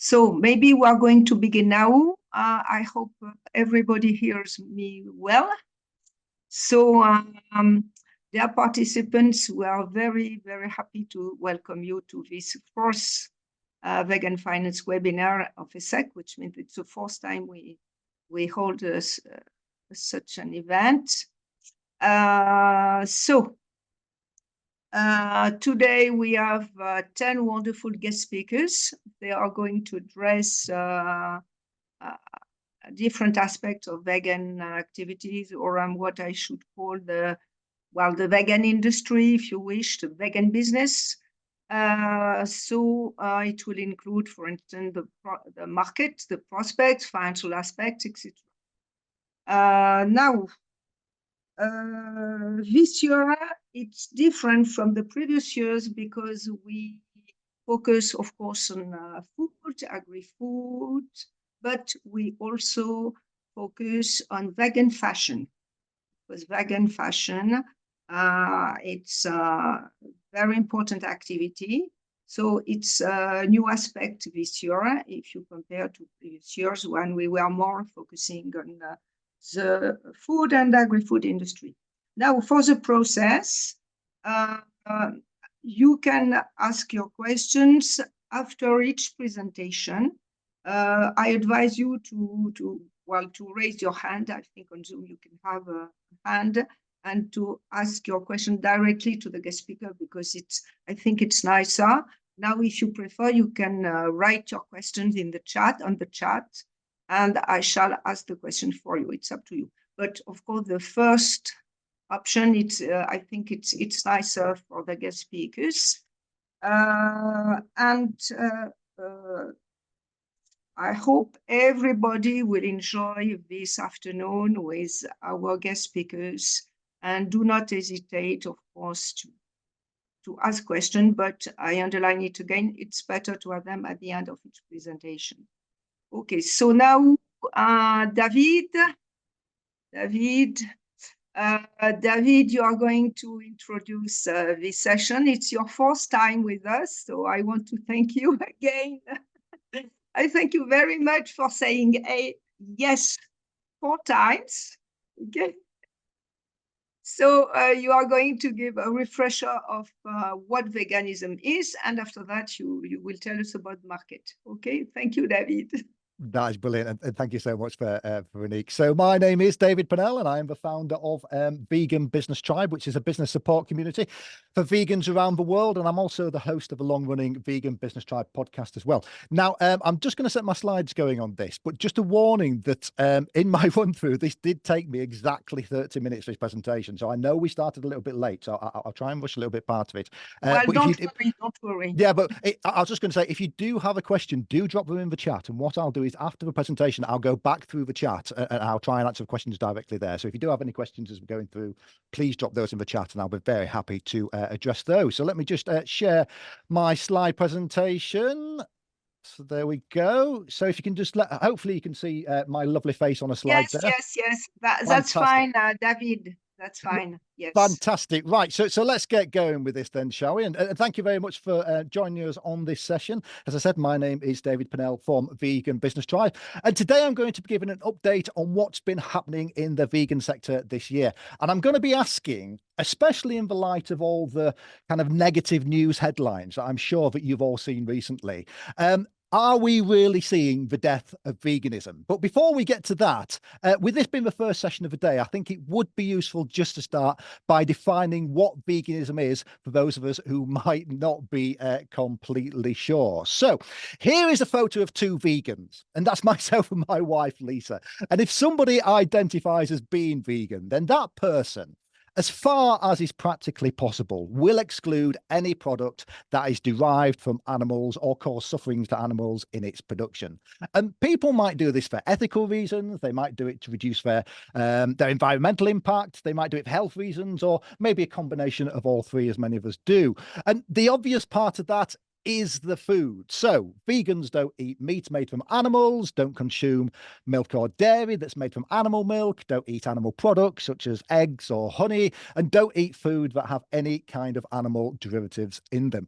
So maybe we are going to begin now. I hope everybody hears me well. So, dear participants, we are very, very happy to welcome you to this fourth Vegan Finance webinar of ESSEC, which means it's the fourth time we hold such an event. Today we have 10 wonderful guest speakers. They are going to address different aspects of vegan activities, or what I should call the vegan industry, if you wish, the vegan business. It will include, for instance, the market, the prospects, financial aspects, etc. This year, it's different from the previous years because we focus, of course, on food, agri-food, but we also focus on vegan fashion. Because vegan fashion, it's a very important activity. So it's a new aspect this year if you compare to previous years when we were more focusing on the food and agri-food industry. Now, for the process, you can ask your questions after each presentation. I advise you to raise your hand. I think on Zoom you can have a hand, and to ask your question directly to the guest speaker, because I think it's nicer. Now, if you prefer, you can write your questions in the chat, and I shall ask the question for you. It's up to you. But of course, the first option, I think it's nicer for the guest speakers. I hope everybody will enjoy this afternoon with our guest speakers, and do not hesitate, of course, to ask questions, but I underline it again, it's better to have them at the end of each presentation. Okay, so now, David, you are going to introduce this session. It's your first time with us, so I want to thank you again. I thank you very much for saying yes 4 times. Okay. So you are going to give a refresher of what veganism is, and after that you will tell us about the market. Okay, thank you, David. That is brilliant, and thank you so much for Veronique. So my name is David Pannell, and I am the founder of Vegan Business Tribe, which is a business support community for vegans around the world, and I'm also the host of a long-running Vegan Business Tribe podcast as well. Now, I'm just going to set my slides going on this, but just a warning that in my run-through, this did take me exactly 30 minutes for this presentation, so I know we started a little bit late, so I'll try and rush a little bit part of it. Well, don't worry. Yeah, but I was just going to say, if you do have a question, do drop them in the chat, and what I'll do is after the presentation, I'll go back through the chat and I'll try and answer questions directly there. So if you do have any questions as we're going through, please drop those in the chat and I'll be very happy to address those. So let me just share my slide presentation. So there we go. So if you can just hopefully you can see my lovely face on a slide there. Yes. That's fine, David. That's fine. Yes. Fantastic. Right. So let's get going with this then, shall we? And thank you very much for joining us on this session. As I said, my name is David Pannell from Vegan Business Tribe. And today I'm going to be giving an update on what's been happening in the vegan sector this year. And I'm going to be asking, especially in the light of all the kind of negative news headlines that I'm sure that you've all seen recently, are we really seeing the death of veganism? But before we get to that, with this being the first session of the day, I think it would be useful just to start by defining what veganism is for those of us who might not be completely sure. So here is a photo of 2 vegans, and that's myself and my wife, Lisa. And if somebody identifies as being vegan, then that person, as far as is practically possible, will exclude any product that is derived from animals or cause sufferings to animals in its production. And people might do this for ethical reasons. They might do it to reduce their environmental impact. They might do it for health reasons, or maybe a combination of all 3, as many of us do. And the obvious part of that is the food. So vegans don't eat meat made from animals, don't consume milk or dairy that's made from animal milk, don't eat animal products such as eggs or honey, and don't eat food that have any kind of animal derivatives in them.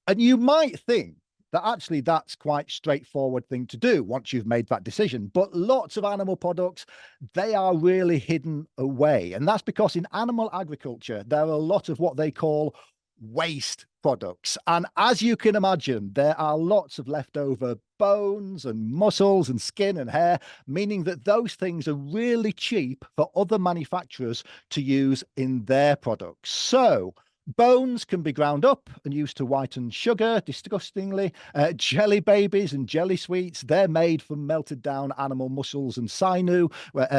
And you might think that actually that's quite straightforward thing to do once you've made that decision. But lots of animal products, they are really hidden away. And that's because in animal agriculture, there are a lot of what they call waste products. And as you can imagine, there are lots of leftover bones and muscles and skin and hair, meaning that those things are really cheap for other manufacturers to use in their products. So bones can be ground up and used to whiten sugar, disgustingly. Jelly babies and jelly sweets, they're made from melted down animal muscles and sinew,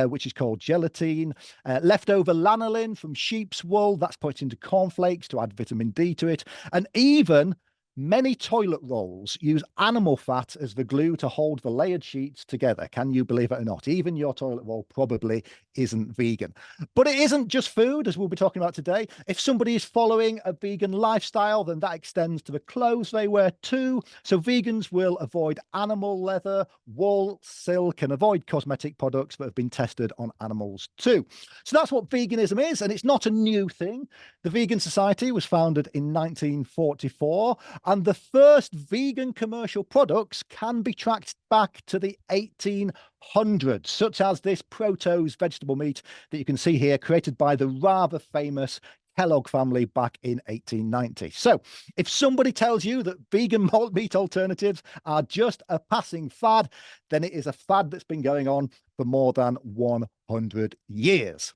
which is called gelatine. Leftover lanolin from sheep's wool, that's put into cornflakes to add vitamin D to it. And even many toilet rolls use animal fat as the glue to hold the layered sheets together. Can you believe it or not? Even your toilet roll probably isn't vegan. But it isn't just food, as we'll be talking about today. If somebody is following a vegan lifestyle, then that extends to the clothes they wear too. So vegans will avoid animal leather, wool, silk, and avoid cosmetic products that have been tested on animals too. So that's what veganism is, and it's not a new thing. The Vegan Society was founded in 1944. And the first vegan commercial products can be tracked back to the 1800s, such as this Protos vegetable meat that you can see here, created by the rather famous Kellogg family back in 1890. So if somebody tells you that vegan meat alternatives are just a passing fad, then it is a fad that's been going on for more than 100 years.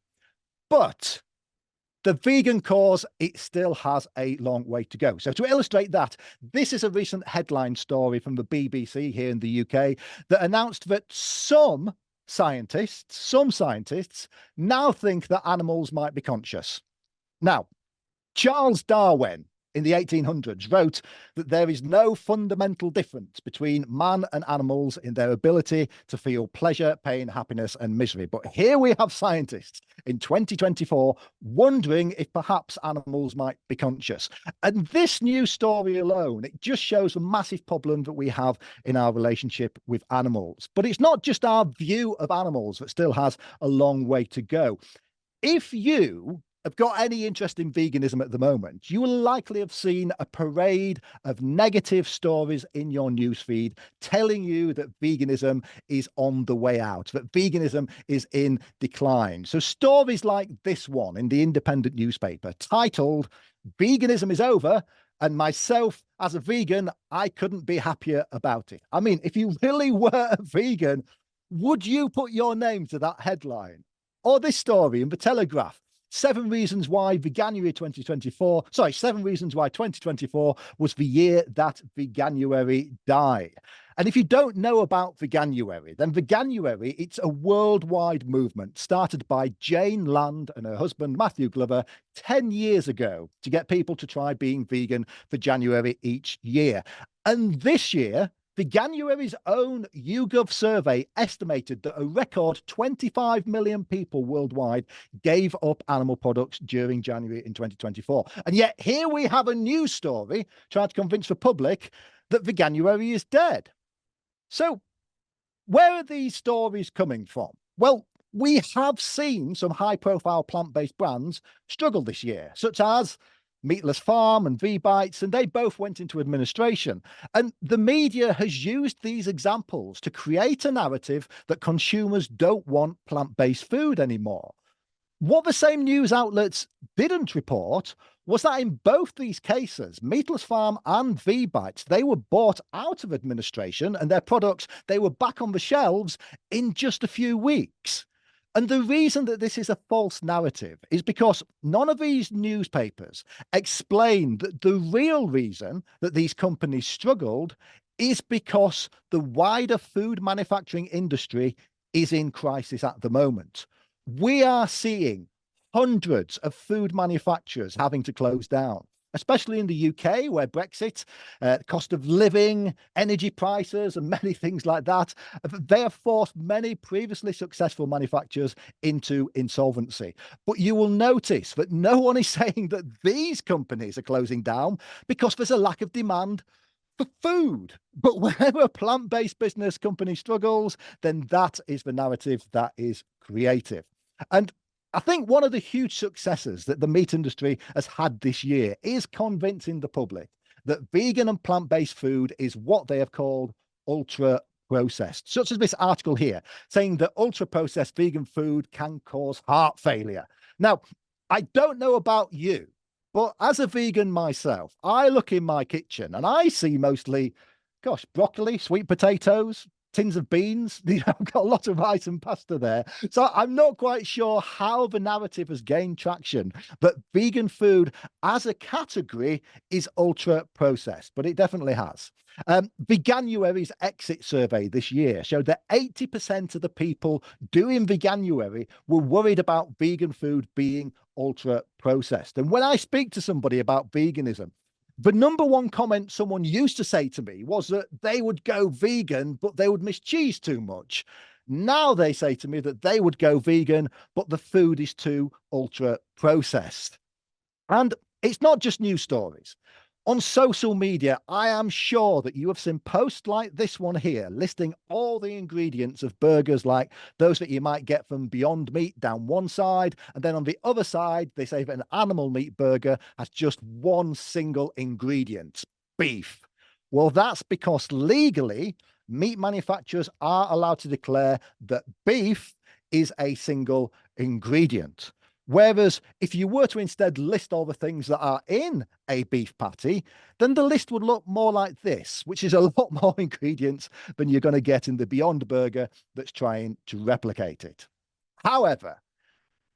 But the vegan cause, it still has a long way to go. So to illustrate that, this is a recent headline story from the BBC here in the UK that announced that some scientists now think that animals might be conscious. Now, Charles Darwin in the 1800s wrote that there is no fundamental difference between man and animals in their ability to feel pleasure, pain, happiness, and misery. But here we have scientists in 2024 wondering if perhaps animals might be conscious. And this news story alone, it just shows the massive problem that we have in our relationship with animals. But it's not just our view of animals that still has a long way to go. If you have got any interest in veganism at the moment, you will likely have seen a parade of negative stories in your newsfeed telling you that veganism is on the way out, that veganism is in decline. So stories like this one in the Independent newspaper titled, "Veganism is over," and myself as a vegan, I couldn't be happier about it. I mean, if you really were a vegan, would you put your name to that headline? Or this story in the Telegraph, 7 reasons why 7 reasons why 2024 was the year that Veganuary died. And if you don't know about Veganuary, then Veganuary, it's a worldwide movement started by Jane Land and her husband, Matthew Glover, 10 years ago to get people to try being vegan for January each year. And this year, Veganuary's own YouGov survey estimated that a record 25 million people worldwide gave up animal products during January in 2024. And yet here we have a news story trying to convince the public that Veganuary is dead. So where are these stories coming from? Well, we have seen some high-profile plant-based brands struggle this year, such as Meatless Farm and V-Bites, and they both went into administration. And the media has used these examples to create a narrative that consumers don't want plant-based food anymore. What the same news outlets didn't report was that in both these cases, Meatless Farm and V-Bites, they were bought out of administration and their products, they were back on the shelves in just a few weeks. And the reason that this is a false narrative is because none of these newspapers explain that the real reason that these companies struggled is because the wider food manufacturing industry is in crisis at the moment. We are seeing hundreds of food manufacturers having to close down, especially in the UK, where Brexit, cost of living, energy prices, and many things like that, they have forced many previously successful manufacturers into insolvency. But you will notice that no one is saying that these companies are closing down because there's a lack of demand for food. But whenever a plant-based business company struggles, then that is the narrative that is created. And I think one of the huge successes that the meat industry has had this year is convincing the public that vegan and plant-based food is what they have called ultra processed, such as this article here, saying that ultra processed vegan food can cause heart failure. Now, I don't know about you, but as a vegan myself, I look in my kitchen and I see mostly, gosh, broccoli, sweet potatoes, tins of beans. I've got a lot of rice and pasta there. So I'm not quite sure how the narrative has gained traction that vegan food as a category is ultra processed, but it definitely has. Veganuary's exit survey this year showed that 80% of the people doing Veganuary were worried about vegan food being ultra processed. And when I speak to somebody about veganism, the number one comment someone used to say to me was that they would go vegan, but they would miss cheese too much. Now they say to me that they would go vegan, but the food is too ultra processed. And it's not just news stories. On social media, I am sure that you have seen posts like this one here, listing all the ingredients of burgers like those that you might get from Beyond Meat down one side. And then on the other side, they say that an animal meat burger has just one single ingredient, beef. Well, that's because legally, meat manufacturers are allowed to declare that beef is a single ingredient. Whereas if you were to instead list all the things that are in a beef patty, then the list would look more like this, which is a lot more ingredients than you're going to get in the Beyond Burger that's trying to replicate it. However,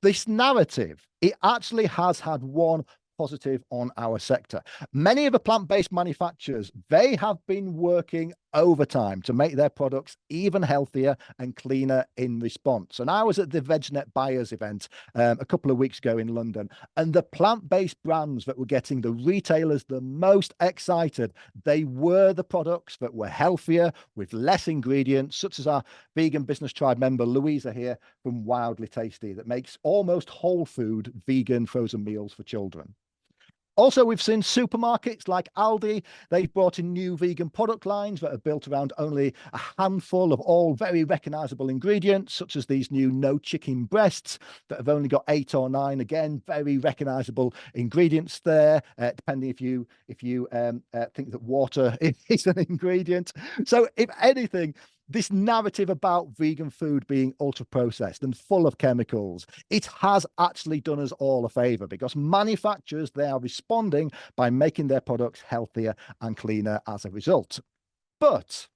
this narrative, it actually has had one positive on our sector. Many of the plant-based manufacturers, they have been working overtime to make their products even healthier and cleaner in response. And I was at the VegNet Buyers event a couple of weeks ago in London, and the plant-based brands that were getting the retailers the most excited, they were the products that were healthier with less ingredients, such as our Vegan Business Tribe member Louisa here from Wildly Tasty, that makes almost whole food vegan frozen meals for children. Also, we've seen supermarkets like Aldi. They've brought in new vegan product lines that are built around only a handful of all very recognizable ingredients, such as these new no chicken breasts that have only got 8 or 9, again, very recognizable ingredients there, depending if you think that water is an ingredient. So if anything, this narrative about vegan food being ultra processed and full of chemicals, it has actually done us all a favor, because manufacturers, they are responding by making their products healthier and cleaner as a result. But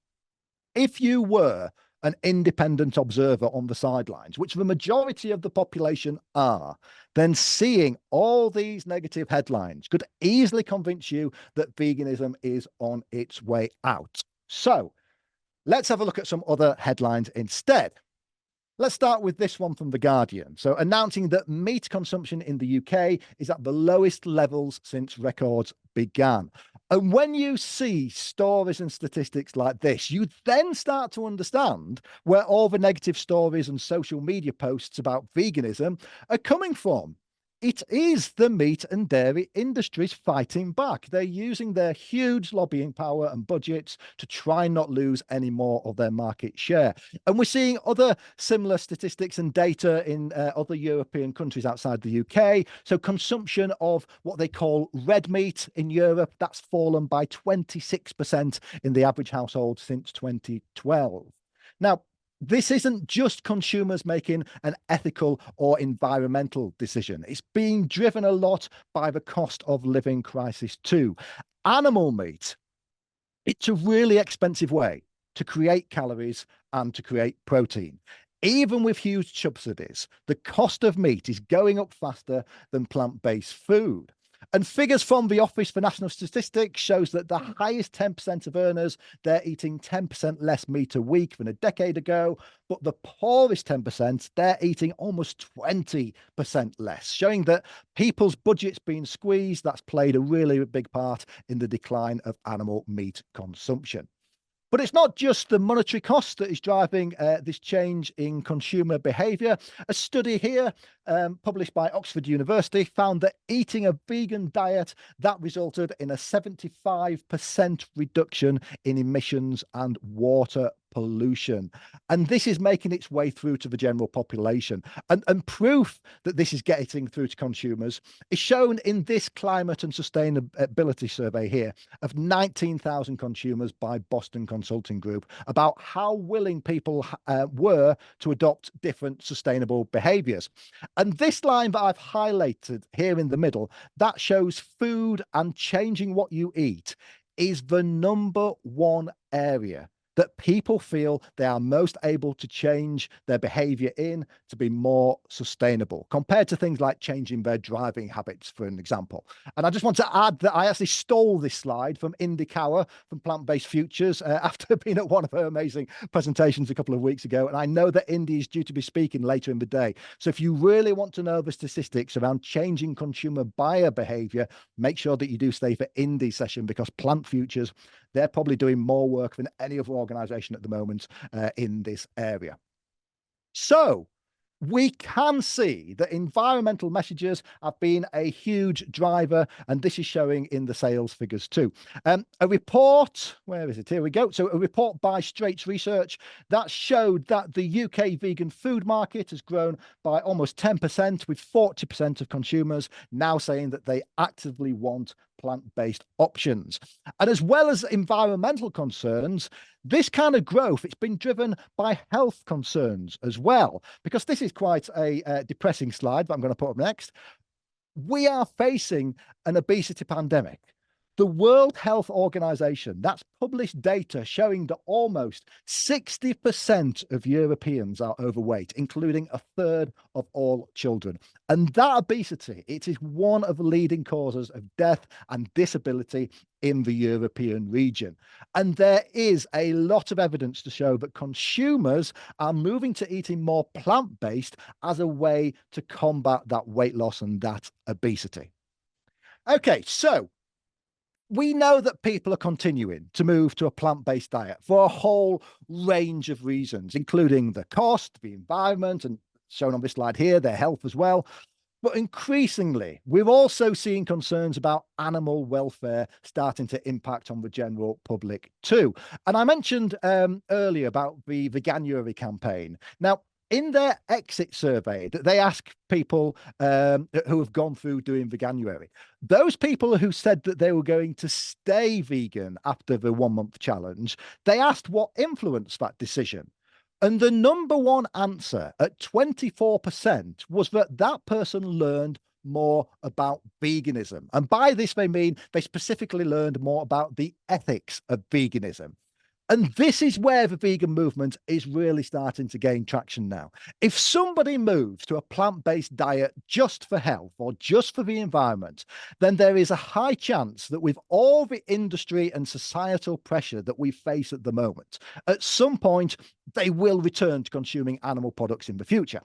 if you were an independent observer on the sidelines, which the majority of the population are, then seeing all these negative headlines could easily convince you that veganism is on its way out. So let's have a look at some other headlines instead. Let's start with this one from The Guardian. So, announcing that meat consumption in the UK is at the lowest levels since records began. And when you see stories and statistics like this, you then start to understand where all the negative stories and social media posts about veganism are coming from. It is the meat and dairy industries fighting back. They're using their huge lobbying power and budgets to try not lose any more of their market share. And we're seeing other similar statistics and data in other European countries outside the UK. So consumption of what they call red meat in Europe, that's fallen by 26% in the average household since 2012. Now, this isn't just consumers making an ethical or environmental decision. It's being driven a lot by the cost of living crisis too. Animal meat, it's a really expensive way to create calories and to create protein. Even with huge subsidies, the cost of meat is going up faster than plant-based food. And figures from the Office for National Statistics shows that the highest 10% of earners, they're eating 10% less meat a week than a decade ago, but the poorest 10%, they're eating almost 20% less, showing that people's budgets being squeezed, that's played a really big part in the decline of animal meat consumption. But it's not just the monetary cost that is driving this change in consumer behaviour. A study here published by Oxford University found that eating a vegan diet, that resulted in a 75% reduction in emissions and water pollution. And this is making its way through to the general population. And proof that this is getting through to consumers is shown in this climate and sustainability survey here of 19,000 consumers by Boston Consulting Group about how willing people were to adopt different sustainable behaviors. And this line that I've highlighted here in the middle, that shows food and changing what you eat is the number one area that people feel they are most able to change their behavior in to be more sustainable compared to things like changing their driving habits, for an example. And I just want to add that I actually stole this slide from Indy Kaur from Plant-Based Futures after being at one of her amazing presentations a couple of weeks ago. And I know that Indy is due to be speaking later in the day. So if you really want to know the statistics around changing consumer buyer behavior, make sure that you do stay for Indy's session, because Plant Futures, they're probably doing more work than any other organization at the moment in this area. So we can see that environmental messages have been a huge driver, and this is showing in the sales figures too. A report, where is it? Here we go. So a report by Straits Research that showed that the UK vegan food market has grown by almost 10%, with 40% of consumers now saying that they actively want plant-based options. And as well as environmental concerns, this kind of growth, it's been driven by health concerns as well, because this is quite a depressing slide that I'm going to put up next. We are facing an obesity pandemic. The World Health Organization, that's published data showing that almost 60% of Europeans are overweight, including a third of all children. And that obesity, it is one of the leading causes of death and disability in the European region. And there is a lot of evidence to show that consumers are moving to eating more plant-based as a way to combat that weight loss and that obesity. Okay, so we know that people are continuing to move to a plant-based diet for a whole range of reasons, including the cost, the environment, and shown on this slide here, their health as well. But increasingly, we're also seeing concerns about animal welfare starting to impact on the general public too. And I mentioned earlier about the Veganuary campaign. Now, in their exit survey that they ask people who have gone through doing Veganuary, those people who said that they were going to stay vegan after the 1-month challenge, they asked what influenced that decision. And the number one answer at 24% was that that person learned more about veganism. And by this, they mean they specifically learned more about the ethics of veganism. And this is where the vegan movement is really starting to gain traction now. If somebody moves to a plant-based diet just for health or just for the environment, then there is a high chance that with all the industry and societal pressure that we face at the moment, at some point, they will return to consuming animal products in the future.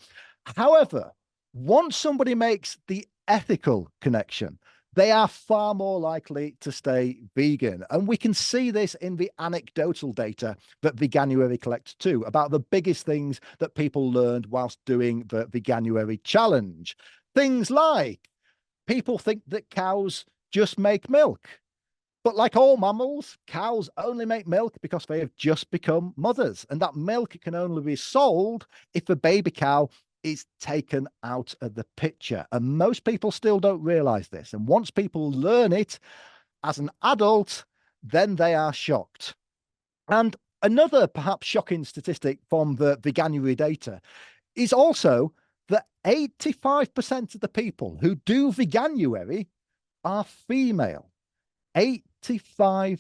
However, once somebody makes the ethical connection, they are far more likely to stay vegan. And we can see this in the anecdotal data that Veganuary collects too, about the biggest things that people learned whilst doing the Veganuary challenge. Things like people think that cows just make milk. But like all mammals, cows only make milk because they have just become mothers. And that milk can only be sold if a baby cow is taken out of the picture. And most people still don't realize this. And once people learn it as an adult, then they are shocked. And another perhaps shocking statistic from the Veganuary data is also that 85% of the people who do Veganuary are female. 85%.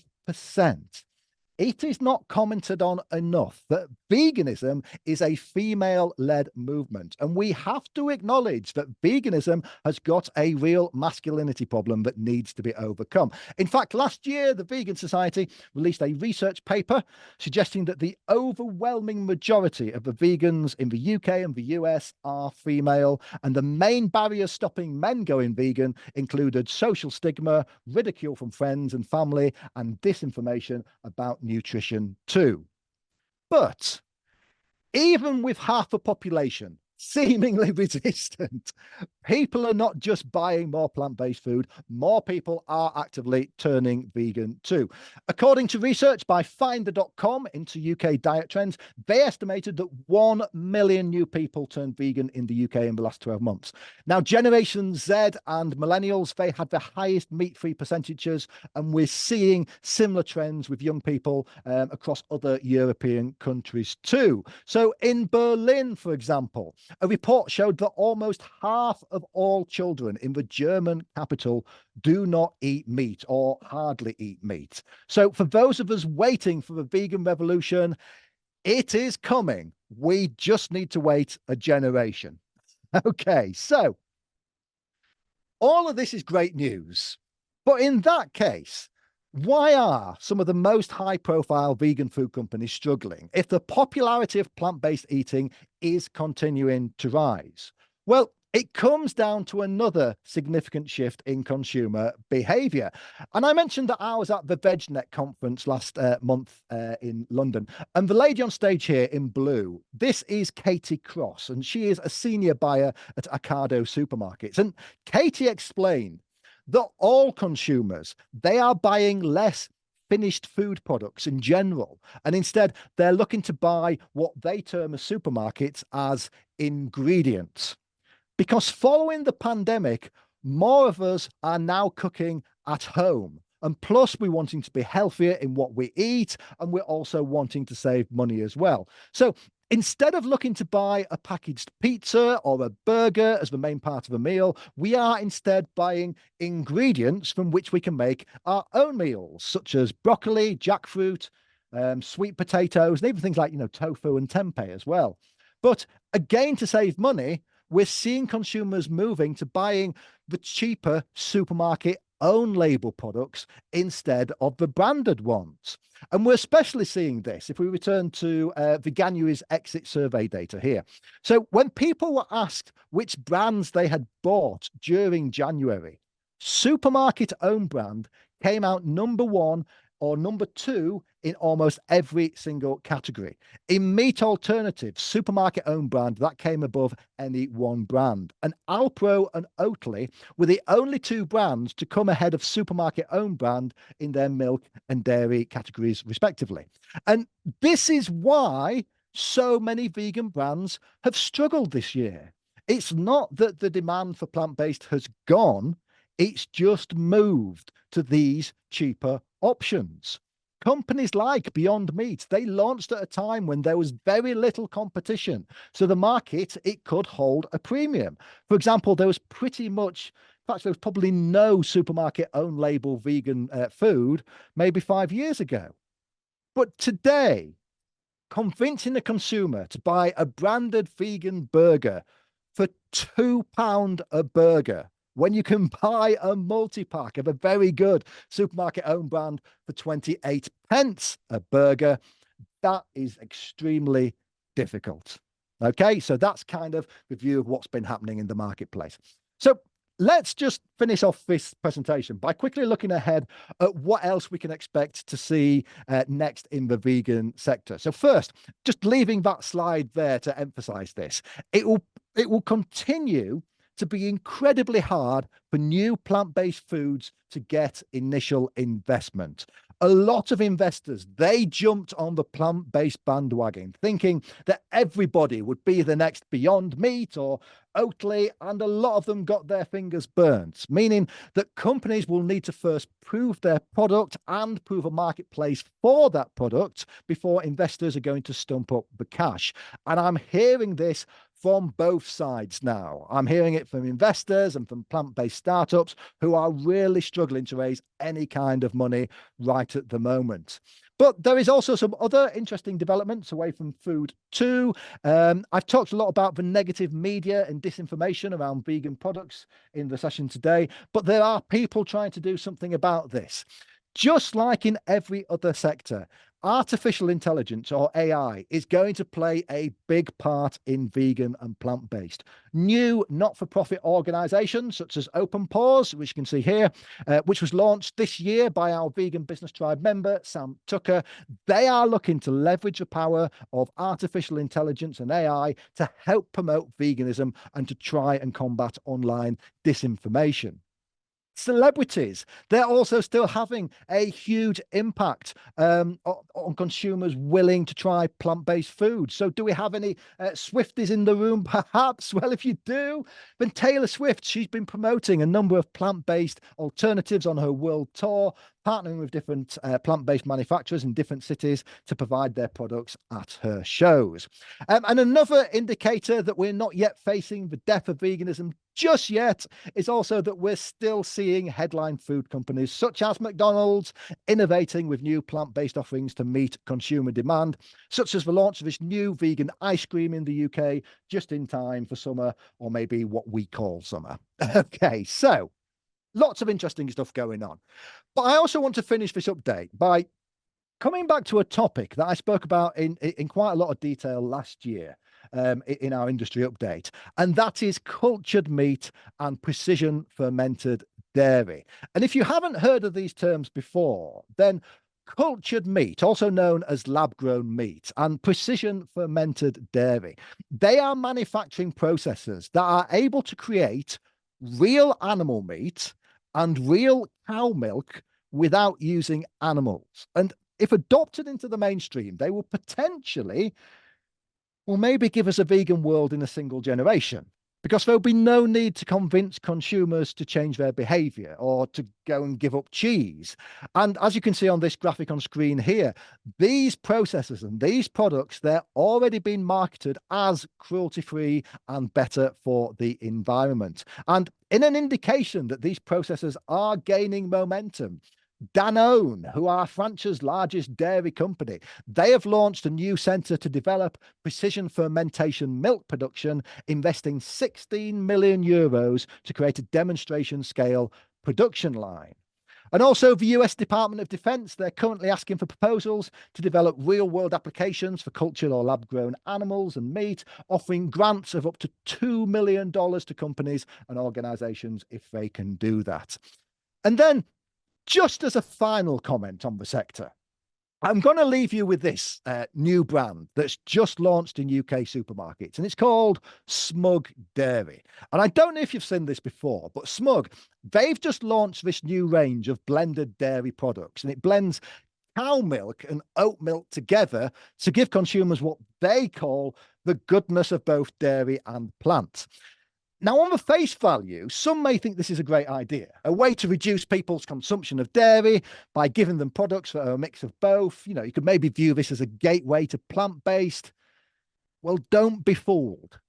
It is not commented on enough that veganism is a female-led movement. And we have to acknowledge that veganism has got a real masculinity problem that needs to be overcome. In fact, last year, the Vegan Society released a research paper suggesting that the overwhelming majority of the vegans in the UK and the US are female. And the main barriers stopping men going vegan included social stigma, ridicule from friends and family, and disinformation about nutrition too. But even with half the population seemingly resistant. People are not just buying more plant-based food, more people are actively turning vegan too. According to research by Finder.com into UK diet trends, they estimated that 1 million new people turned vegan in the UK in the last 12 months. Now, Generation Z and millennials, they had the highest meat-free percentages, and we're seeing similar trends with young people across other European countries too. So in Berlin, for example, a report showed that almost half of all children in the German capital do not eat meat or hardly eat meat. So for those of us waiting for the vegan revolution, it is coming. We just need to wait a generation. Okay, so all of this is great news. But in that case, why are some of the most high-profile vegan food companies struggling if the popularity of plant-based eating is continuing to rise? Well, it comes down to another significant shift in consumer behavior. And I mentioned that I was at the VegNet conference last month in London. And the lady on stage here in blue, this is Katie Cross, and she is a senior buyer at Ocado supermarkets. And Katie explained that all consumers, they are buying less finished food products in general, and instead they're looking to buy what they term as supermarkets as ingredients. Because following the pandemic, more of us are now cooking at home. And plus, we're wanting to be healthier in what we eat, and we're also wanting to save money as well. So instead of looking to buy a packaged pizza or a burger as the main part of a meal, we are instead buying ingredients from which we can make our own meals, such as broccoli, jackfruit, sweet potatoes, and even things like, tofu and tempeh as well. But again, to save money, we're seeing consumers moving to buying the cheaper supermarket own label products instead of the branded ones. And we're especially seeing this if we return to Veganuary's exit survey data here. So when people were asked which brands they had bought during January, supermarket own brand came out number one or number two in almost every single category. In meat alternatives, supermarket own brand, that came above any one brand. And Alpro and Oatly were the only two brands to come ahead of supermarket own brand in their milk and dairy categories, respectively. And this is why so many vegan brands have struggled this year. It's not that the demand for plant-based has gone, it's just moved to these cheaper options. Companies like Beyond Meat, they launched at a time when there was very little competition. So the market, it could hold a premium. For example, there was pretty much, in fact, there was probably no supermarket own label vegan food maybe 5 years ago. But today, convincing the consumer to buy a branded vegan burger for £2 a burger, when you can buy a multi-pack of a very good supermarket own brand for 28 pence a burger, that is extremely difficult. Okay, so that's kind of the view of what's been happening in the marketplace. So let's just finish off this presentation by quickly looking ahead at what else we can expect to see next in the vegan sector. So first, just leaving that slide there to emphasize this, it will continue to be incredibly hard for new plant-based foods to get initial investment. A lot of investors, they jumped on the plant-based bandwagon, thinking that everybody would be the next Beyond Meat or Oatly, and a lot of them got their fingers burnt, meaning that companies will need to first prove their product and prove a marketplace for that product before investors are going to stump up the cash. And I'm hearing this from both sides now. I'm hearing it from investors and from plant-based startups who are really struggling to raise any kind of money right at the moment. But there is also some other interesting developments away from food too. I've talked a lot about the negative media and disinformation around vegan products in the session today, but there are people trying to do something about this. Just like in every other sector, artificial intelligence, or AI, is going to play a big part in vegan and plant-based. New not-for-profit organizations such as Open Pause, which you can see here, which was launched this year by our Vegan Business Tribe member, Sam Tucker, they are looking to leverage the power of artificial intelligence and AI to help promote veganism and to try and combat online disinformation. Celebrities, they're also still having a huge impact on consumers willing to try plant-based food. So do we have any Swifties in the room, perhaps? Well, if you do, then Taylor Swift, she's been promoting a number of plant-based alternatives on her world tour, partnering with different plant-based manufacturers in different cities to provide their products at her shows. And another indicator that we're not yet facing the death of veganism just yet is also that we're still seeing headline food companies such as McDonald's innovating with new plant-based offerings to meet consumer demand, such as the launch of this new vegan ice cream in the UK just in time for summer, or maybe what we call summer. Okay, so lots of interesting stuff going on. But I also want to finish this update by coming back to a topic that I spoke about in quite a lot of detail last year in our industry update, and that is cultured meat and precision fermented dairy. And if you haven't heard of these terms before, then cultured meat, also known as lab-grown meat, and precision fermented dairy, they are manufacturing processes that are able to create real animal meat and real cow milk without using animals. And if adopted into the mainstream, they will potentially, well, maybe give us a vegan world in a single generation, because there'll be no need to convince consumers to change their behavior or to go and give up cheese. And as you can see on this graphic on screen here, these processes and these products, they're already being marketed as cruelty-free and better for the environment. And in an indication that these processes are gaining momentum, Danone, who are France's largest dairy company, they have launched a new centre to develop precision fermentation milk production, investing 16 million euros to create a demonstration scale production line. And also the US Department of Defense, they're currently asking for proposals to develop real-world applications for cultured or lab-grown animals and meat, offering grants of up to $2 million to companies and organisations if they can do that. And then, just as a final comment on the sector, I'm going to leave you with this new brand that's just launched in UK supermarkets, and it's called Smug Dairy. And I don't know if you've seen this before, but Smug, they've just launched this new range of blended dairy products, and it blends cow milk and oat milk together to give consumers what they call the goodness of both dairy and plant. Now, on the face value, some may think this is a great idea, a way to reduce people's consumption of dairy by giving them products that are a mix of both. You know, you could maybe view this as a gateway to plant-based. Well, don't be fooled,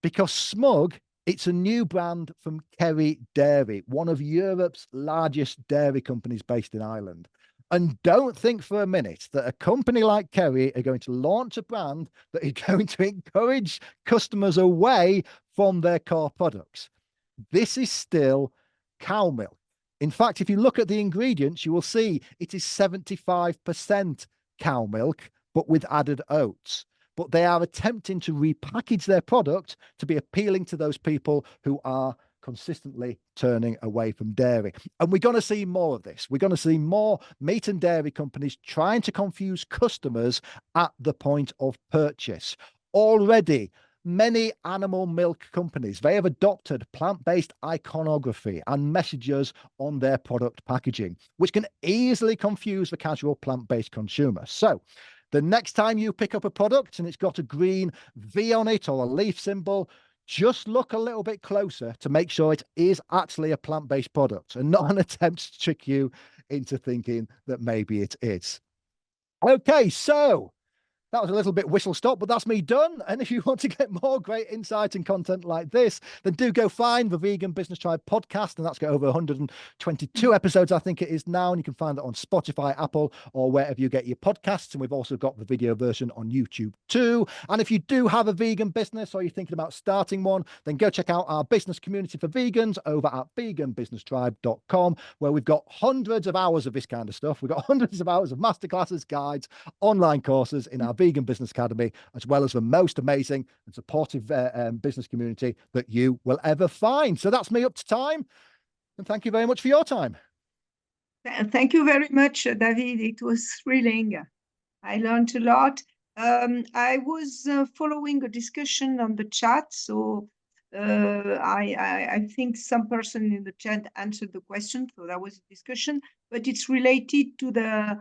because Smug, it's a new brand from Kerry Dairy, one of Europe's largest dairy companies based in Ireland. And don't think for a minute that a company like Kerry are going to launch a brand that is going to encourage customers away from their core products. This is still cow milk. In fact, if you look at the ingredients, you will see it is 75% cow milk, but with added oats. But they are attempting to repackage their product to be appealing to those people who are consistently turning away from dairy. And we're going to see more of this. We're going to see more meat and dairy companies trying to confuse customers at the point of purchase. Already, many animal milk companies, they have adopted plant-based iconography and messages on their product packaging, which can easily confuse the casual plant-based consumer. So the next time you pick up a product and it's got a green V on it or a leaf symbol, just look a little bit closer to make sure it is actually a plant-based product and not an attempt to trick you into thinking that maybe it is. Okay, so That was a little bit whistle stop, but that's me done. And if you want to get more great insight and content like this, then do go find the Vegan Business Tribe podcast. And that's got over 122 episodes, I think it is now. And you can find that on Spotify, Apple, or wherever you get your podcasts. And we've also got the video version on YouTube too. And if you do have a vegan business or you're thinking about starting one, then go check out our business community for vegans over at veganbusinesstribe.com, where we've got hundreds of hours of this kind of stuff. We've got hundreds of hours of masterclasses, guides, online courses in our Vegan Business Academy, as well as the most amazing and supportive business community that you will ever find. So that's me up to time. And thank you very much for your time. Thank you very much, David. It was thrilling. I learned a lot. I was following a discussion on the chat, so I think some person in the chat answered the question, so that was a discussion, but it's related to the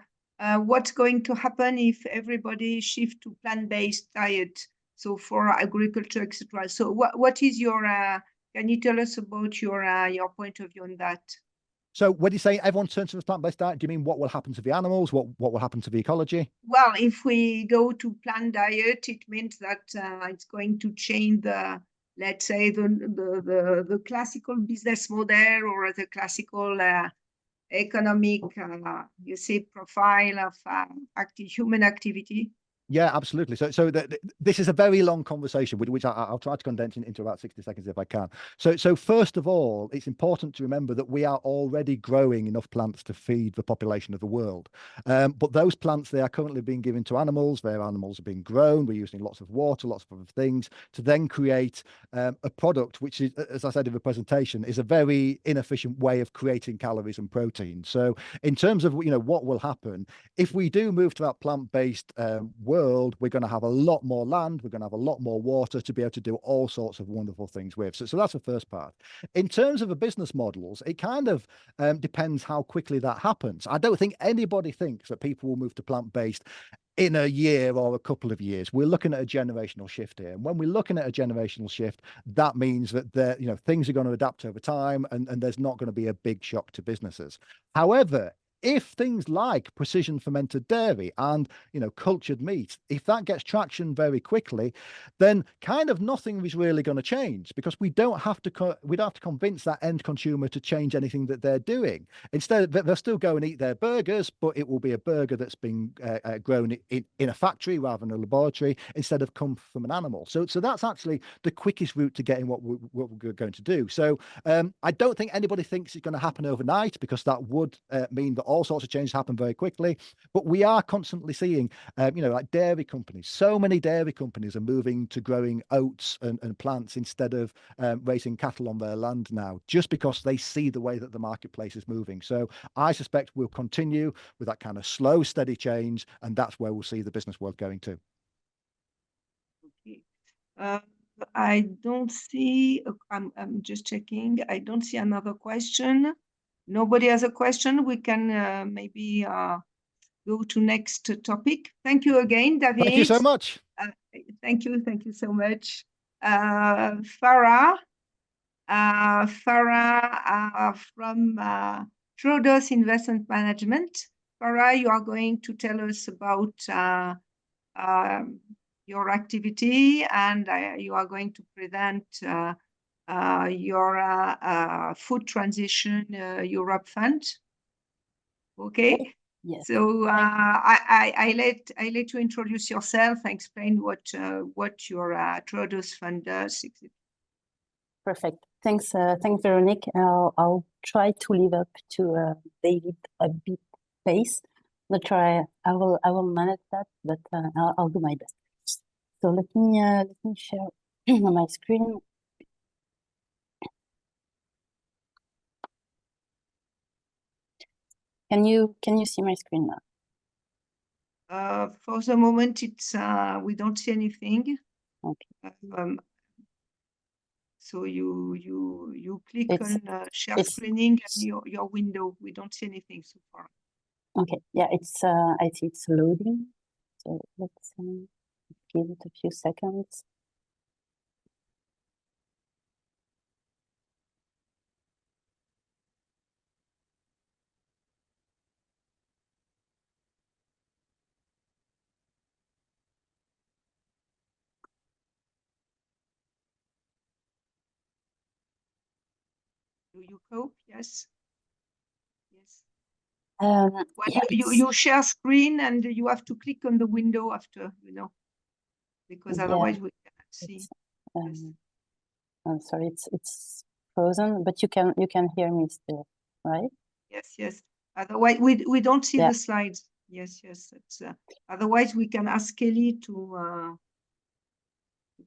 what's going to happen if everybody shift to plant-based diet, so for agriculture, etc. So what is your, can you tell us about your point of view on that? So when you say everyone turns to the plant-based diet, do you mean what will happen to the animals? What will happen to the ecology? Well, if we go to plant diet, it means that it's going to change the, let's say, the classical business model or the classical economic, you see, profile of human activity. Yeah, absolutely. So this is a very long conversation, which I'll try to condense into about 60 seconds if I can. So first of all, it's important to remember that we are already growing enough plants to feed the population of the world. But those plants, they are currently being given to animals. Their animals are being grown. We're using lots of water, lots of other things to then create a product, which is, as I said in the presentation, is a very inefficient way of creating calories and protein. So in terms of, what will happen, if we do move to that plant-based world, we're going to have a lot more land, we're going to have a lot more water to be able to do all sorts of wonderful things with. So that's the first part. In terms of the business models, it kind of depends how quickly that happens. I don't think anybody thinks that people will move to plant-based in a year or a couple of years. We're looking at a generational shift here. And when we're looking at a generational shift, that means that things are going to adapt over time and there's not going to be a big shock to businesses. However, if things like precision fermented dairy and cultured meat, if that gets traction very quickly, then kind of nothing is really going to change, because we don't have to convince that end consumer to change anything that they're doing. Instead, they'll still go and eat their burgers, but it will be a burger that's been grown in a factory rather than a laboratory, instead of come from an animal. So that's actually the quickest route to getting what we're going to do. So I don't think anybody thinks it's going to happen overnight, because that would mean that all sorts of changes happen very quickly. But we are constantly seeing, like dairy companies. So many dairy companies are moving to growing oats and plants instead of raising cattle on their land now, just because they see the way that the marketplace is moving. So I suspect we'll continue with that kind of slow, steady change, and that's where we'll see the business world going to. Okay. I don't see, I'm just checking. I don't see another question. Nobody has a question. We can maybe go to next topic. Thank you again, David. Thank you so much. Thank you so much. Farah from Triodos Investment Management. Farah, you are going to tell us about your activity, and you are going to present your Food Transition Europe Fund. Okay. Yes. So I let you introduce yourself and explain what your Triodos Fund does. Perfect. Thanks, Veronique. I'll try to live up to David a bit pace. Not sure I will manage that, but I'll do my best. So let me share my screen. Can you see my screen now? For the moment, it's we don't see anything. Okay. So you click on share screening and your window. We don't see anything so far. Okay. Yeah, I see it's loading. So let's give it a few seconds. Do you cope? Yes. Yes. Well, yeah, you share screen and you have to click on the window after, because otherwise we cannot see. Yes. I'm sorry, it's frozen, but you can hear me still, right? Yes, yes. Otherwise, we don't see Yeah. the slides. Yes, yes. It's, otherwise, we can ask Kelly to.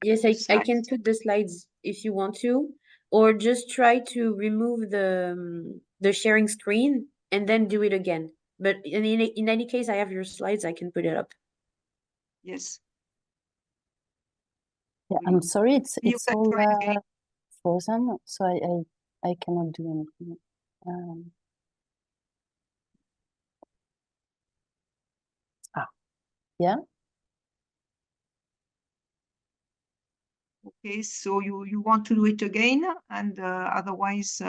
Yes, I can put the slides if you want to, or just try to remove the sharing screen and then do it again. But in any case, I have your slides. I can put it up. Yes. Yeah, I'm sorry, it's can all try again. frozen, so I cannot do anything. Yeah. Okay, so you want to do it again, and otherwise,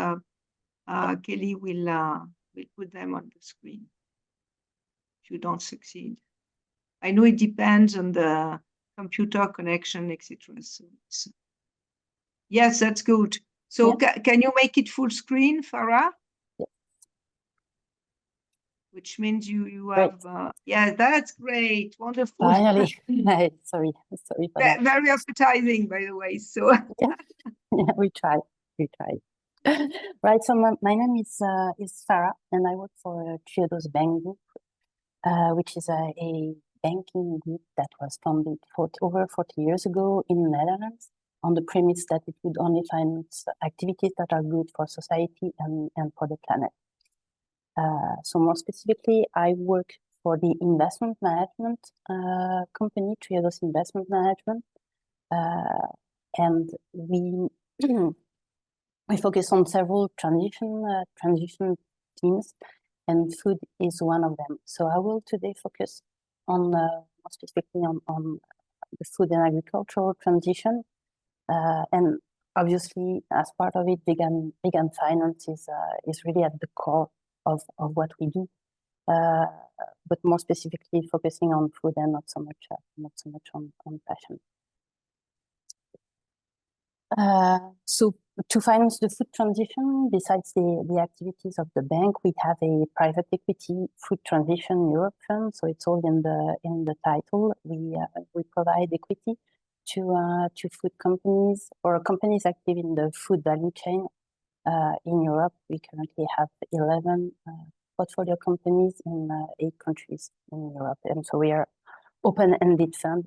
Kelly will put them on the screen. If you don't succeed, I know it depends on the computer connection, etc. So yes, that's good. So can you make it full screen, Farah? Yeah. Which means you have yeah, that's great, wonderful. Finally. sorry for that. Very appetizing, by the way. So yeah, we try. Right. So my name is Farah, and I work for Triodos Bank Group, which is a banking group that was founded over 40 years ago in the Netherlands, on the premise that it would only finance activities that are good for society and for the planet. So more specifically, I work for the investment management company, Triodos Investment Management, and we we focus on several transition themes, and food is one of them. So I will today focus on more specifically on the food and agricultural transition, and obviously as part of it, vegan finance is really at the core of what we do, but more specifically focusing on food and not so much on fashion. So to finance the food transition, besides the activities of the bank, we have a private equity food transition Europe fund. So it's all in the title. We provide equity to food companies or companies active in the food value chain in Europe. We currently have 11 portfolio companies in 8 countries in Europe, and so we are open-ended fund.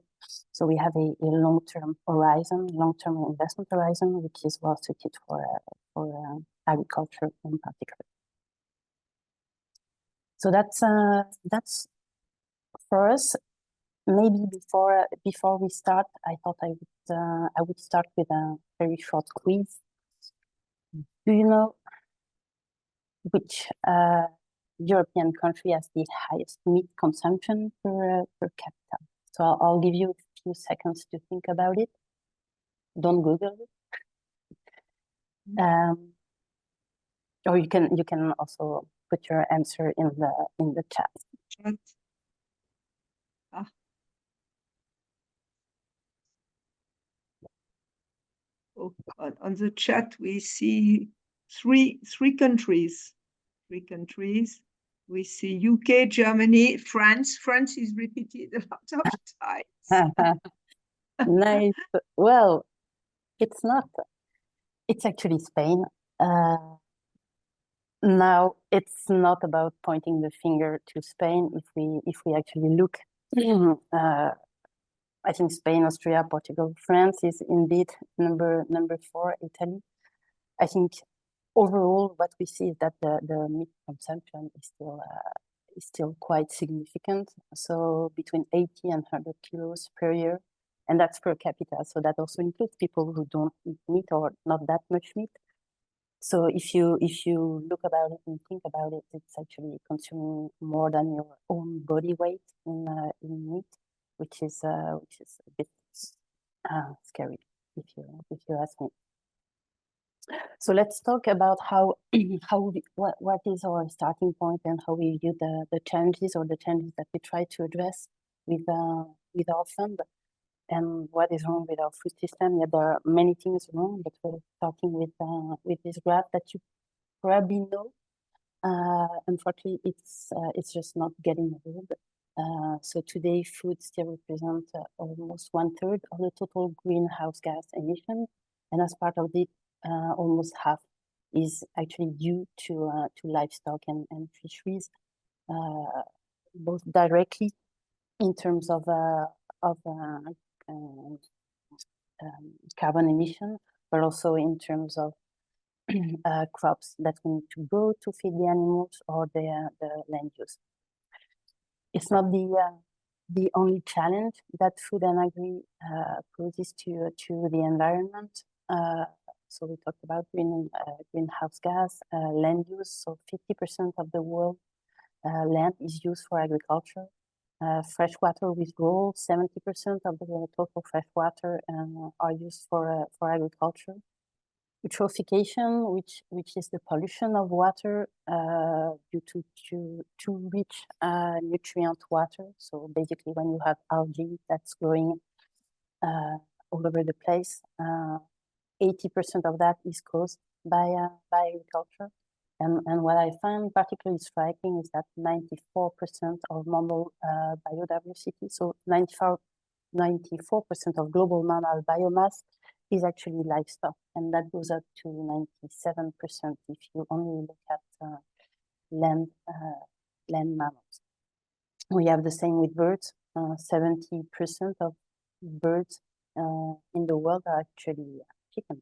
So we have a long-term investment horizon, which is well suited for agriculture in particular. So that's for us. Maybe before we start, I thought I would start with a very short quiz. Do you know which European country has the highest meat consumption per capita? So I'll give you a few seconds to think about it. Don't Google it. Or you can also put your answer in the chat. Oh, on the chat we see three countries. We see UK, Germany, France. France is repeated a lot of times. Nice. Well, it's not. It's actually Spain. Now it's not about pointing the finger to Spain. If we actually look, I think Spain, Austria, Portugal, France is indeed number 4. Italy. I think overall, what we see is that the meat consumption is still quite significant. So between 80 and 100 kilos per year, and that's per capita. So that also includes people who don't eat meat or not that much meat. So if you look about it and think about it, it's actually consuming more than your own body weight in meat, which is a bit scary if you ask me. So let's talk about what is our starting point and how we view the challenges that we try to address with our fund, and what is wrong with our food system. Yeah, there are many things wrong, but we're starting with this graph that probably know. Unfortunately, it's just not getting old. So today, food still represents almost 1/3 of the total greenhouse gas emission, and as part of it, almost half is actually due to livestock and fisheries, both directly in terms of carbon emission, but also in terms of crops that we need to grow to feed the animals or the land use. It's not the only challenge that food and agri poses to the environment. So we talked about greenhouse gas, land use. So 50% of the world land is used for agriculture. Freshwater withdrawal, 70% of the total freshwater are used for agriculture. Eutrophication, which is the pollution of water due to too rich nutrient water. So basically, when you have algae that's growing all over the place, 80% of that is caused by agriculture. And what I find particularly striking is that 94% of mammal biodiversity, so 94% of global mammal biomass is actually livestock, and that goes up to 97% if you only look at land mammals. We have the same with birds. 70% of birds in the world are actually chicken.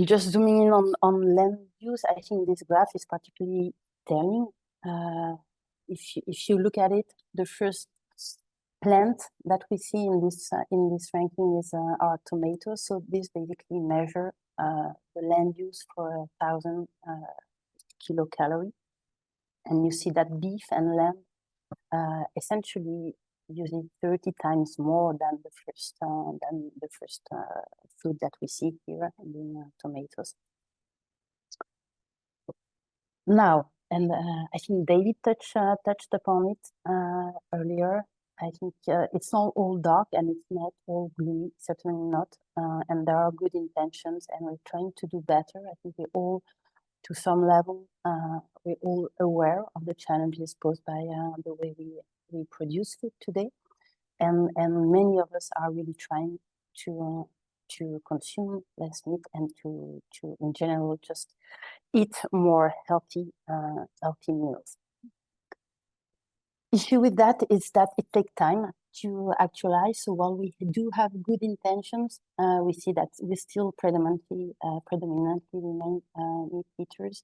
Just zooming in on land use, I think this graph is particularly telling. If you look at it, the first plant that we see in this ranking is our tomatoes. So this basically measure the land use for 1,000 kilocalorie, and you see that beef and lamb essentially using 30 times more than the first food that we see here in tomatoes. Now, and I think David touched upon it earlier. I think it's not all dark and it's not all gloomy, certainly not. And there are good intentions, and we're trying to do better. I think we all, to some level, we're all aware of the challenges posed by the way we produce food today, and many of us are really trying to consume less meat and to in general just eat more healthy meals. Issue with that is that it takes time to actualize. So while we do have good intentions, we see that we still predominantly remain meat eaters.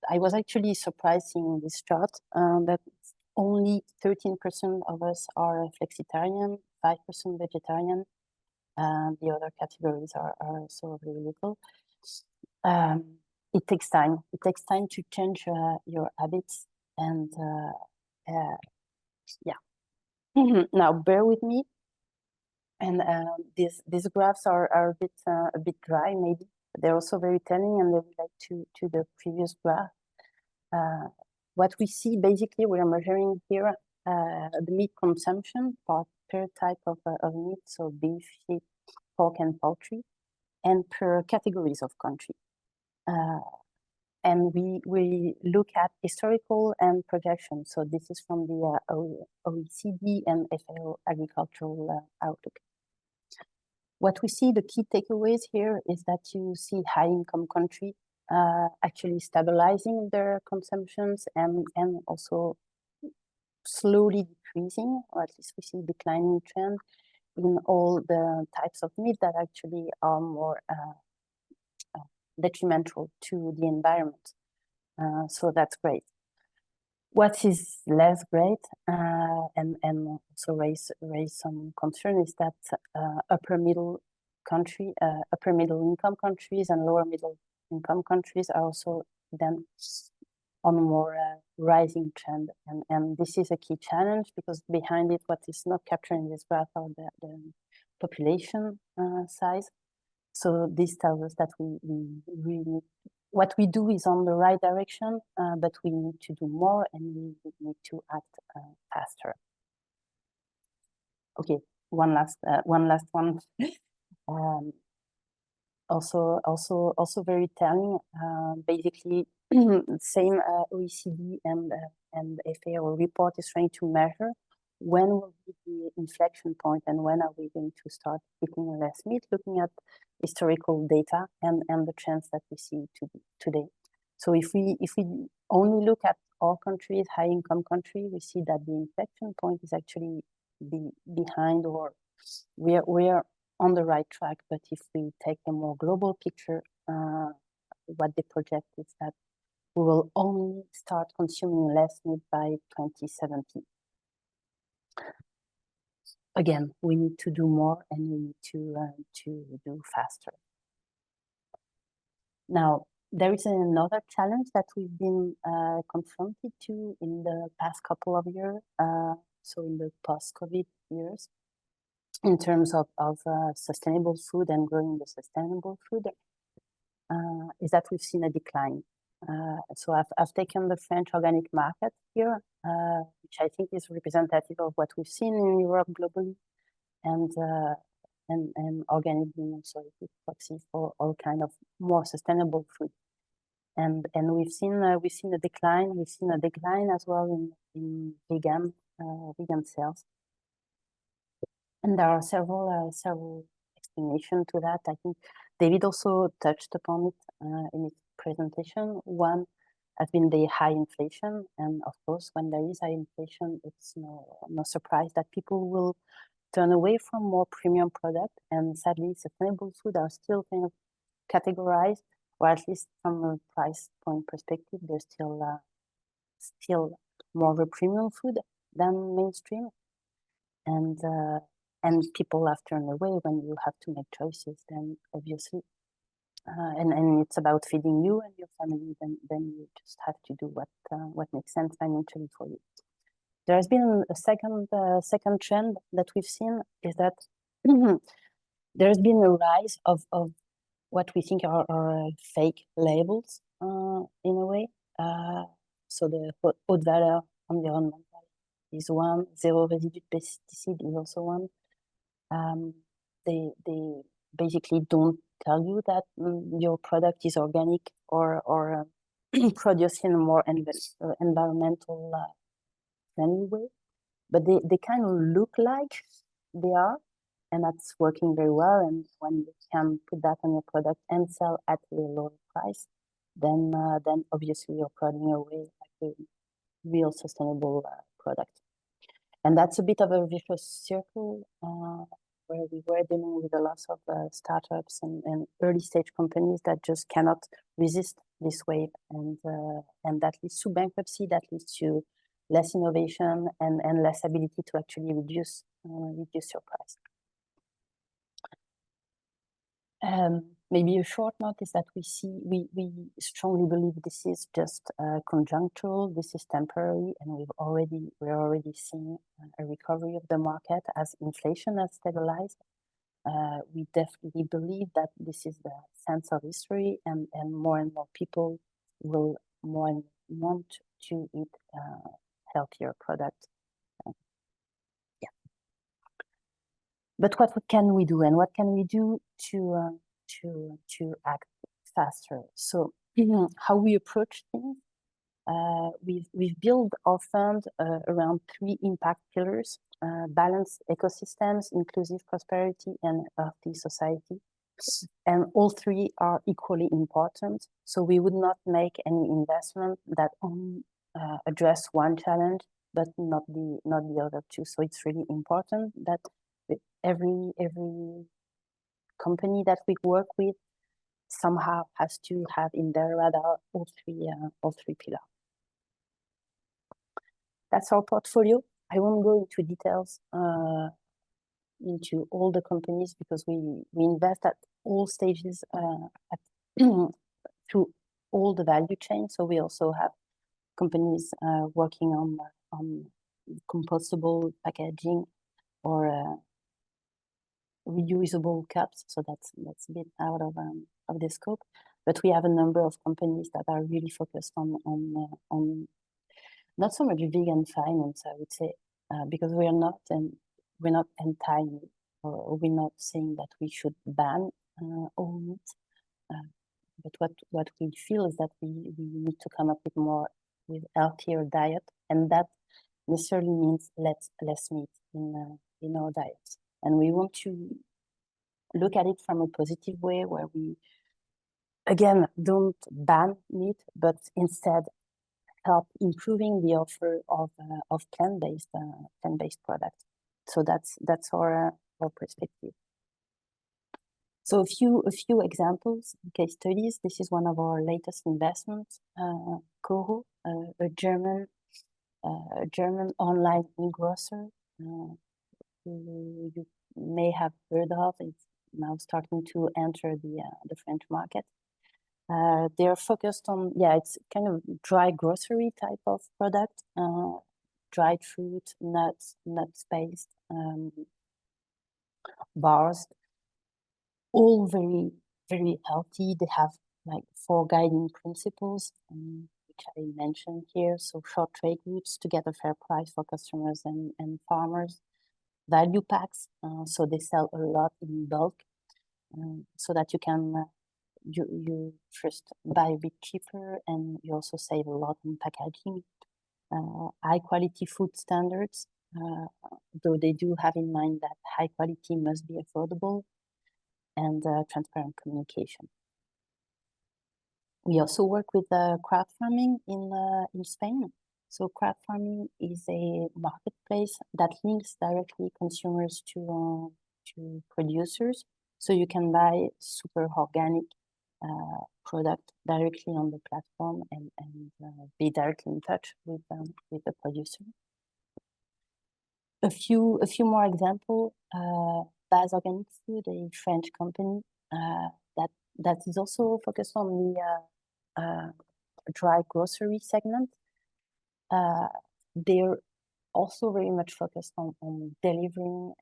I was actually surprised seeing this chart that only 13% of us are flexitarian, 5% vegetarian. The other categories are so very little. It takes time. It takes time to change your habits. And yeah, now bear with me. And these graphs are a bit dry, maybe. But they're also very telling, and they relate to the previous graph. What we see basically, we are measuring here the meat consumption per type of meat, so beef, sheep, pork, and poultry, and per categories of country. And we look at historical and projection. So this is from the OECD and FAO Agricultural Outlook. What we see, the key takeaways here is that you see high-income countries actually stabilizing their consumptions and also slowly decreasing, or at least we see declining trend in all the types of meat that actually are more detrimental to the environment. So that's great. What is less great and also raise some concern is that upper middle income countries and lower middle income countries are also then on more rising trend, and this is a key challenge because behind it, what is not captured in this graph are the population size. So this tells us that we really, what we do is on the right direction, but we need to do more and we need to act faster. Okay, one last one. Also very telling. Basically, same OECD and FAO report is trying to measure when will be the inflection point and when are we going to start eating less meat, looking at historical data and the trends that we see today. So if we only look at all countries, high income country, we see that the inflection point is actually behind, or we are on the right track. But if we take a more global picture, what they project is that we will only start consuming less meat by 2070. Again, we need to do more, and we need to do faster. Now, there is another challenge that we've been confronted to in the past couple of years, so in the post-COVID years, in terms of sustainable food and growing the sustainable food, is that we've seen a decline. So I've taken the French organic market here, which I think is representative of what we've seen in Europe globally, and organic being also a proxy for all kind of more sustainable food. And we've seen a decline. We've seen a decline as well in vegan sales. And there are several explanations to that. I think David also touched upon it in his presentation. One has been the high inflation, and of course, when there is high inflation, it's no surprise that people will turn away from more premium products. And sadly, sustainable food are still kind of categorized, or at least from a price point perspective, they're still more of a premium food than mainstream. And people have turned away when you have to make choices, then obviously, and it's about feeding you and your family, then you just have to do what makes sense financially for you. There has been a second trend that we've seen, is that there has been a rise of what we think are fake labels in a way. So the haute valeur environmental is one, zero residue pesticide is also one. They basically don't tell you that your product is organic or produced in a more environmental friendly way, but they kind of look like they are, and that's working very well. And when you can put that on your product and sell at a lower price, then obviously you're putting away like a real sustainable product. And that's a bit of a vicious circle where we were dealing with a lot of startups and early stage companies that just cannot resist this wave, and that leads to bankruptcy, that leads to less innovation and less ability to actually reduce your price. Maybe a short note is that we strongly believe this is just conjunctural, this is temporary, and we're already seeing a recovery of the market as inflation has stabilized. We definitely believe that this is the sense of history, and more people will more and want to eat healthier products. Yeah. But what can we do, and what can we do to act faster? So how we approach things, we've built our fund around 3 impact pillars: balanced ecosystems, inclusive prosperity, and healthy society. And all 3 are equally important. So we would not make any investment that only address one challenge, but not the other 2. So it's really important that every company that we work with somehow has to have in their radar all three pillars. That's our portfolio. I won't go into details into all the companies, because we invest at all stages through all the value chain. So we also have companies working on compostable packaging or reusable cups. So that's a bit out of the scope. But we have a number of companies that are really focused on not so much vegan finance, I would say, because we're not anti-meat. or we're not saying that we should ban all meat. But what we feel is that we need to come up with healthier diet, and that necessarily means less meat in our diets. And we want to look at it from a positive way, where we again don't ban meat, but instead help improving the offer of plant-based products. So that's our perspective. So a few examples, case studies. This is one of our latest investments, Coro, a German online e-grocer who you may have heard of. It's now starting to enter the French market. They're focused on, it's kind of dry grocery type of product, dried fruit, nuts-based bars, all very, very healthy. They have like 4 guiding principles, which I mentioned here. So short trade routes to get a fair price for customers and farmers. Value packs, so they sell a lot in bulk, so that you can you first buy a bit cheaper, and you also save a lot in packaging. High quality food standards, though they do have in mind that high quality must be affordable, and transparent communication. We also work with crowd farming in Spain. So crowd farming is a marketplace that links directly consumers to producers. So you can buy super organic product directly on the platform and be directly in touch with the producer. A few more examples. Baz Organic Food, a French company that is also focused on the dry grocery segment. They're also very much focused on delivering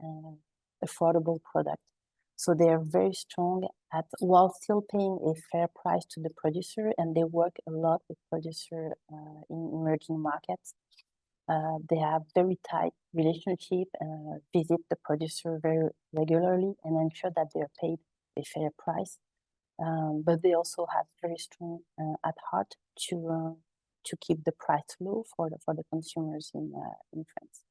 affordable product. So they're very strong at, while still paying a fair price to the producer, and they work a lot with producer in emerging markets. They have very tight relationship, visit the producer very regularly, and ensure that they're paid a fair price. But they also have very strong at heart to keep the price low for the consumers in France.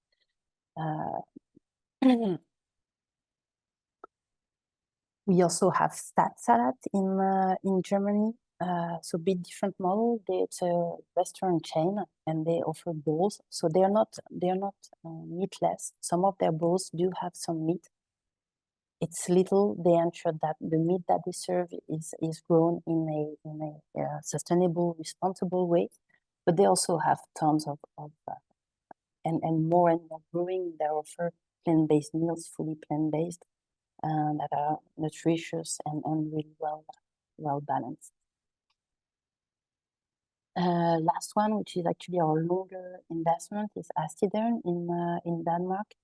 We also have Stat Salad in Germany. So bit different model. It's a restaurant chain, and they offer bowls. So they're not meatless. Some of their bowls do have some meat. It's little. They ensure that the meat that they serve is grown in a sustainable, responsible way. But they also have tons of and more growing their offer plant-based meals, fully plant-based, that are nutritious and really well balanced. Last one, which is actually our longer investment, is Astideren in Denmark.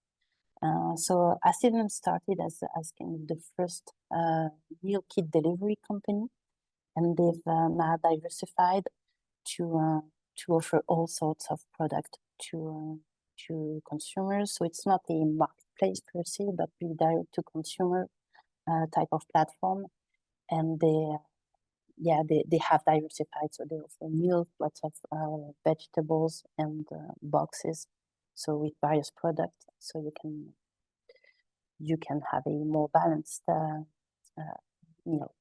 So Astideren started as kind of the first meal kit delivery company, and they've now diversified to offer all sorts of product to consumers. So it's not a marketplace per se, but really direct to consumer type of platform. And they have diversified. So they offer milk, lots of vegetables, and boxes. So with various products, so you can have a more balanced meal.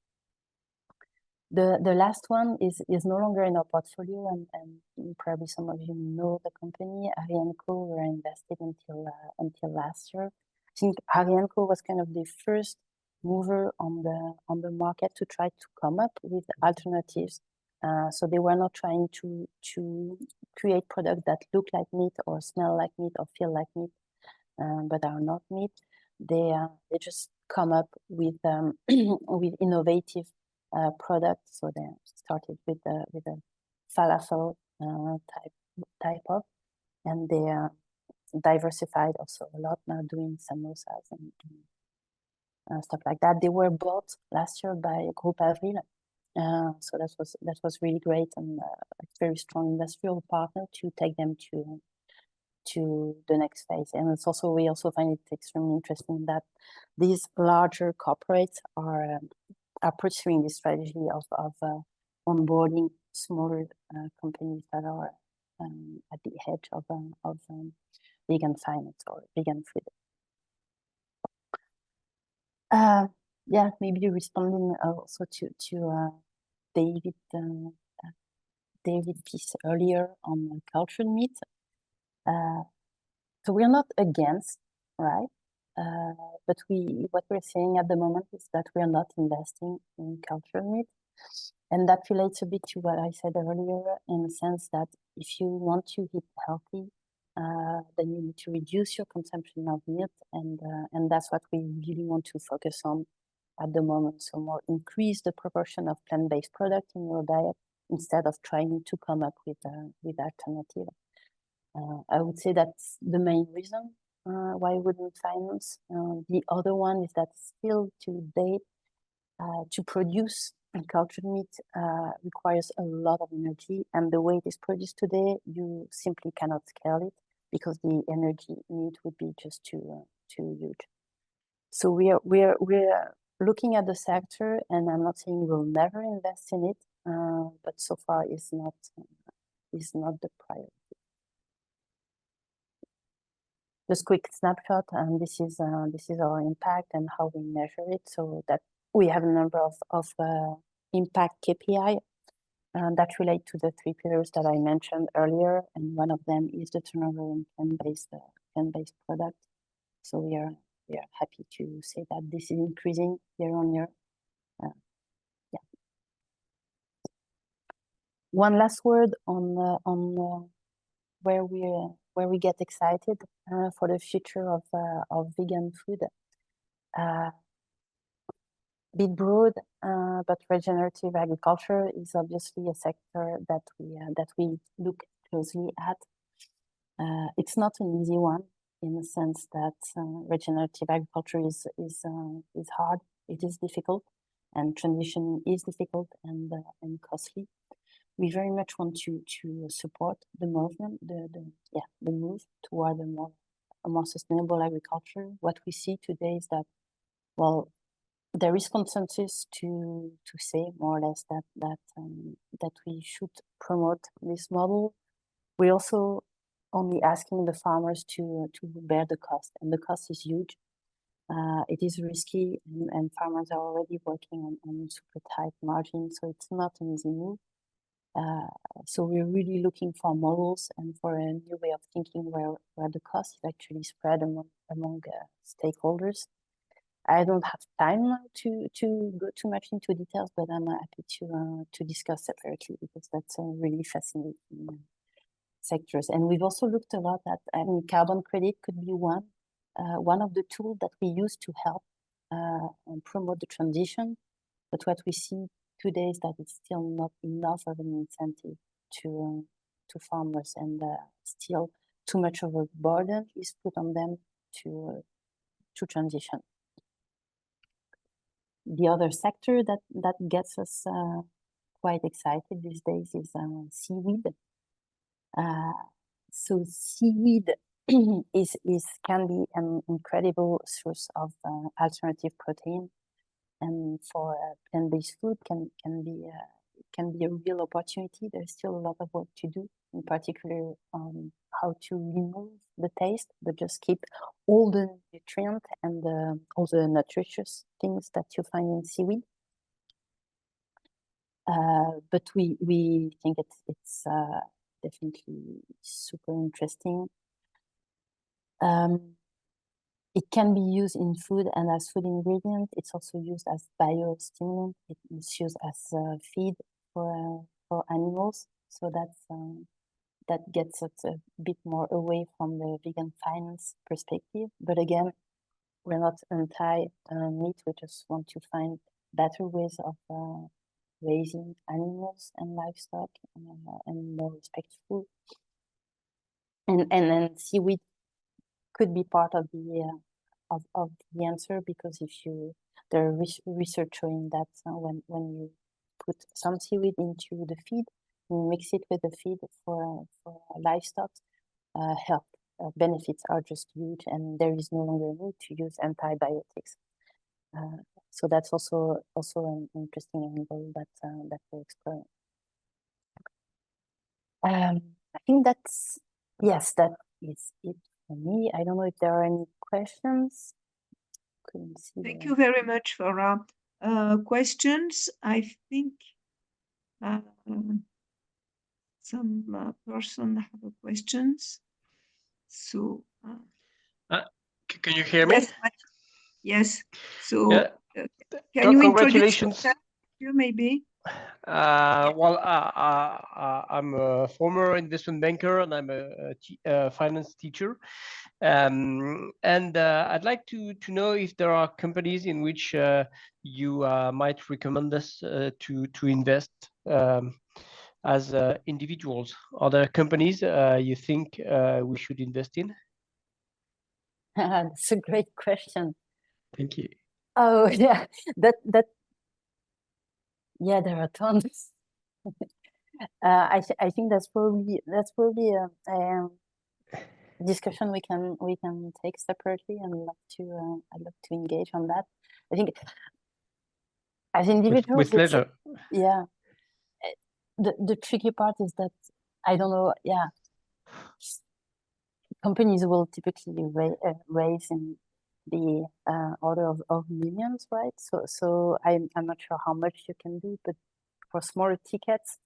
The last one is no longer in our portfolio, and probably some of you know the company, Galchenko. Were invested until last year. I think Galchenko was kind of the first mover on the market to try to come up with alternatives. So they were not trying to create products that look like meat or smell like meat or feel like meat, but are not meat. They just come up with with innovative products. So they started with a falafel type of, and they diversified also a lot, now doing samosas and stuff like that. They were bought last year by Groupe Avril, so that was really great, and a very strong industrial partner to take them to the next phase. And it's also, we also find it extremely interesting that these larger corporates are pursuing this strategy of onboarding smaller companies that are at the edge of vegan finance or vegan food. Yeah, maybe responding also to David piece earlier on cultured meat. So we're not against, right? But what we're saying at the moment is that we are not investing in cultured meat. And that relates a bit to what I said earlier, in the sense that if you want to eat healthy, then you need to reduce your consumption of meat, and that's what we really want to focus on at the moment. So more increase the proportion of plant-based products in your diet instead of trying to come up with alternative. I would say that's the main reason why we wouldn't finance. The other one is that still to date, to produce cultured meat requires a lot of energy, and the way it is produced today, you simply cannot scale it because the energy need would be just too huge. So we're looking at the sector, and I'm not saying we'll never invest in it, but so far is not the priority. Just quick snapshot, and this is our impact and how we measure it. So that we have a number of impact KPI that relate to the 3 pillars that I mentioned earlier, and one of them is the turnover in plant-based product. So we are happy to say that this is increasing year on year. Yeah. One last word on where we get excited for the future of vegan food. Bit broad, but regenerative agriculture is obviously a sector that we look closely at. It's not an easy one, in the sense that regenerative agriculture is hard. It is difficult, and transition is difficult and costly. We very much want to support the movement, the move toward a more sustainable agriculture. What we see today is that, well, there is consensus to say more or less that we should promote this model. We're also only asking the farmers to bear the cost, and the cost is huge. It is risky, and farmers are already working on super tight margins, so it's not an easy move. So we're really looking for models and for a new way of thinking where the cost is actually spread among stakeholders. I don't have time now to go too much into details, but I'm happy to discuss separately, because that's a really fascinating sectors. And we've also looked a lot at, carbon credit could be one of the tools that we use to help and promote the transition. But what we see today is that it's still not enough of an incentive to farmers, and still too much of a burden is put on them to transition. The other sector that gets us quite excited these days is seaweed. So seaweed can be an incredible source of alternative protein, and for plant-based food can be a real opportunity. There's still a lot of work to do, in particular on how to remove the taste, but just keep all the nutrient and all the nutritious things that you find in seaweed. But we think it's definitely super interesting. It can be used in food and as food ingredient. It's also used as biostimulant. It's used as feed for animals. So that gets us a bit more away from the vegan finance perspective. But again, we're not anti-meat. We just want to find better ways of raising animals and livestock and more respectful. And then seaweed could be part of the answer, because there are research showing that when you put some seaweed into the feed, you mix it with the feed for livestock, help benefits are just huge, and there is no longer need to use antibiotics. So that's also an interesting angle that we're exploring. I think that's, yes, that is it for me. I don't know if there are any questions. Couldn't see. Thank you very much, Farah. Questions? I think some person have questions. So can you hear me? yes, yes. So Yeah. can you introduce Congratulations. yourself, you maybe? Well, I'm a former investment banker, and I'm a finance teacher. And I'd like to know if there are companies in which you might recommend us to invest as individuals. Are there companies you think we should invest in? That's a great question. Thank you. Oh yeah, yeah, there are tons. I think that's probably a discussion we can take separately, and I'd love to engage on that. I think as individuals, with pleasure. Yeah, the tricky part is that I don't know. Yeah, companies will typically raise in the order of millions, right? So I'm not sure how much you can do, but for smaller tickets,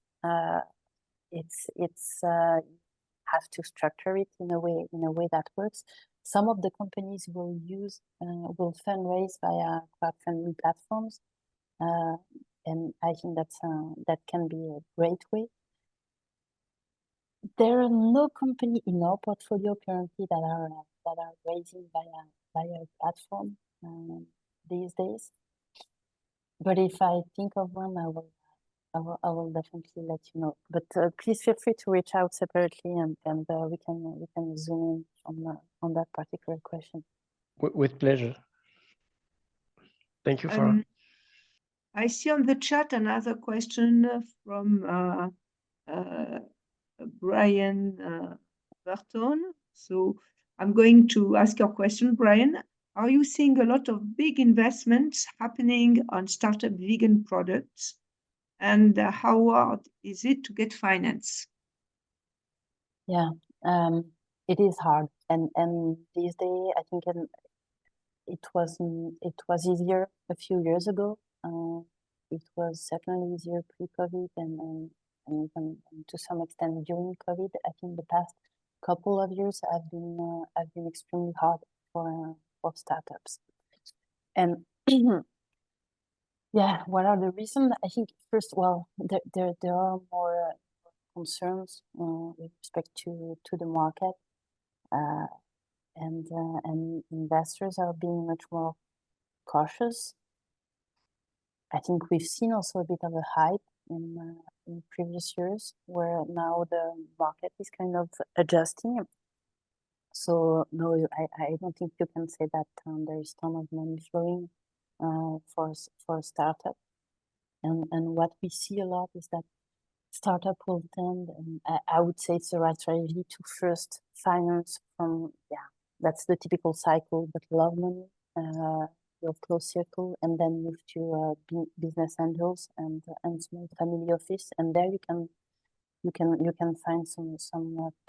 it's have to structure it in a way that works. Some of the companies will fundraise via crowdfunding platforms, and I think that can be a great way. There are no company in our portfolio currently that are raising via a platform these days. But if I think of one, I will definitely let you know. But please feel free to reach out separately, and we can zoom in on that particular question. With pleasure. Thank you, Farah. I see on the chat another question from Brian Burton. So I'm going to ask your question, Brian. Are you seeing a lot of big investments happening on startup vegan products? And how hard is it to get finance? Yeah, it is hard, and these days I think it was easier a few years ago. It was certainly easier pre-COVID, and even to some extent during COVID. I think the past couple of years have been extremely hard for startups. And yeah, what are the reasons? I think first, well, there are more concerns with respect to the market, and investors are being much more cautious. I think we've seen also a bit of a hype in previous years, where now the market is kind of adjusting. So no, I don't think you can say that there is a ton of money flowing for a startup. And what we see a lot is that startup will tend, and I would say it's the right strategy, to first finance from, that's the typical cycle, but a lot of money, your close circle, and then move to business angels and small family office, and there you can find some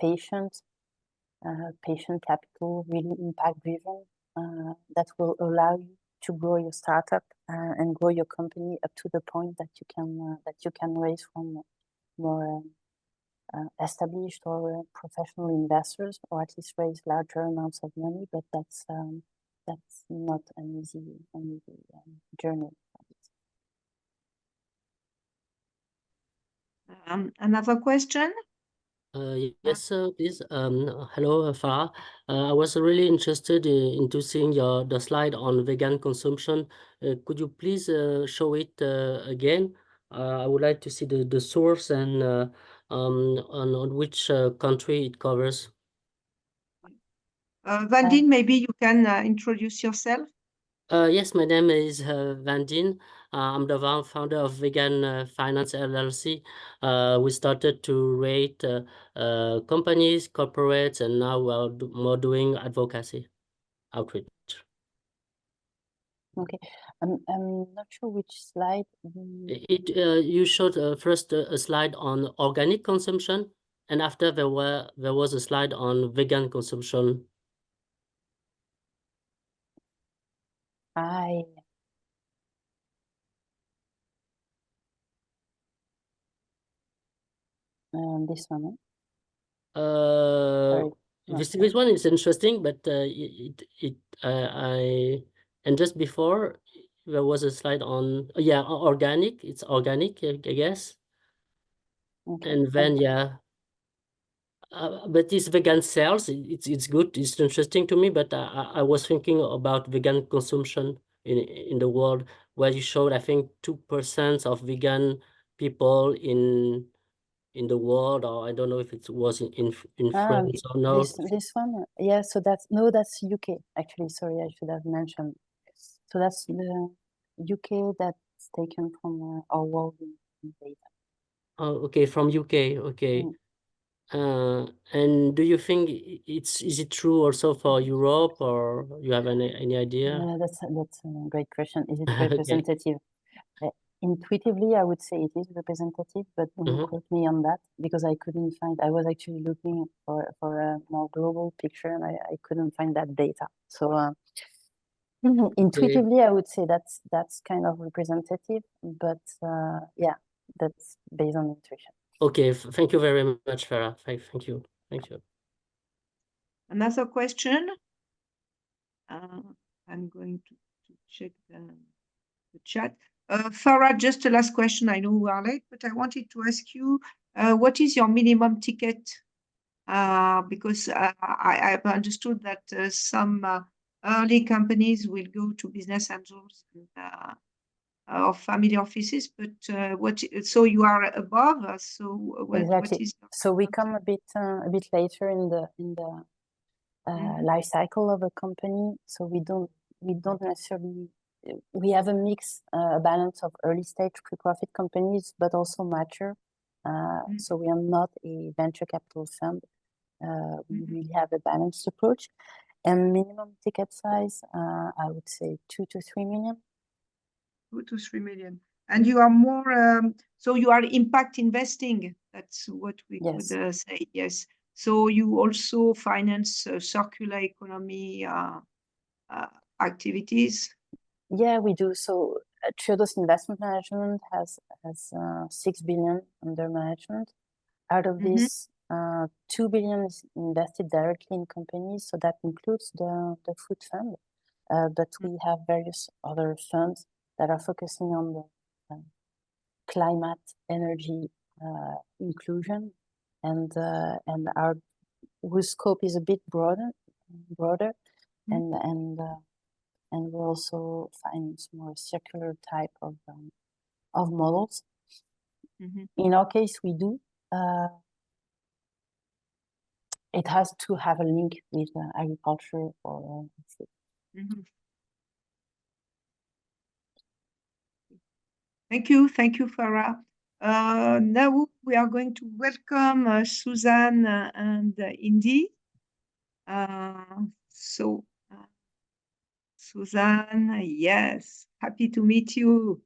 patient capital, really impact driven, that will allow you to grow your startup and grow your company up to the point that you can raise from more established or professional investors, or at least raise larger amounts of money. But that's not an easy journey. Another question? Yes, please. Hello, Farah. I was really interested into seeing the slide on vegan consumption. Could you please show it again? I would like to see the source and on which country it covers. Vandine, maybe you can introduce yourself. Yes, my name is Vandin. I'm the founder of Vegan Finance LLC. We started to rate companies, corporates, and now we're more doing advocacy outreach. Okay, I'm not sure which slide. You showed first a slide on organic consumption, and after there was a slide on vegan consumption. This one. This one is interesting, but and just before there was a slide on organic. It's organic, I guess. Okay. And then but this vegan sales, it's good. It's interesting to me, but I was thinking about vegan consumption in the world, where you showed, I think, 2% of vegan people in the world, or I don't know if it was in France or no. This one, yeah. So that's UK actually. Sorry, I should have mentioned. So that's the UK that's taken from our world data. Oh, okay, from UK. Okay. And do you think is it true also for Europe, or you have any idea? That's a great question. Is it representative? Intuitively, I would say it is representative, but don't quote me on that, because I couldn't find. I was actually looking for a more global picture, and I couldn't find that data. So intuitively, I would say that's kind of representative, but yeah, that's based on intuition. Okay, thank you very much, Farah. Thank you. Another question. I'm going to check the chat. Farah, just a last question. I know we are late, but I wanted to ask you, what is your minimum ticket? Because I've understood that some early companies will go to business angels and, or family offices, but so you are above us. So what is? So we come a bit later in the life cycle of a company. So we don't necessarily. We have a mix, a balance of early stage pre-profit companies, but also mature. So we are not a venture capital fund. We really have a balanced approach, and minimum ticket size, I would say 2 to 3 million. 2 to 3 million. And you are more, so you are impact investing. That's what we could say. Yes. So you also finance circular economy activities. Yeah, we do. So Triodos Investment Management has 6 billion under management. Out of this, 2 billion is invested directly in companies. So that includes the food fund. But we have various other funds that are focusing on the climate, energy, inclusion, and whose scope is a bit broader, and we also finance more circular type of models. In our case, we do. It has to have a link with agriculture or food. Thank you, Farah. Now we are going to welcome Suzanne and Indy. So, Suzanne, yes, happy to meet you.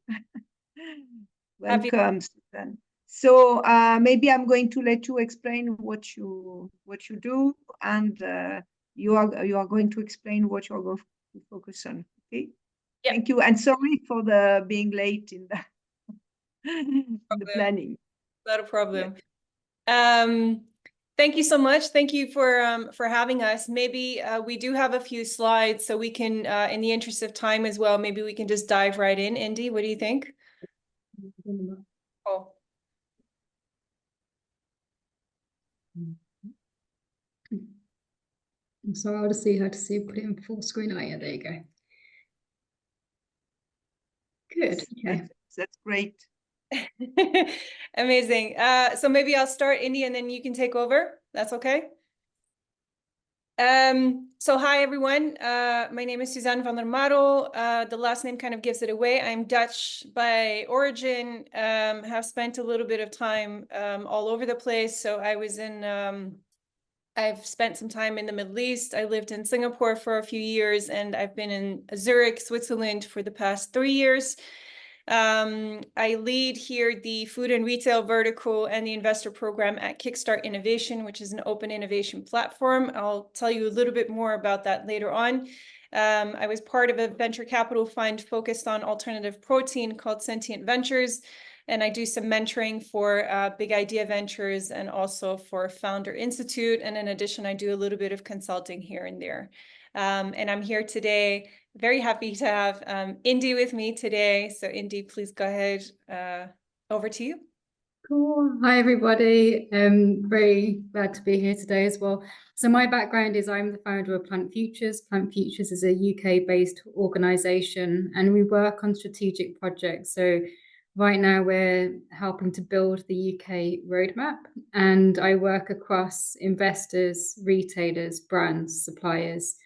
Welcome, Suzanne. So maybe I'm going to let you explain what you do, and you are going to explain what you're going to focus on. Okay. Yep. Thank you, and sorry for the being late in the planning. Not a problem. Yeah. Thank you so much. Thank you for having us. Maybe we do have a few slides, so we can, in the interest of time as well, maybe we can just dive right in. Indy, what do you think? Oh. I'm so hard to see how to put it in full screen. Oh yeah, there you go. Good. Okay. That's great. Amazing. So maybe I'll start, Indy, and then you can take over. That's okay? So hi, everyone. My name is Suzanne van der Marel. The last name kind of gives it away. I'm Dutch by origin, have spent a little bit of time all over the place. So I was in, I've spent some time in the Middle East. I lived in Singapore for a few years, and I've been in Zurich, Switzerland for the past 3 years. I lead here the food and retail vertical and the investor program at Kickstart Innovation, which is an open innovation platform. I'll tell you a little bit more about that later on. I was part of a venture capital fund focused on alternative protein called Sentient Ventures, and I do some mentoring for Big Idea Ventures and also for Founder Institute. And in addition, I do a little bit of consulting here and there. And I'm here today, very happy to have Indy with me today. So Indy, please go ahead. Over to you. Cool. Hi, everybody. Very glad to be here today as well. So my background is I'm the founder of Plant Futures. Plant Futures is a UK-based organisation, and we work on strategic projects. So right now we're helping to build the UK roadmap, and I work across investors, retailers, brands, suppliers,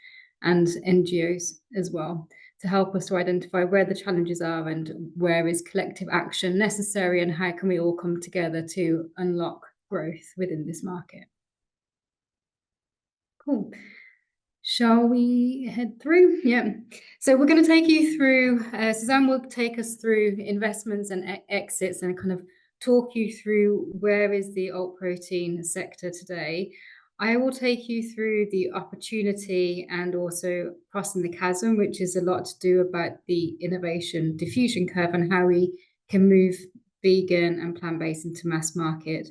and NGOs as well, to help us to identify where the challenges are and where is collective action necessary, and how can we all come together to unlock growth within this market. Cool. Shall we head through? Yeah. So we're going to take you through, Suzanne will take us through investments and exits and kind of talk you through where is the alt protein sector today. I will take you through the opportunity and also crossing the chasm, which is a lot to do about the innovation diffusion curve and how we can move vegan and plant-based into mass market.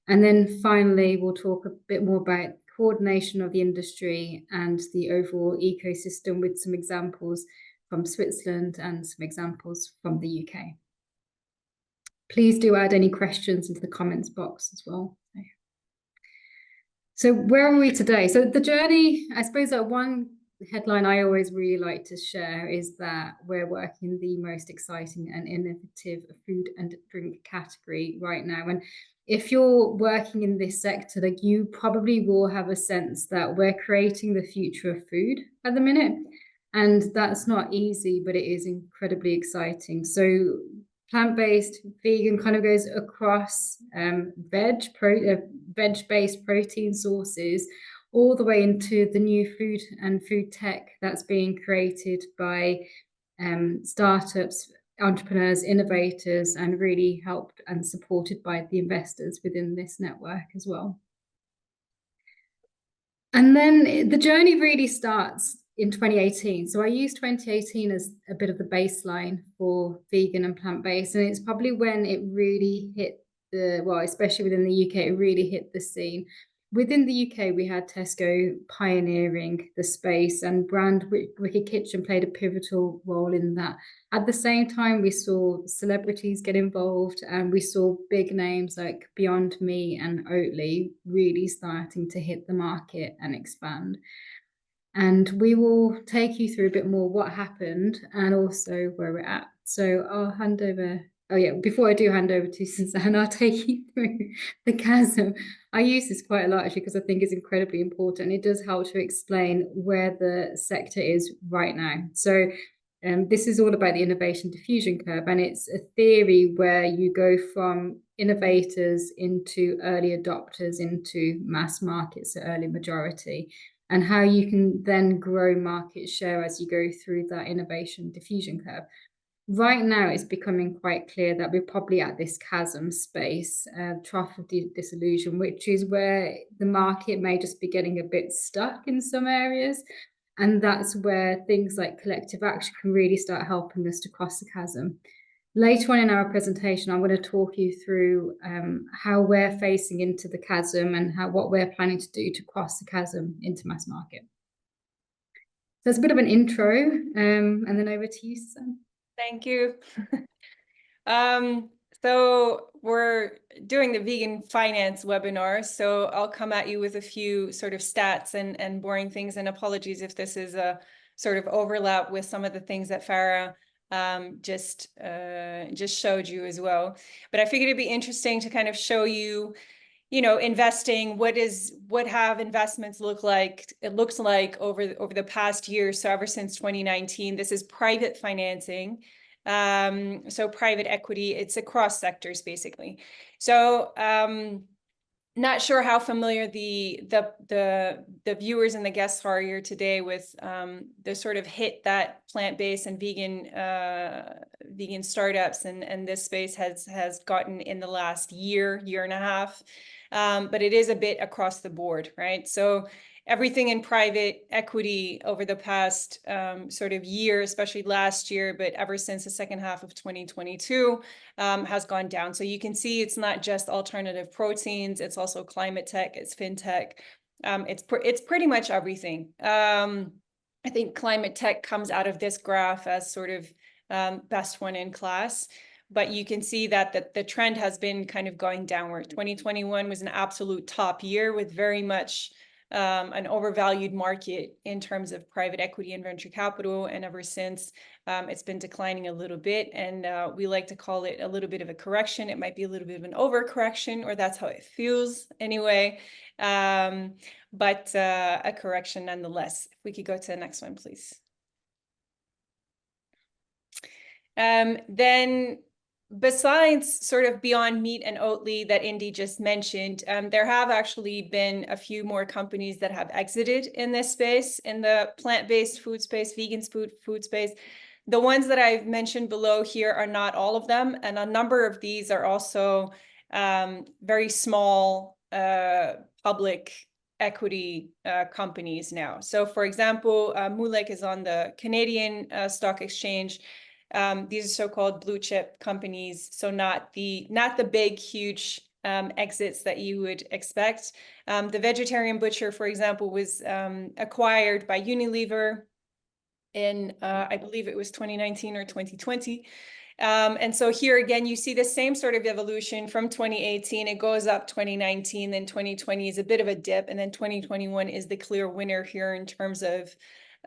And then finally, we'll talk a bit more about coordination of the industry and the overall ecosystem with some examples from Switzerland and some examples from the UK. Please do add any questions into the comments box as well. So where are we today? So the journey, I suppose that one headline I always really like to share is that we're working in the most exciting and innovative food and drink category right now. And if you're working in this sector, like, you probably will have a sense that we're creating the future of food at the minute. And that's not easy, but it is incredibly exciting. So plant-based, vegan kind of goes across veg-based protein sources all the way into the new food and food tech that's being created by startups, entrepreneurs, innovators, and really helped and supported by the investors within this network as well. And then the journey really starts in 2018. So I use 2018 as a bit of the baseline for vegan and plant-based. And it's probably when it really hit the, well, especially within the UK, it really hit the scene. Within the UK, we had Tesco pioneering the space, and brand Wicked Kitchen played a pivotal role in that. At the same time, we saw celebrities get involved, and we saw big names like Beyond Meat and Oatly really starting to hit the market and expand. And we will take you through a bit more what happened and also where we're at. So I'll hand over. Oh yeah, before I do hand over to Suzanne, I'll take you through the chasm. I use this quite a lot actually because I think it's incredibly important. It does help to explain where the sector is right now. So this is all about the innovation diffusion curve, and it's a theory where you go from innovators into early adopters into mass markets, so early majority, and how you can then grow market share as you go through that innovation diffusion curve. Right now, it's becoming quite clear that we're probably at this chasm space, trough of disillusion, which is where the market may just be getting a bit stuck in some areas. And that's where things like collective action can really start helping us to cross the chasm. Later on in our presentation, I'm going to talk you through how we're facing into the chasm and what we're planning to do to cross the chasm into mass market. So it's a bit of an intro, and then over to you, Suzanne. Thank you. So we're doing the Vegan Finance webinar, so I'll come at you with a few sort of stats and boring things, and apologies if this is a sort of overlap with some of the things that Farah just showed you as well. But I figured it'd be interesting to kind of show you, investing, what have investments look like? It looks like over the past year. So ever since 2019, this is private financing. So private equity, it's across sectors basically. So not sure how familiar the viewers and the guests are here today with the sort of hit that plant-based and vegan startups and this space has gotten in the last year and a half. But it is a bit across the board, right? So everything in private equity over the past sort of year, especially last year, but ever since the second half of 2022, has gone down. So you can see it's not just alternative proteins, it's also climate tech, it's fintech, it's pretty much everything. I think climate tech comes out of this graph as sort of best one in class. But you can see that the trend has been kind of going downward. 2021 was an absolute top year with very much an overvalued market in terms of private equity and venture capital. And ever since, it's been declining a little bit. And we like to call it a little bit of a correction. It might be a little bit of an overcorrection, or that's how it feels anyway. But a correction nonetheless. If we could go to the next one, please. Then besides sort of Beyond Meat and Oatly that Indy just mentioned, there have actually been a few more companies that have exited in this space, in the plant-based food space, vegan food space. The ones that I've mentioned below here are not all of them, and a number of these are also very small public equity companies now. So for example, Moolec is on the Canadian Stock Exchange. These are so-called blue chip companies, so not the big, huge exits that you would expect. The Vegetarian Butcher, for example, was acquired by Unilever in, I believe it was 2019 or 2020. And so here again, you see the same sort of evolution from 2018. It goes up 2019, then 2020 is a bit of a dip, and then 2021 is the clear winner here in terms of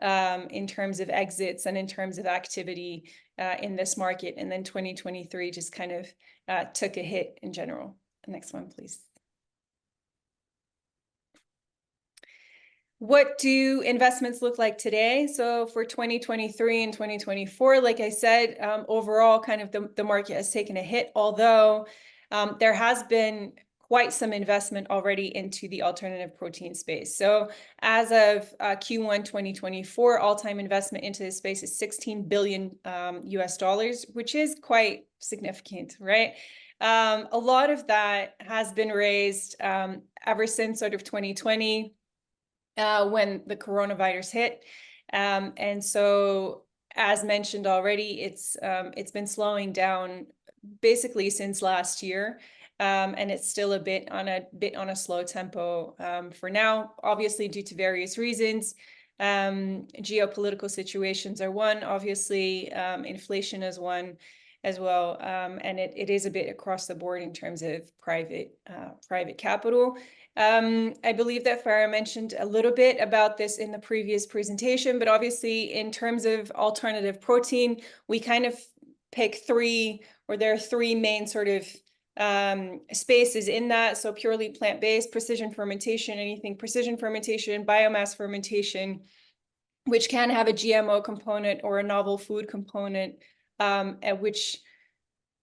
exits and in terms of activity in this market. And then 2023 just kind of took a hit in general. The next one, please. What do investments look like today? So for 2023 and 2024, like I said, overall kind of the market has taken a hit, although there has been quite some investment already into the alternative protein space. So as of Q1 2024, all-time investment into this space is $16 billion US, which is quite significant, right? A lot of that has been raised ever since sort of 2020 when the coronavirus hit. And so as mentioned already, it's been slowing down basically since last year. And it's still a bit on a slow tempo for now, obviously due to various reasons. Geopolitical situations are one, obviously, inflation is one as well. And it is a bit across the board in terms of private capital. I believe that Farah mentioned a little bit about this in the previous presentation, but obviously in terms of alternative protein, we kind of pick there are three main sort of spaces in that. So purely plant-based, precision fermentation, anything precision fermentation, biomass fermentation, which can have a GMO component or a novel food component, which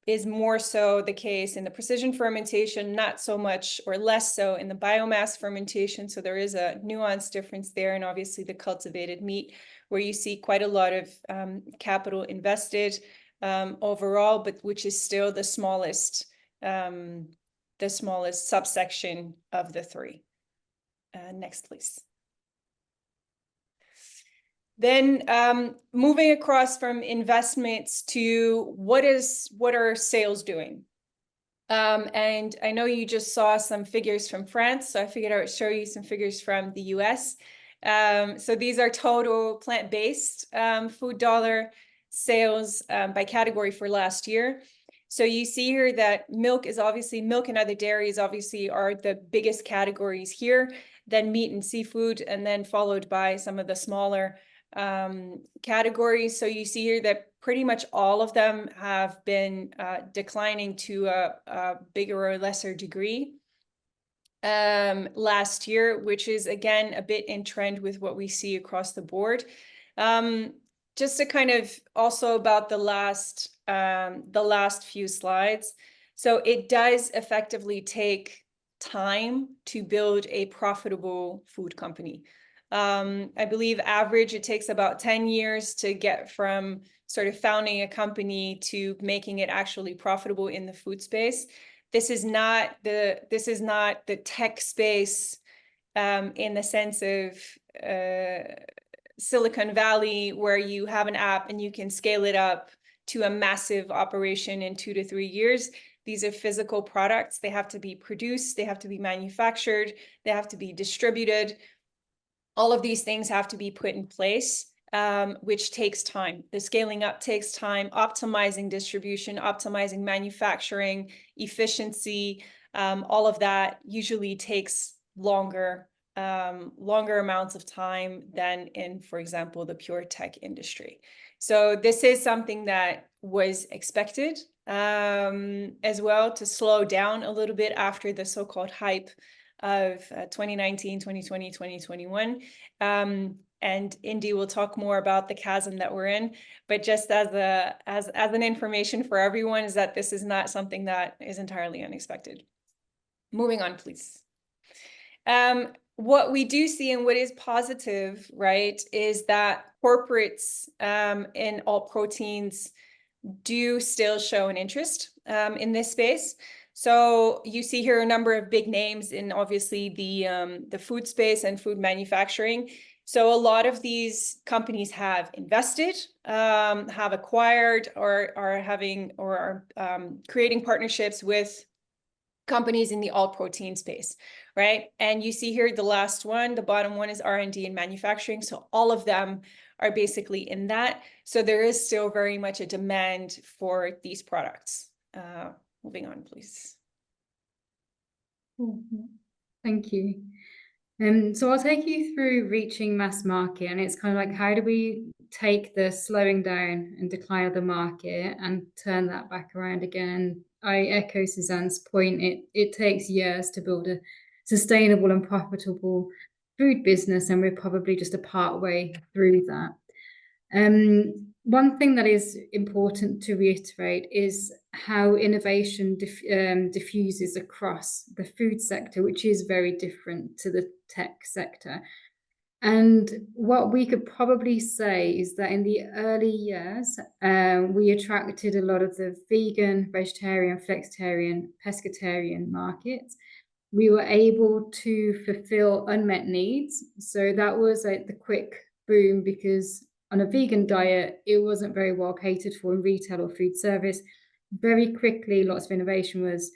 is more so the case in the precision fermentation, not so much or less so in the biomass fermentation. So there is a nuanced difference there. And obviously the cultivated meat, where you see quite a lot of capital invested overall, but which is still the smallest subsection of the three. Next, please. Then moving across from investments to what are sales doing? And I know you just saw some figures from France, so I figured I would show you some figures from the US. So these are total plant-based food dollar sales by category for last year. So you see here that milk and other dairies obviously are the biggest categories here, then meat and seafood, and then followed by some of the smaller categories. So you see here that pretty much all of them have been declining to a bigger or lesser degree. last year, which is again a bit in trend with what we see across the board. Just to kind of also about the last few slides. So it does effectively take time to build a profitable food company. I believe average, it takes about 10 years to get from sort of founding a company to making it actually profitable in the food space. This is not the tech space in the sense of Silicon Valley, where you have an app and you can scale it up to a massive operation in 2 to 3 years. These are physical products. They have to be produced, they have to be manufactured, they have to be distributed. All of these things have to be put in place, which takes time. The scaling up takes time, optimizing distribution, optimizing manufacturing, efficiency, all of that usually takes longer amounts of time than in, for example, the pure tech industry. So this is something that was expected as well, to slow down a little bit after the so-called hype of 2019, 2020, 2021. And Indy will talk more about the chasm that we're in, but just as an information for everyone, is that this is not something that is entirely unexpected. Moving on, please. What we do see and what is positive, right, is that corporates in alt proteins do still show an interest in this space. So you see here a number of big names in obviously the food space and food manufacturing. So a lot of these companies have invested, have acquired, or are creating partnerships with companies in the alt protein space, right? And you see here the last one, the bottom one is R&D and manufacturing. So all of them are basically in that. So there is still very much a demand for these products. Moving on, please. Thank you. So I'll take you through reaching mass market, and it's kind of like, how do we take the slowing down and decline of the market and turn that back around again? I echo Suzanne's point. It takes years to build a sustainable and profitable food business, and we're probably just a part way through that. One thing that is important to reiterate is how innovation diffuses across the food sector, which is very different to the tech sector. And what we could probably say is that in the early years, we attracted a lot of the vegan, vegetarian, flexitarian, pescatarian markets. We were able to fulfill unmet needs. So that was like the quick boom, because on a vegan diet, it wasn't very well catered for in retail or food service. Very quickly, lots of innovation was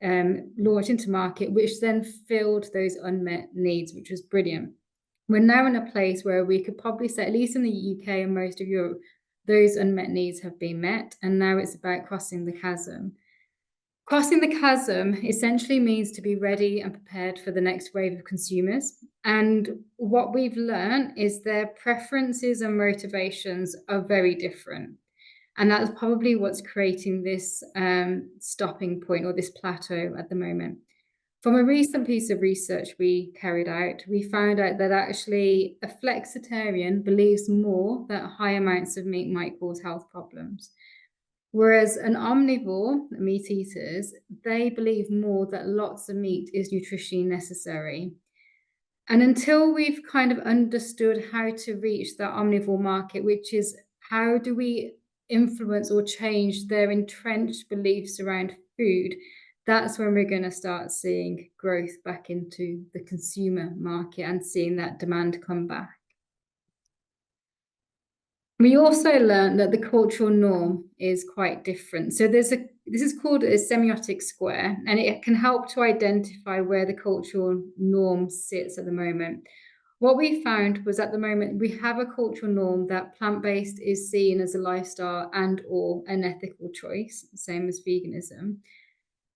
launched into market, which then filled those unmet needs, which was brilliant. We're now in a place where we could probably say, at least in the UK and most of Europe, those unmet needs have been met, and now it's about crossing the chasm. Crossing the chasm essentially means to be ready and prepared for the next wave of consumers. And what we've learned is their preferences and motivations are very different. And that's probably what's creating this stopping point, or this plateau at the moment. From a recent piece of research we carried out, we found out that actually a flexitarian believes more that high amounts of meat might cause health problems. Whereas an omnivore, meat eaters, they believe more that lots of meat is nutritionally necessary. And until we've kind of understood how to reach that omnivore market, which is how do we influence or change their entrenched beliefs around food, that's when we're going to start seeing growth back into the consumer market and seeing that demand come back. We also learned that the cultural norm is quite different. So this is called a semiotic square, and it can help to identify where the cultural norm sits at the moment. What we found was, at the moment, we have a cultural norm that plant-based is seen as a lifestyle and or an ethical choice, same as veganism.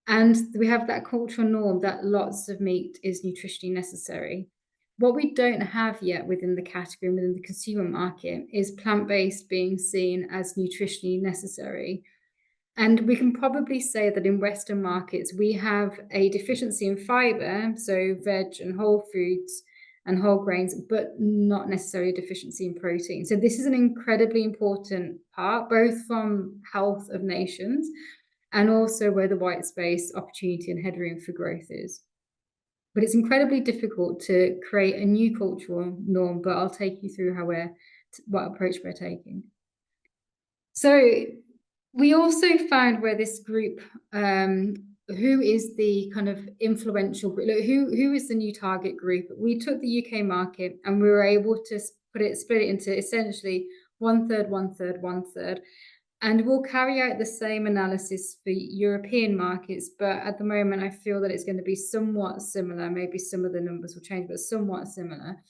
And we have that cultural norm that lots of meat is nutritionally necessary. What we don't have yet within the category, within the consumer market, is plant-based being seen as nutritionally necessary. And we can probably say that in Western markets, we have a deficiency in fiber, so veg and whole foods and whole grains, but not necessarily a deficiency in protein. So this is an incredibly important part, both from health of nations and also where the white space, opportunity and headroom for growth is. But it's incredibly difficult to create a new cultural norm, but I'll take you through what approach we're taking. So we also found where this group, who is the kind of influential group, who is the new target group? We took the UK market and we were able to split it into essentially 1/3, 1/3, 1/3. And we'll carry out the same analysis for European markets, but at the moment I feel that it's going to be somewhat similar. Maybe some of the numbers will change, but somewhat similar.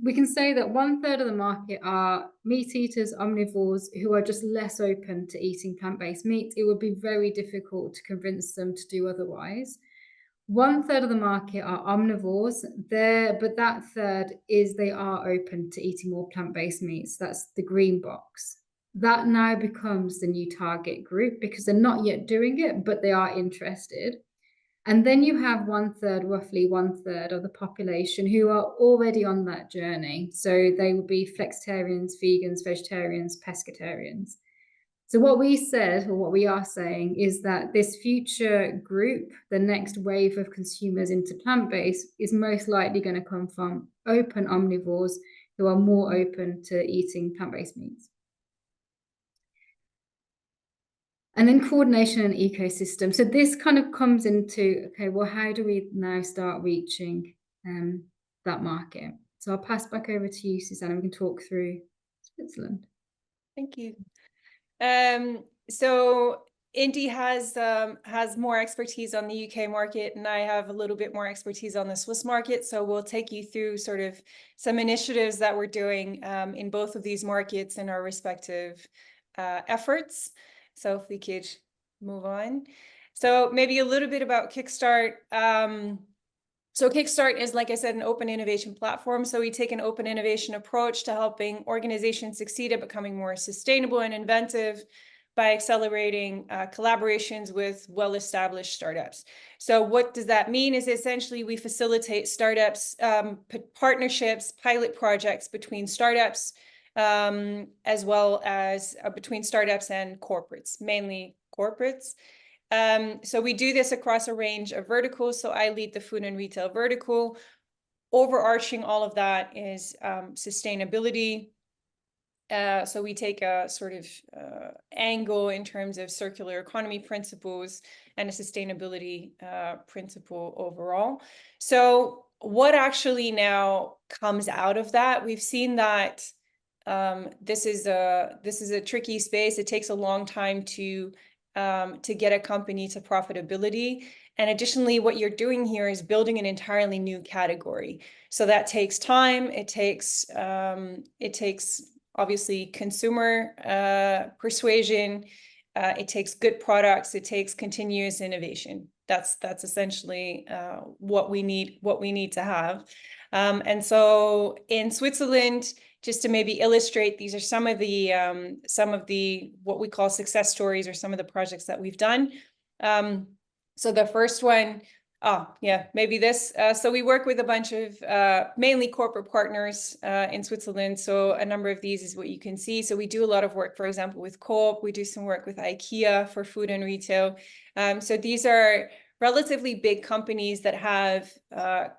We can say that 1/3 of the market are meat eaters, omnivores, who are just less open to eating plant-based meat. It would be very difficult to convince them to do otherwise. 1/3 of the market are omnivores, but that third is they are open to eating more plant-based meats. That's the green box. That now becomes the new target group because they're not yet doing it, but they are interested. And then you have 1/3, roughly 1/3 of the population who are already on that journey. So they would be flexitarians, vegans, vegetarians, pescatarians. So what we said, or what we are saying, is that this future group, the next wave of consumers into plant-based, is most likely going to come from open omnivores who are more open to eating plant-based meats. And then coordination and ecosystem. So this kind of comes into, okay, well, how do we now start reaching that market? So I'll pass back over to you, Susanna. We can talk through Switzerland. Thank you. So Indy has more expertise on the UK market, and I have a little bit more expertise on the Swiss market. So we'll take you through sort of some initiatives that we're doing in both of these markets in our respective efforts. So if we could move on. So maybe a little bit about Kickstart. So Kickstart is, like I said, an open innovation platform. So we take an open innovation approach to helping organizations succeed at becoming more sustainable and inventive by accelerating collaborations with well-established startups. So what does that mean? Is essentially we facilitate startups, partnerships, pilot projects between startups, as well as between startups and corporates, mainly corporates. So we do this across a range of verticals. So I lead the food and retail vertical. Overarching all of that is sustainability. So we take a sort of angle in terms of circular economy principles and a sustainability principle overall. So what actually now comes out of that? We've seen that this is a tricky space. It takes a long time to get a company to profitability. And additionally, what you're doing here is building an entirely new category. So that takes time. It takes obviously consumer persuasion. It takes good products. It takes continuous innovation. That's essentially what we need to have. And so in Switzerland, just to maybe illustrate, these are some of the what we call success stories, or some of the projects that we've done. So the first one, maybe this. So we work with a bunch of mainly corporate partners in Switzerland. So a number of these is what you can see. So we do a lot of work, for example, with Coop. We do some work with IKEA for food and retail. So these are relatively big companies that have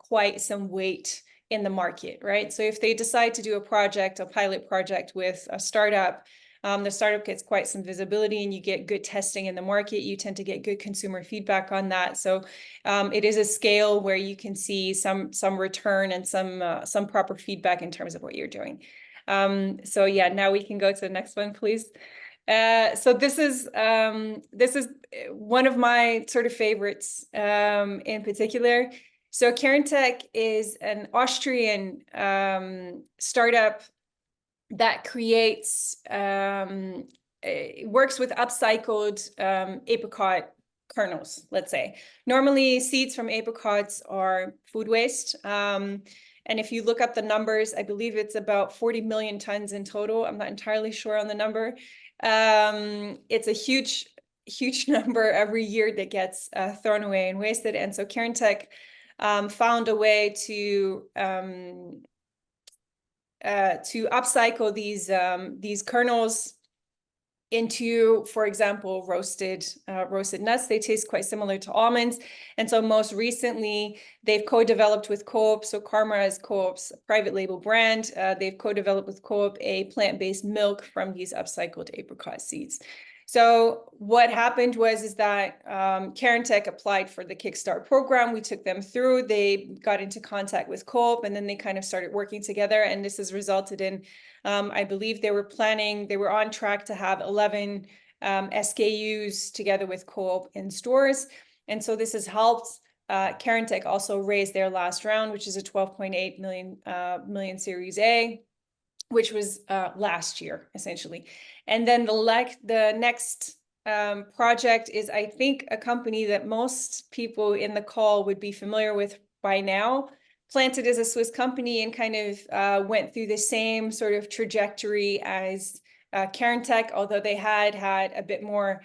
quite some weight in the market, right? So if they decide to do a pilot project with a startup, the startup gets quite some visibility and you get good testing in the market. You tend to get good consumer feedback on that. So it is a scale where you can see some return and some proper feedback in terms of what you're doing. So yeah, now we can go to the next one, please. So this is one of my sort of favorites in particular. So Kerntech is an Austrian startup that creates, works with upcycled apricot kernels, let's say. Normally, seeds from apricots are food waste. And if you look up the numbers, I believe it's about 40 million tons in total. I'm not entirely sure on the number. It's a huge number every year that gets thrown away and wasted. And so Cairntech found a way to upcycle these kernels into, for example, roasted nuts. They taste quite similar to almonds. And so most recently, they've co-developed with Coop. So Karma is Coop's private label brand. They've co-developed with Coop a plant-based milk from these upcycled apricot seeds. So what happened is that Cairntech applied for the Kickstart program. We took them through. They got into contact with Coop, and then they kind of started working together. And this has resulted in, I believe they were on track to have 11 SKUs together with Coop in stores. And so this has helped Cairntech also raise their last round, which is a 12.8 million Series A, which was last year, essentially. And then the next project is, I think, a company that most people in the call would be familiar with by now. Planted is a Swiss company and kind of went through the same sort of trajectory as Cairntech, although they had a bit more,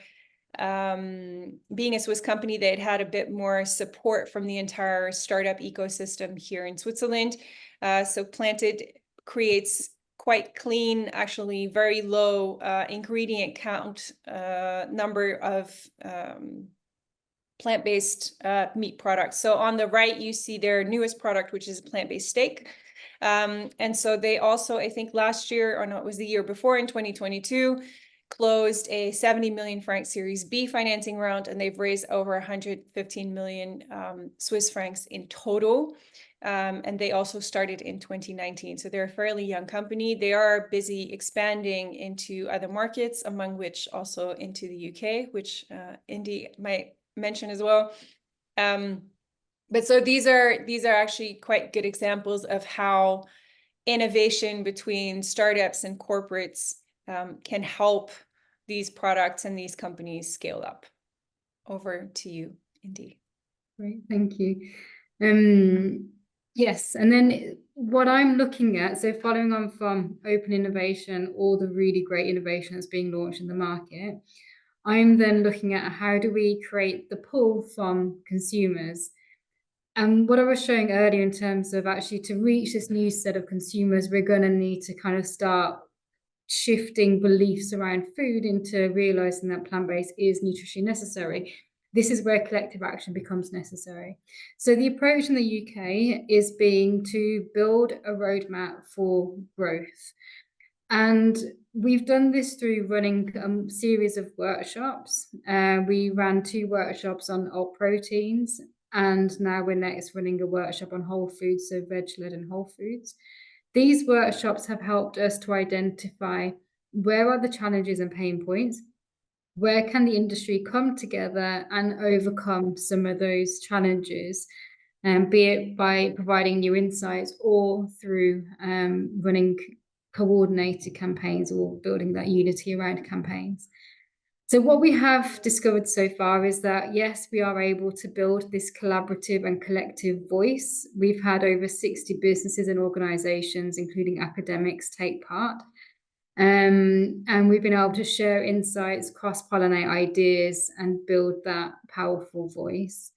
being a Swiss company, they had a bit more support from the entire startup ecosystem here in Switzerland. So Planted creates quite clean, actually very low ingredient count number of plant-based meat products. So on the right, you see their newest product, which is a plant-based steak. And so they also, I think last year, or no, it was the year before in 2022, closed a 70 million franc Series B financing round, and they've raised over 115 million Swiss francs in total. And they also started in 2019. So they're a fairly young company. They are busy expanding into other markets, among which also into the UK, which Indy might mention as well. But so these are actually quite good examples of how innovation between startups and corporates can help these products and these companies scale up. Over to you, Indy. Great, thank you. Yes, and then what I'm looking at, so following on from open innovation, all the really great innovation that's being launched in the market, I'm then looking at how do we create the pull from consumers. And what I was showing earlier in terms of actually to reach this new set of consumers, we're going to need to kind of start shifting beliefs around food into realizing that plant-based is nutritionally necessary. This is where collective action becomes necessary. So the approach in the UK is being to build a roadmap for growth. And we've done this through running a series of workshops. We ran 2 workshops on alt proteins, and now we're next running a workshop on whole foods, so veg-led and whole foods. These workshops have helped us to identify where are the challenges and pain points, where can the industry come together and overcome some of those challenges, be it by providing new insights or through running coordinated campaigns or building that unity around campaigns. So what we have discovered so far is that, yes, we are able to build this collaborative and collective voice. We've had over 60 businesses and organizations, including academics, take part. And we've been able to share insights, cross-pollinate ideas, and build that powerful voice.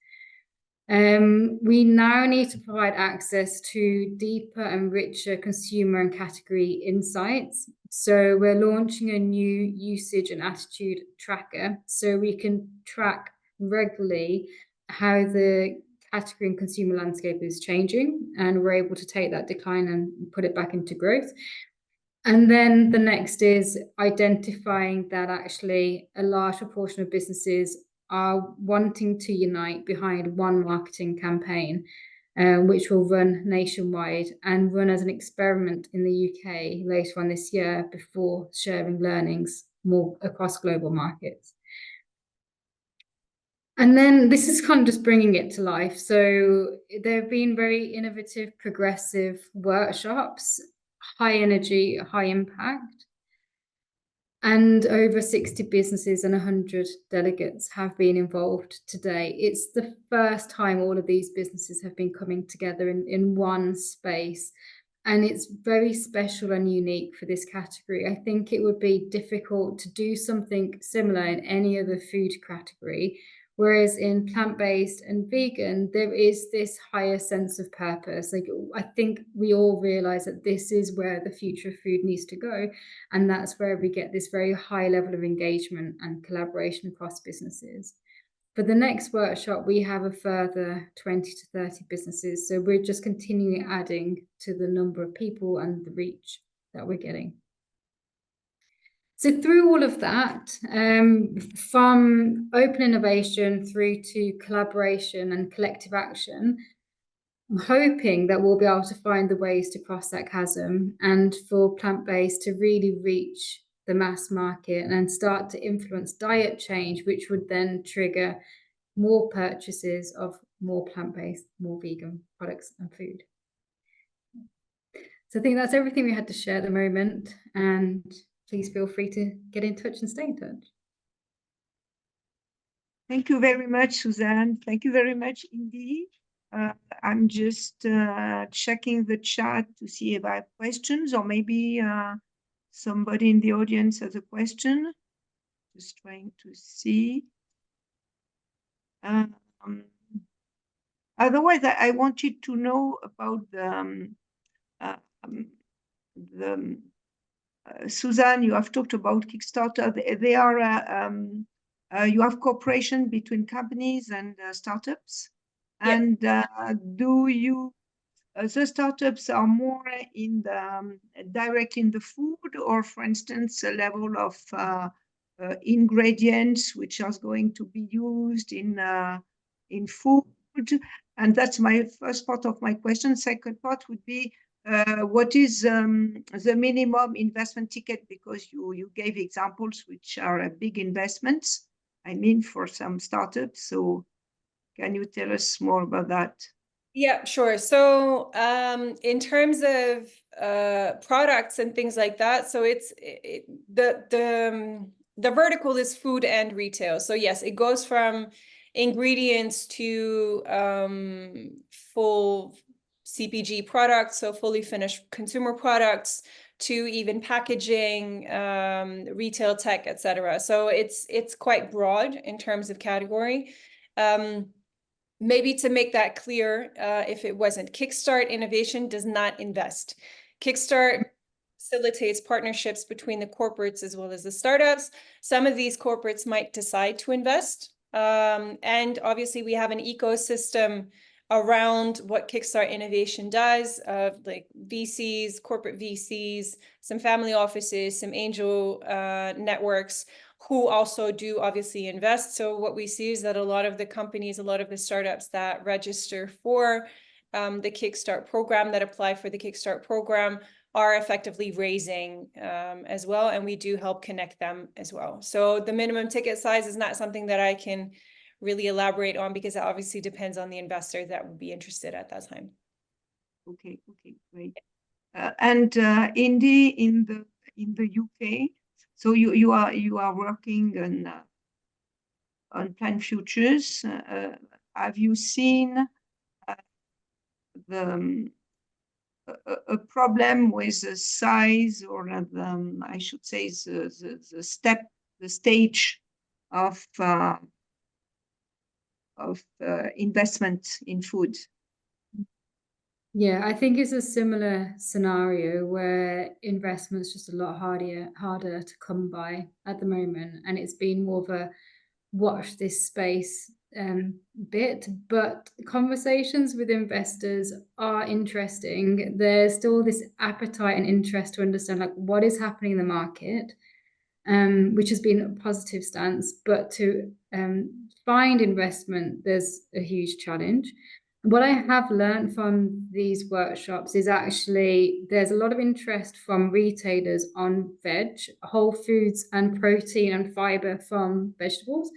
We now need to provide access to deeper and richer consumer and category insights. So we're launching a new usage and attitude tracker so we can track regularly how the category and consumer landscape is changing, and we're able to take that decline and put it back into growth. And then the next is identifying that actually a large proportion of businesses are wanting to unite behind one marketing campaign, which will run nationwide and run as an experiment in the UK later on this year before sharing learnings more across global markets. And then this is kind of just bringing it to life. So there have been very innovative, progressive workshops, high energy, high impact. And over 60 businesses and 100 delegates have been involved today. It's the first time all of these businesses have been coming together in one space. and it's very special and unique for this category. I think it would be difficult to do something similar in any other food category, whereas in plant-based and vegan, there is this higher sense of purpose. Like, I think we all realize that this is where the future of food needs to go, and that's where we get this very high level of engagement and collaboration across businesses. For the next workshop, we have a further 20 to 30 businesses. So we're just continuing adding to the number of people and the reach that we're getting. So through all of that, from open innovation through to collaboration and collective action, I'm hoping that we'll be able to find the ways to cross that chasm and for plant-based to really reach the mass market and start to influence diet change, which would then trigger more purchases of more plant-based, more vegan products and food. So I think that's everything we had to share at the moment, and please feel free to get in touch and stay in touch. Thank you very much, Suzanne. Thank you very much indeed. I'm just checking the chat to see if I have questions, or maybe somebody in the audience has a question. Just trying to see. Otherwise, I wanted to know about Suzanne, you have talked about Kickstarter. They are you have cooperation between companies and startups. Yeah. And do you the startups are more in the direct in the food, or for instance a level of ingredients which are going to be used in food? And that's my first part of my question. Second part would be what is the minimum investment ticket, because you gave examples which are big investments, I mean, for some startups. So can you tell us more about that? Yeah, sure. So in terms of products and things like that, so the vertical is food and retail. So yes, it goes from ingredients to full CPG products, so fully finished consumer products, to even packaging, retail tech, etc. So it's quite broad in terms of category. Maybe to make that clear, if it wasn't, Kickstart Innovation does not invest. Kickstart facilitates partnerships between the corporates as well as the startups. Some of these corporates might decide to invest. And obviously we have an ecosystem around what Kickstart Innovation does, like VCs, corporate VCs, some family offices, some angel networks, who also do obviously invest. So what we see is that a lot of the companies, a lot of the startups that register for the Kickstart program, that apply for the Kickstart program, are effectively raising as well. And we do help connect them as well. So the minimum ticket size is not something that I can really elaborate on, because it obviously depends on the investor that would be interested at that time. Okay, great. And Indy, in the UK, so you are working on Plant Futures. Have you seen a problem with the size, or I should say the stage of investment in food? Yeah, I think it's a similar scenario where investment's just a lot harder to come by at the moment, and it's been more of a watch this space bit, but conversations with investors are interesting. There's still this appetite and interest to understand like what is happening in the market, which has been a positive stance, but to find investment, there's a huge challenge. What I have learned from these workshops is actually there's a lot of interest from retailers on veg, whole foods and protein and fiber from vegetables,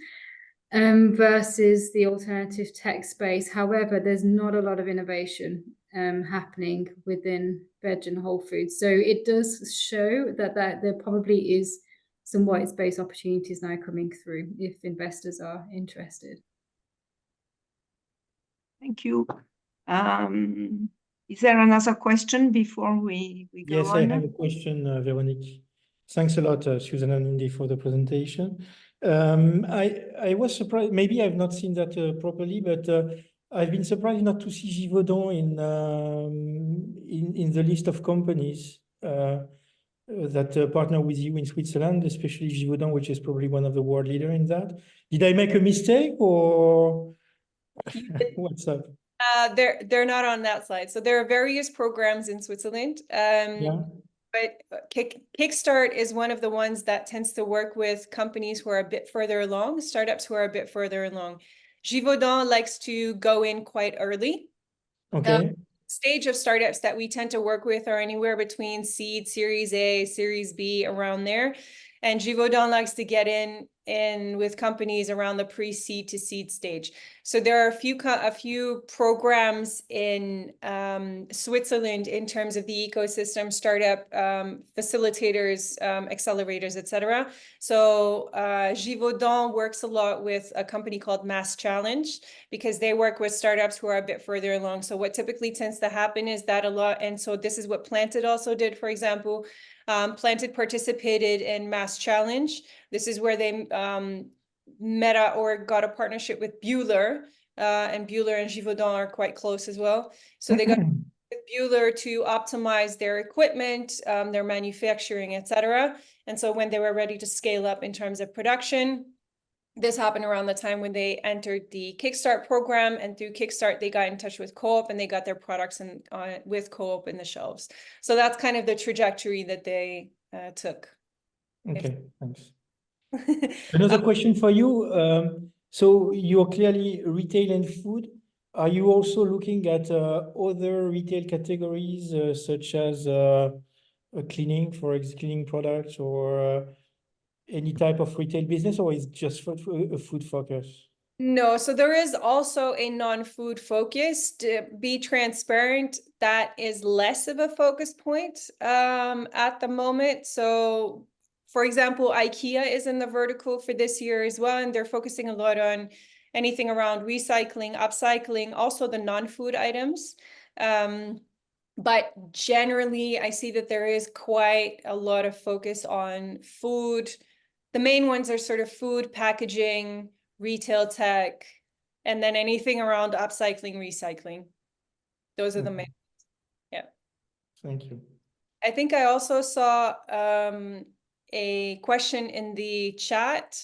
versus the alternative tech space. However, there's not a lot of innovation happening within veg and whole foods. So it does show that there probably is some white space opportunities now coming through if investors are interested. Thank you. Is there another question before we go Yes, on? I have a question, Veronique. Thanks a lot, Susan and Indy, for the presentation. I was surprised, maybe I've not seen that properly, but I've been surprised not to see Givaudan in the list of companies that partner with you in Switzerland, especially Givaudan, which is probably one of the world leader in that. Did I make a mistake, or what's up? They're not on that slide. So there are various programs in Switzerland. Yeah. But Kickstart is one of the ones that tends to work with companies who are a bit further along, startups who are a bit further along. Givaudan likes to go in quite early. Okay. Stage of startups that we tend to work with are anywhere between seed, Series A, Series B, around there. And Givaudan likes to get in with companies around the pre-seed to seed stage. So there are a few programs in Switzerland in terms of the ecosystem, startup facilitators, accelerators, etc. So Givaudan works a lot with a company called Mass Challenge, because they work with startups who are a bit further along. So what typically tends to happen is that a lot, and so this is what Planted also did, for example. Planted participated in Mass Challenge. This is where they got a partnership with Buehler, and Buehler and Givaudan are quite close as well. So they got Buehler to optimize their equipment, their manufacturing, etc. And so when they were ready to scale up in terms of production, this happened around the time when they entered the Kickstart program, and through Kickstart, they got in touch with Co-op and they got their products with Co-op in the shelves. So that's kind of the trajectory that they took. Okay, thanks. Another question for you. So you're clearly retail and food. Are you also looking at other retail categories such as cleaning, cleaning products, or any type of retail business, or is just a food focus? No, so there is also a non-food focus. To be transparent, that is less of a focus point at the moment. So, for example, IKEA is in the vertical for this year as well, and they're focusing a lot on anything around recycling, upcycling, also the non-food items. But generally, I see that there is quite a lot of focus on food. The main ones are sort of food, packaging, retail tech, and then anything around upcycling, recycling. Those are the main. Yeah. Thank you. I think I also saw a question in the chat.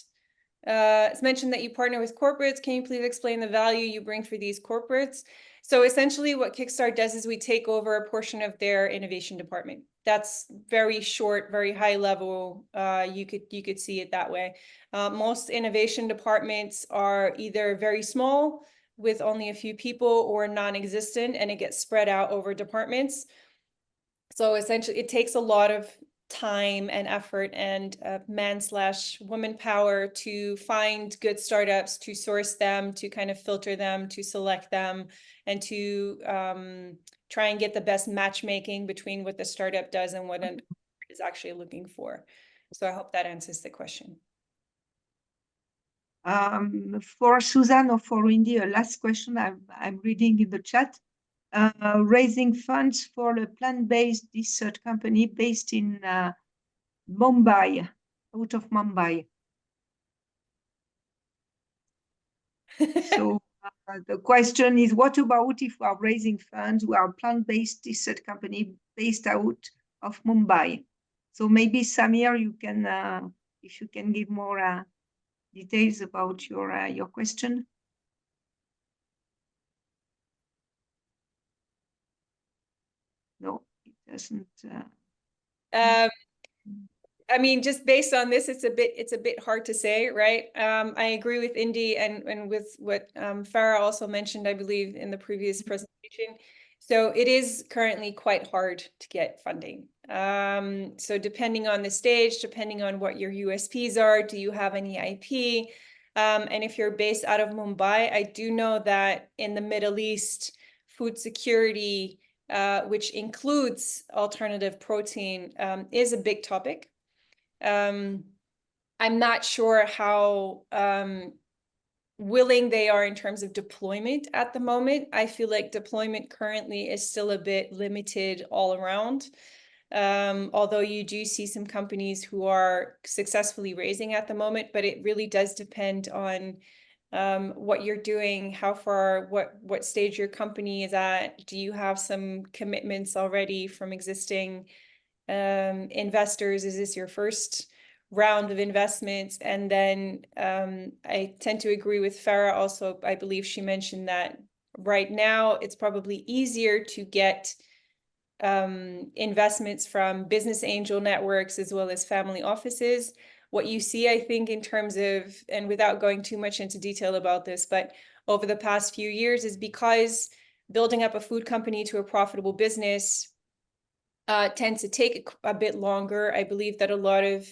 It's mentioned that you partner with corporates. Can you please explain the value you bring for these corporates? So essentially what Kickstart does is we take over a portion of their innovation department. That's very short, very high level. You could see it that way. Most innovation departments are either very small with only a few people or non-existent, and it gets spread out over departments. So essentially it takes a lot of time and effort and man/woman power to find good startups, to source them, to kind of filter them, to select them, and to try and get the best matchmaking between what the startup does and what it is actually looking for. So I hope that answers the question. For Susan or for Indy, a last question I'm reading in the chat. Raising funds for a plant-based research company based in Mumbai, out of Mumbai. So the question is, what about if we are raising funds? We are a plant-based research company based out of Mumbai. So maybe Samir, you can, if you can give more details about your question. No, it doesn't. I mean, just based on this, it's a bit hard to say, right? I agree with Indy and with what Farah also mentioned, I believe, in the previous presentation. So it is currently quite hard to get funding. So depending on the stage, depending on what your USPs are, do you have any IP? And if you're based out of Mumbai, I do know that in the Middle East, food security, which includes alternative protein, is a big topic. I'm not sure how willing they are in terms of deployment at the moment. I feel like deployment currently is still a bit limited all around. Although you do see some companies who are successfully raising at the moment, but it really does depend on what you're doing, how far, what stage your company is at. Do you have some commitments already from existing investors? Is this your first round of investments? And then I tend to agree with Farah also. I believe she mentioned that right now it's probably easier to get investments from business angel networks as well as family offices. What you see, I think, in terms of, and without going too much into detail about this, but over the past few years is because building up a food company to a profitable business tends to take a bit longer. I believe that a lot of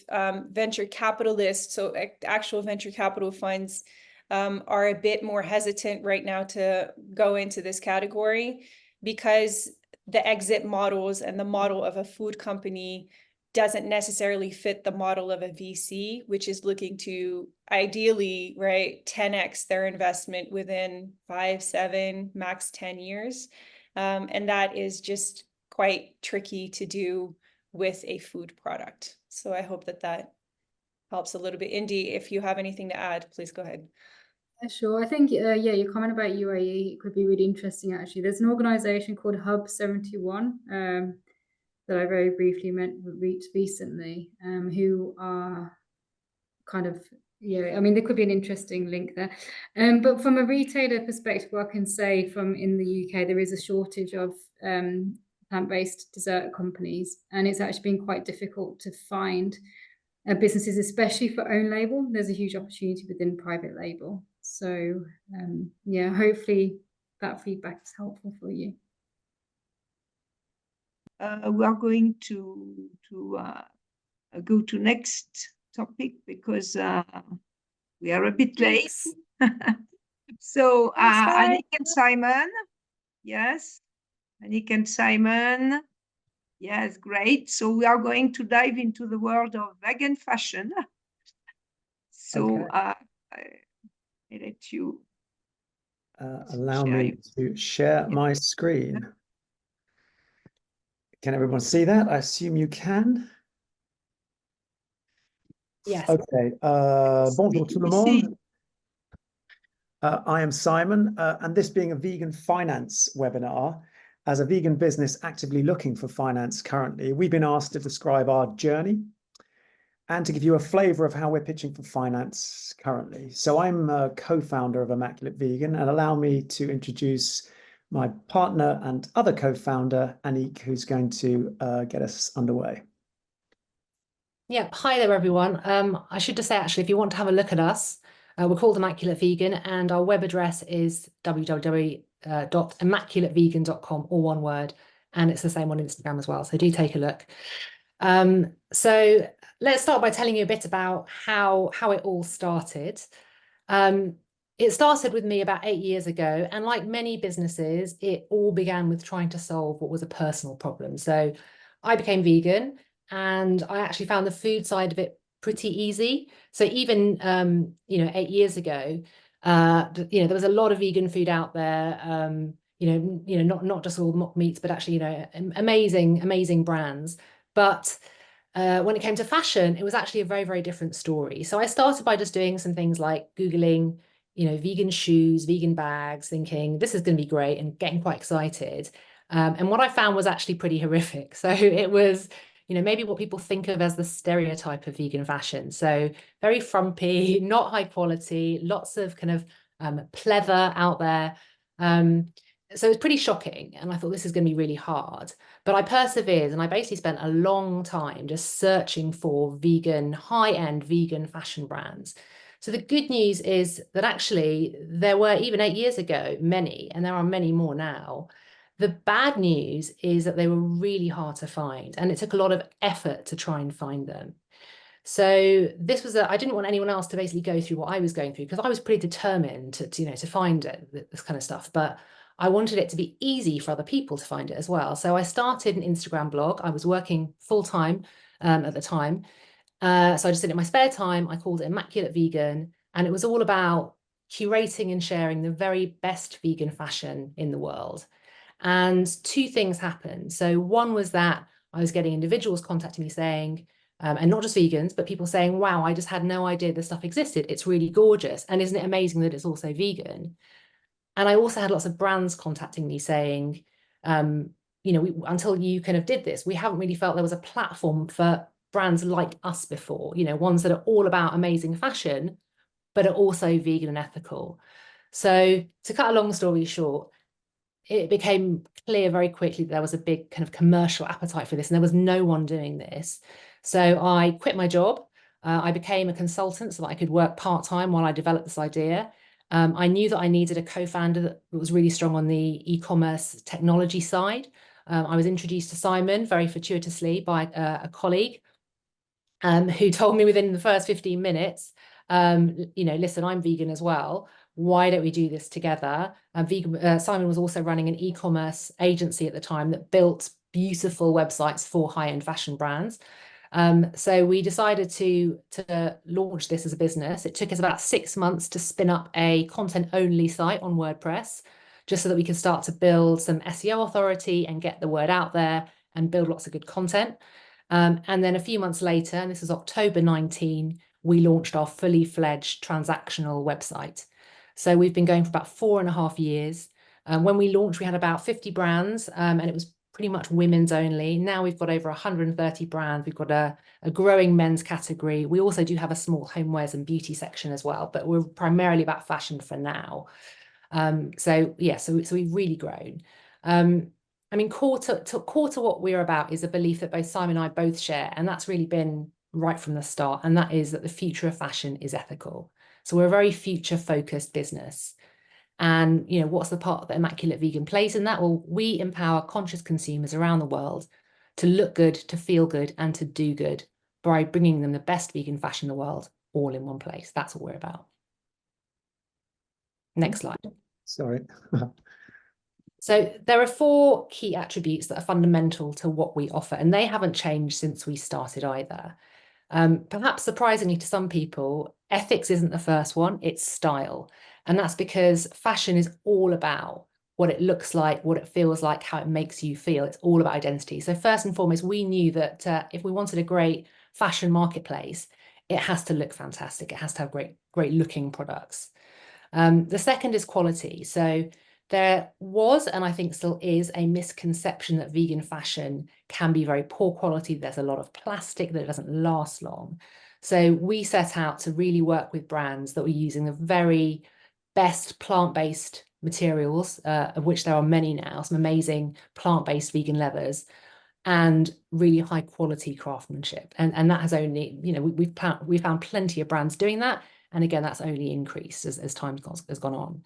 venture capitalists, so actual venture capital funds, are a bit more hesitant right now to go into this category because the exit models and the model of a food company doesn't necessarily fit the model of a VC, which is looking to ideally, right, 10x their investment within 5, 7, max 10 years. And that is just quite tricky to do with a food product. So I hope that that helps a little bit. Indy, if you have anything to add, please go ahead. Sure. I think, yeah, your comment about UAE could be really interesting, actually. There's an organization called Hub 71 that I very briefly reached recently, who are kind of, yeah, I mean, there could be an interesting link there. But from a retailer perspective, what I can say from in the UK, there is a shortage of plant-based dessert companies, and it's actually been quite difficult to find businesses, especially for own label. There's a huge opportunity within private label. So yeah, hopefully that feedback is helpful for you. We are going to go to next topic because we are a bit late. So Annick and Simon, yes, Annick and Simon, yes, great. So we are going to dive into the world of vegan fashion. So okay. I let you allow me to share my screen. Can everyone see that? I assume you can. Yes. Okay. Bonjour tout le monde. I am Simon, and this being a vegan finance webinar, as a vegan business actively looking for finance currently, we've been asked to describe our journey and to give you a flavor of how we're pitching for finance currently. So I'm a co-founder of Immaculate Vegan, and allow me to introduce my partner and other co-founder, Annick, who's going to get us underway. Yeah, hi there, everyone. I should just say, actually, if you want to have a look at us, we're called Immaculate Vegan, and our web address is www.immaculatevegan.com, all one word, and it's the same on Instagram as well, so do take a look. So let's start by telling you a bit about how it all started. It started with me about 8 years ago, and like many businesses, it all began with trying to solve what was a personal problem. So I became vegan, and I actually found the food side of it pretty easy. So even 8 years ago, there was a lot of vegan food out there. Not just all mock meats, but actually amazing brands. But when it came to fashion, it was actually a very, very different story. So I started by just doing some things like Googling, vegan shoes, vegan bags, thinking this is going to be great and getting quite excited. And what I found was actually pretty horrific. So it was, maybe what people think of as the stereotype of vegan fashion. So very frumpy, not high quality, lots of kind of pleather out there. So it's pretty shocking, and I thought this is going to be really hard, but I persevered, and I basically spent a long time just searching for vegan, high-end vegan fashion brands. So the good news is that actually there were, even 8 years ago, many, and there are many more now. The bad news is that they were really hard to find, and it took a lot of effort to try and find them. So this was I didn't want anyone else to basically go through what I was going through, because I was pretty determined to find it, this kind of stuff, but I wanted it to be easy for other people to find it as well. So I started an Instagram blog. I was working full-time at the time. So I just did it in my spare time. I called it Immaculate Vegan, and it was all about curating and sharing the very best vegan fashion in the world. And two things happened. So one was that I was getting individuals contacting me saying, and not just vegans, but people saying, wow, I just had no idea this stuff existed. It's really gorgeous. And isn't it amazing that it's also vegan? And I also had lots of brands contacting me saying, you know, until you kind of did this, we haven't really felt there was a platform for brands like us before, you know, ones that are all about amazing fashion, but are also vegan and ethical. So to cut a long story short, it became clear very quickly that there was a big kind of commercial appetite for this, and there was no one doing this. So I quit my job. I became a consultant so that I could work part-time while I developed this idea. I knew that I needed a co-founder that was really strong on the e-commerce technology side. I was introduced to Simon very fortuitously by a colleague who told me within the first 15 minutes, you know, listen, I'm vegan as well. Why don't we do this together? Simon was also running an e-commerce agency at the time that built beautiful websites for high-end fashion brands. So we decided to launch this as a business. It took us about 6 months to spin up a content-only site on WordPress, just so that we could start to build some SEO authority and get the word out there and build lots of good content. And then a few months later, and this was October 19, we launched our fully fledged transactional website. So we've been going for about 4.5 years. When we launched, we had about 50 brands, and it was pretty much women's only. Now we've got over 130 brands. We've got a growing men's category. We also do have a small homewares and beauty section as well, but we're primarily about fashion for now. So we've really grown. I mean, core to what we're about is a belief that both Simon and I both share, and that's really been right from the start, and that is that the future of fashion is ethical. So we're a very future-focused business. And, you know, what's the part that Immaculate Vegan plays in that? Well, we empower conscious consumers around the world to look good, to feel good, and to do good by bringing them the best vegan fashion in the world all in one place. That's what we're about. Next slide. Sorry. So there are 4 key attributes that are fundamental to what we offer, and they haven't changed since we started either. Perhaps surprisingly to some people, ethics isn't the first one, it's style. And that's because fashion is all about what it looks like, what it feels like, how it makes you feel. It's all about identity. So first and foremost, we knew that if we wanted a great fashion marketplace, it has to look fantastic. It has to have great looking products. The second is quality. So there was, and I think still is, a misconception that vegan fashion can be very poor quality. There's a lot of plastic, that it doesn't last long. So we set out to really work with brands that were using the very best plant-based materials, of which there are many now, some amazing plant-based vegan leathers, and really high quality craftsmanship. And that has only, you know, we've found plenty of brands doing that. And again, that's only increased as time has gone on.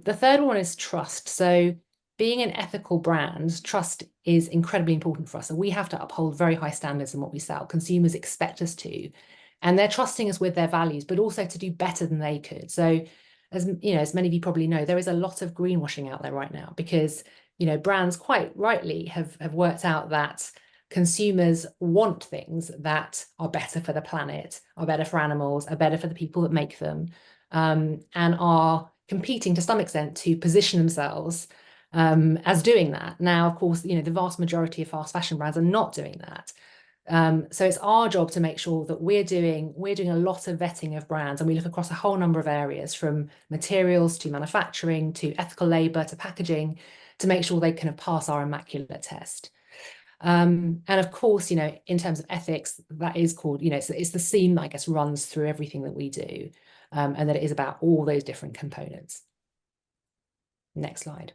The third one is trust. So being an ethical brand, trust is incredibly important for us. So we have to uphold very high standards in what we sell. Consumers expect us to, and they're trusting us with their values, but also to do better than they could. So as you know, as many of you probably know, there is a lot of greenwashing out there right now because, you know, brands quite rightly have worked out that consumers want things that are better for the planet, are better for animals, are better for the people that make them, and are competing to some extent to position themselves as doing that. Now, of course, you know, the vast majority of fast fashion brands are not doing that. So it's our job to make sure that we're doing a lot of vetting of brands, and we look across a whole number of areas, from materials to manufacturing to ethical labor to packaging, to make sure they kind of pass our immaculate test. And of course, you know, in terms of ethics, that is called, you know, it's the theme that I guess runs through everything that we do, and that it is about all those different components. Next slide.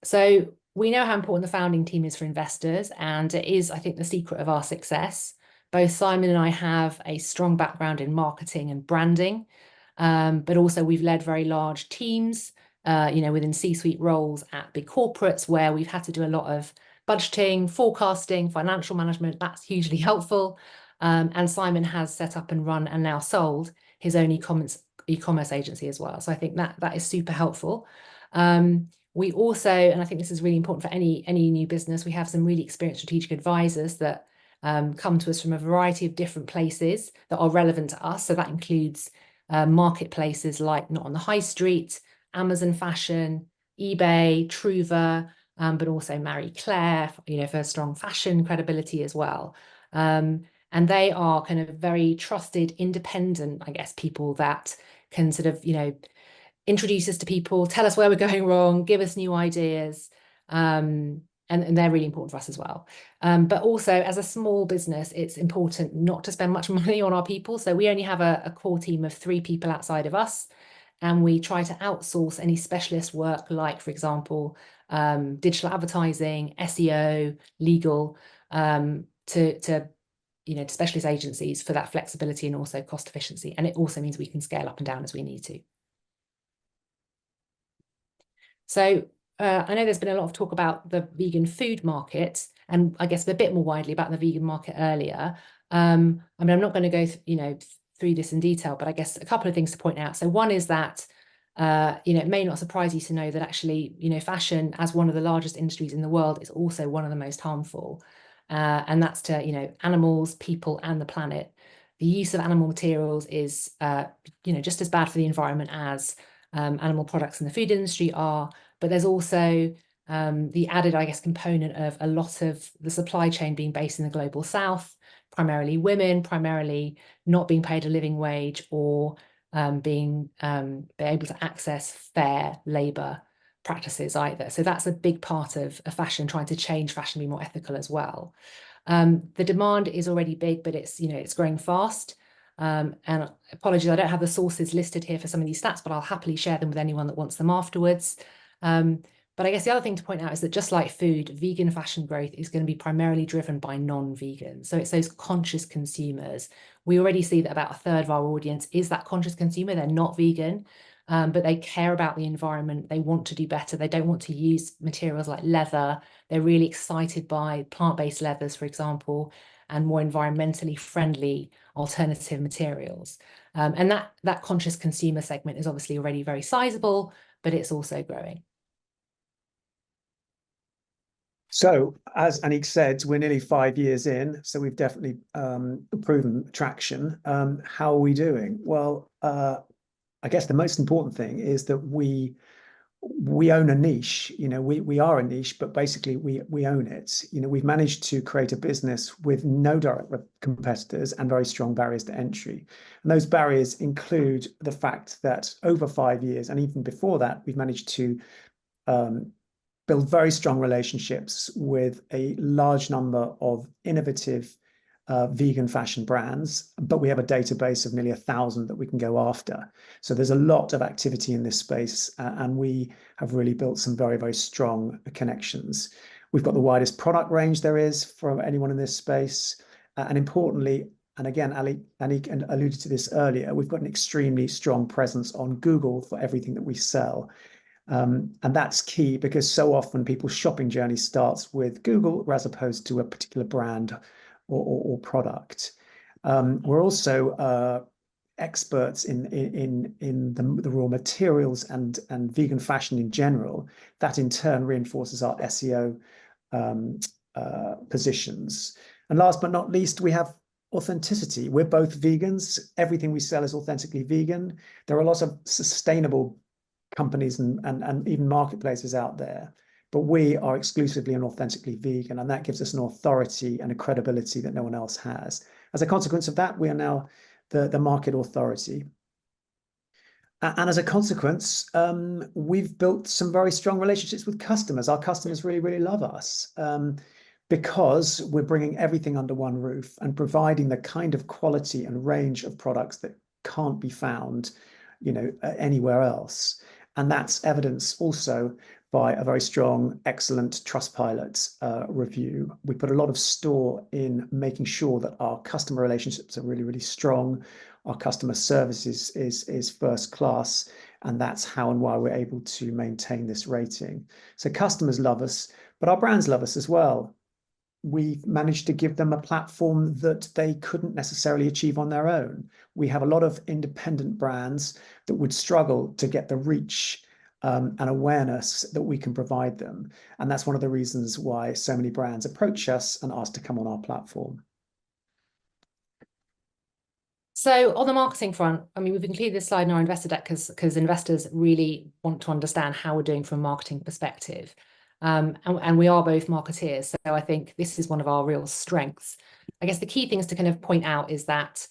So we know how important the founding team is for investors, and it is, I think, the secret of our success. Both Simon and I have a strong background in marketing and branding, but also we've led very large teams, you know, within C-suite roles at big corporates where we've had to do a lot of budgeting, forecasting, financial management. That's hugely helpful. And Simon has set up and run and now sold his own e-commerce agency as well. So I think that is super helpful. We also, and I think this is really important for any new business, we have some really experienced strategic advisors that come to us from a variety of different places that are relevant to us. So that includes marketplaces like Not on the High Street, Amazon Fashion, eBay, Truva, but also Marie Claire, for strong fashion credibility as well. And they are kind of very trusted, independent, I guess, people that can sort of, introduce us to people, tell us where we're going wrong, give us new ideas. And they're really important for us as well. But also as a small business, it's important not to spend much money on our people. So we only have a core team of 3 people outside of us. And we try to outsource any specialist work, like, for example, digital advertising, SEO, legal, to specialist agencies for that flexibility and also cost efficiency. And it also means we can scale up and down as we need to. So I know there's been a lot of talk about the vegan food market, and I guess a bit more widely about the vegan market earlier. I mean, I'm not going to go through this in detail, but I guess a couple of things to point out. So one is that it may not surprise you to know that actually, fashion as one of the largest industries in the world is also one of the most harmful. And that's to, animals, people, and the planet. The use of animal materials is, just as bad for the environment as animal products in the food industry are. But there's also the added, I guess, component of a lot of the supply chain being based in the global south, primarily women, primarily not being paid a living wage or being able to access fair labor practices either. So that's a big part of fashion, trying to change fashion to be more ethical as well. The demand is already big, but it's growing fast. And apologies, I don't have the sources listed here for some of these stats, but I'll happily share them with anyone that wants them afterwards. But I guess the other thing to point out is that just like food, vegan fashion growth is going to be primarily driven by non-vegans. So it's those conscious consumers. We already see that about 1/3 of our audience is that conscious consumer. They're not vegan, but they care about the environment. They want to do better. They don't want to use materials like leather. They're really excited by plant-based leathers, for example, and more environmentally friendly alternative materials. And that conscious consumer segment is obviously already very sizable, but it's also growing. So, as Anik said, we're nearly 5 years in, so we've definitely proven traction. How are we doing? Well, I guess the most important thing is that we own a niche. We are a niche, but basically we own it. We've managed to create a business with no direct competitors and very strong barriers to entry. And those barriers include the fact that over 5 years, and even before that, we've managed to build very strong relationships with a large number of innovative vegan fashion brands, but we have a database of nearly 1,000 that we can go after. So there's a lot of activity in this space, and we have really built some very, very strong connections. We've got the widest product range there is for anyone in this space. And importantly, and again, Anik alluded to this earlier, we've got an extremely strong presence on Google for everything that we sell. And that's key because so often people's shopping journey starts with Google as opposed to a particular brand or product. We're also experts in the raw materials and vegan fashion in general. That in turn reinforces our SEO positions. And last but not least, we have authenticity. We're both vegans. Everything we sell is authentically vegan. There are lots of sustainable companies and even marketplaces out there, but we are exclusively and authentically vegan, and that gives us an authority and a credibility that no one else has. As a consequence of that, we are now the market authority. And as a consequence, we've built some very strong relationships with customers. Our customers really, really love us because we're bringing everything under one roof and providing the kind of quality and range of products that can't be found, anywhere else. And that's evidenced also by a very strong, excellent Trustpilot review. We put a lot of store in making sure that our customer relationships are really, really strong. Our customer service is first class, and that's how and why we're able to maintain this rating. So customers love us, but our brands love us as well. We've managed to give them a platform that they couldn't necessarily achieve on their own. We have a lot of independent brands that would struggle to get the reach and awareness that we can provide them. And that's one of the reasons why so many brands approach us and ask to come on our platform. So on the marketing front, I mean, we've included this slide in our investor deck because investors really want to understand how we're doing from a marketing perspective. And we are both marketeers. So I think this is one of our real strengths. I guess the key things to kind of point out is that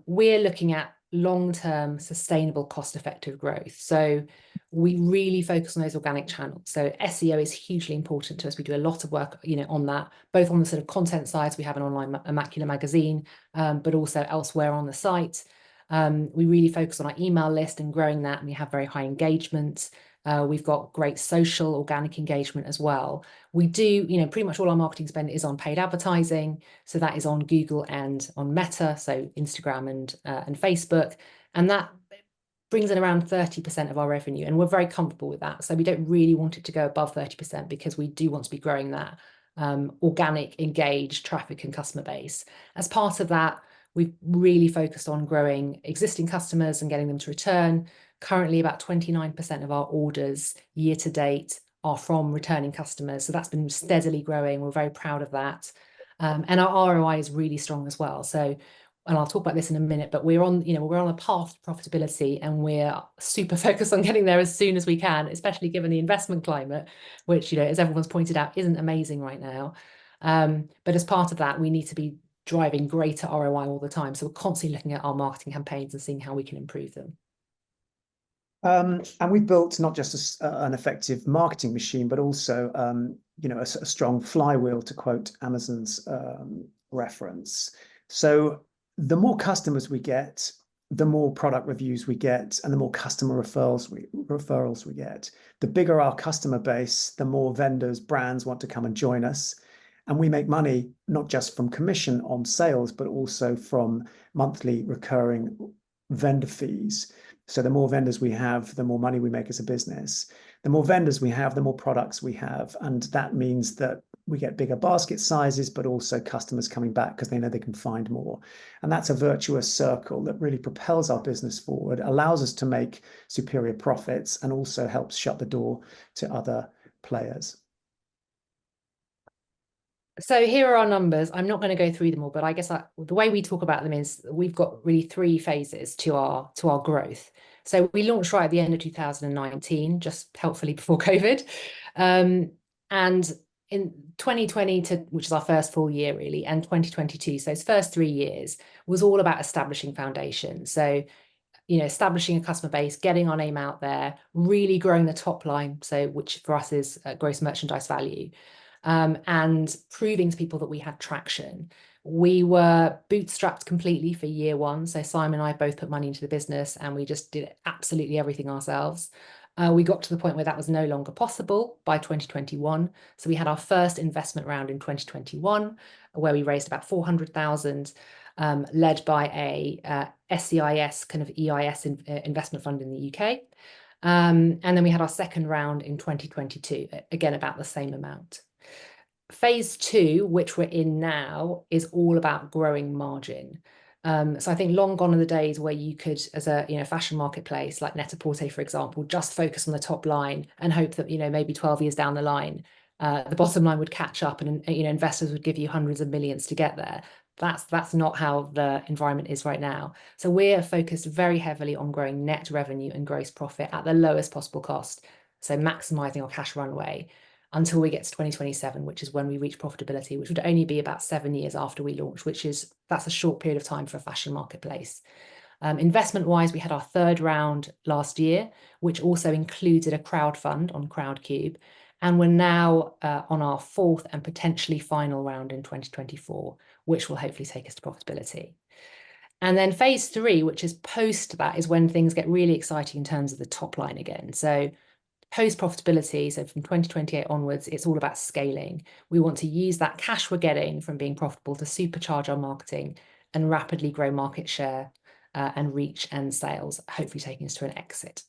we're looking at long-term sustainable cost-effective growth. So we really focus on those organic channels. So SEO is hugely important to us. We do a lot of work, on that, both on the sort of content sides. We have an online Immaculate magazine, but also elsewhere on the site. We really focus on our email list and growing that, and we have very high engagement. We've got great social organic engagement as well. We do, pretty much all our marketing spend is on paid advertising. So that is on Google and on Meta, so Instagram and Facebook. And that brings in around 30% of our revenue. And we're very comfortable with that. So we don't really want it to go above 30% because we do want to be growing that organic, engaged traffic and customer base. As part of that, we've really focused on growing existing customers and getting them to return. Currently, about 29% of our orders year to date are from returning customers. So that's been steadily growing. We're very proud of that. And our ROI is really strong as well. So, and I'll talk about this in a minute, but we're on a path to profitability, and we're super focused on getting there as soon as we can, especially given the investment climate, which, as everyone's pointed out, isn't amazing right now. But as part of that, we need to be driving greater ROI all the time. So we're constantly looking at our marketing campaigns and seeing how we can improve them. And we've built not just an effective marketing machine, but also, a strong flywheel, to quote Amazon's reference. So the more customers we get, the more product reviews we get, and the more customer referrals we get. The bigger our customer base, the more vendors, brands want to come and join us. And we make money not just from commission on sales, but also from monthly recurring vendor fees. So the more vendors we have, the more money we make as a business. The more vendors we have, the more products we have. And that means that we get bigger basket sizes, but also customers coming back because they know they can find more. And that's a virtuous circle that really propels our business forward, allows us to make superior profits, and also helps shut the door to other players. So here are our numbers. I'm not going to go through them all, but I guess the way we talk about them is we've got really 3 phases to our growth. So we launched right at the end of 2019, just helpfully before COVID. And in 2020, which is our first full year really, and 2022, so those first 3 years was all about establishing foundations. So, establishing a customer base, getting our name out there, really growing the top line, so which for us is gross merchandise value. And proving to people that we had traction. We were bootstrapped completely for year 1. So Simon and I both put money into the business, and we just did absolutely everything ourselves. We got to the point where that was no longer possible by 2021. So we had our first investment round in 2021, where we raised about 400,000, led by a SEIS kind of EIS investment fund in the UK. And then we had our second round in 2022, again, about the same amount. Phase 2, which we're in now, is all about growing margin. So I think long gone are the days where you could, as a fashion marketplace like Net-a-Porter, for example, just focus on the top line and hope that maybe 12 years down the line, the bottom line would catch up, and investors would give you hundreds of millions to get there. That's not how the environment is right now. So we're focused very heavily on growing net revenue and gross profit at the lowest possible cost. So maximizing our cash runway until we get to 2027, which is when we reach profitability, which would only be about 7 years after we launch, that's a short period of time for a fashion marketplace. Investment-wise, we had our 3rd round last year, which also included a crowd fund on Crowdcube. And we're now on our 4th and potentially final round in 2024, which will hopefully take us to profitability. And then phase 3, which is post that, is when things get really exciting in terms of the top line again. So post profitability, so from 2028 onwards, it's all about scaling. We want to use that cash we're getting from being profitable to supercharge our marketing and rapidly grow market share and reach and sales, hopefully taking us to an exit.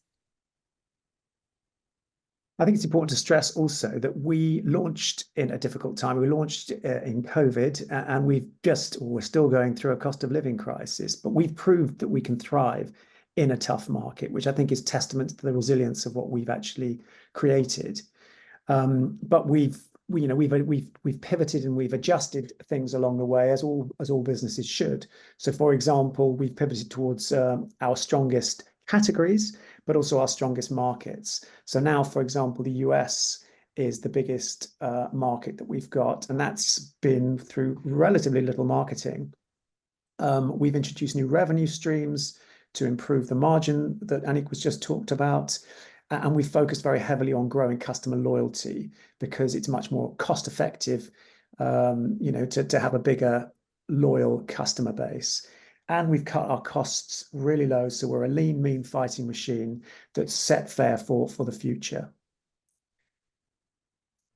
I think it's important to stress also that we launched in a difficult time. We launched in COVID, and we're still going through a cost of living crisis, but we've proved that we can thrive in a tough market, which I think is testament to the resilience of what we've actually created. But we've we've pivoted and we've adjusted things along the way, as all businesses should. So, for example, we've pivoted towards our strongest categories, but also our strongest markets. So now, for example, the US is the biggest market that we've got, and that's been through relatively little marketing. We've introduced new revenue streams to improve the margin that Anik was just talked about. And we focus very heavily on growing customer loyalty because it's much more cost effective, to have a bigger loyal customer base. And we've cut our costs really low, so we're a lean, mean fighting machine that's set fair for the future.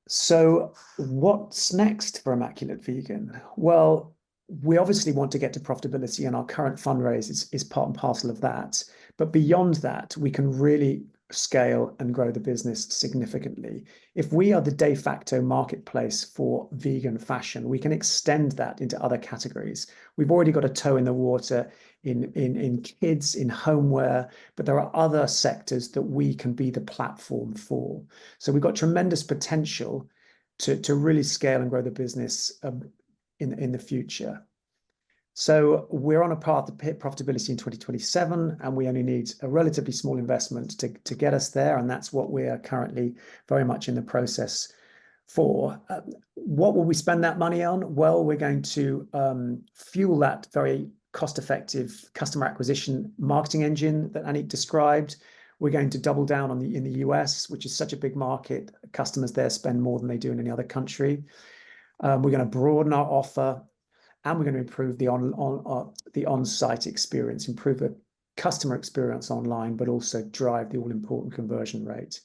So what's next for Immaculate Vegan? Well, we obviously want to get to profitability, and our current fundraise is part and parcel of that. But beyond that, we can really scale and grow the business significantly. If we are the de facto marketplace for vegan fashion, we can extend that into other categories. We've already got a toe in the water in kids, in homeware, but there are other sectors that we can be the platform for. So we've got tremendous potential to really scale and grow the business in the future. So we're on a path to hit profitability in 2027, and we only need a relatively small investment to get us there. And that's what we are currently very much in the process for. What will we spend that money on? Well, we're going to fuel that very cost-effective customer acquisition marketing engine that Anik described. We're going to double down in the US, which is such a big market. Customers there spend more than they do in any other country. We're going to broaden our offer, and we're going to improve the on-site experience, improve the customer experience online, but also drive the all-important conversion rate.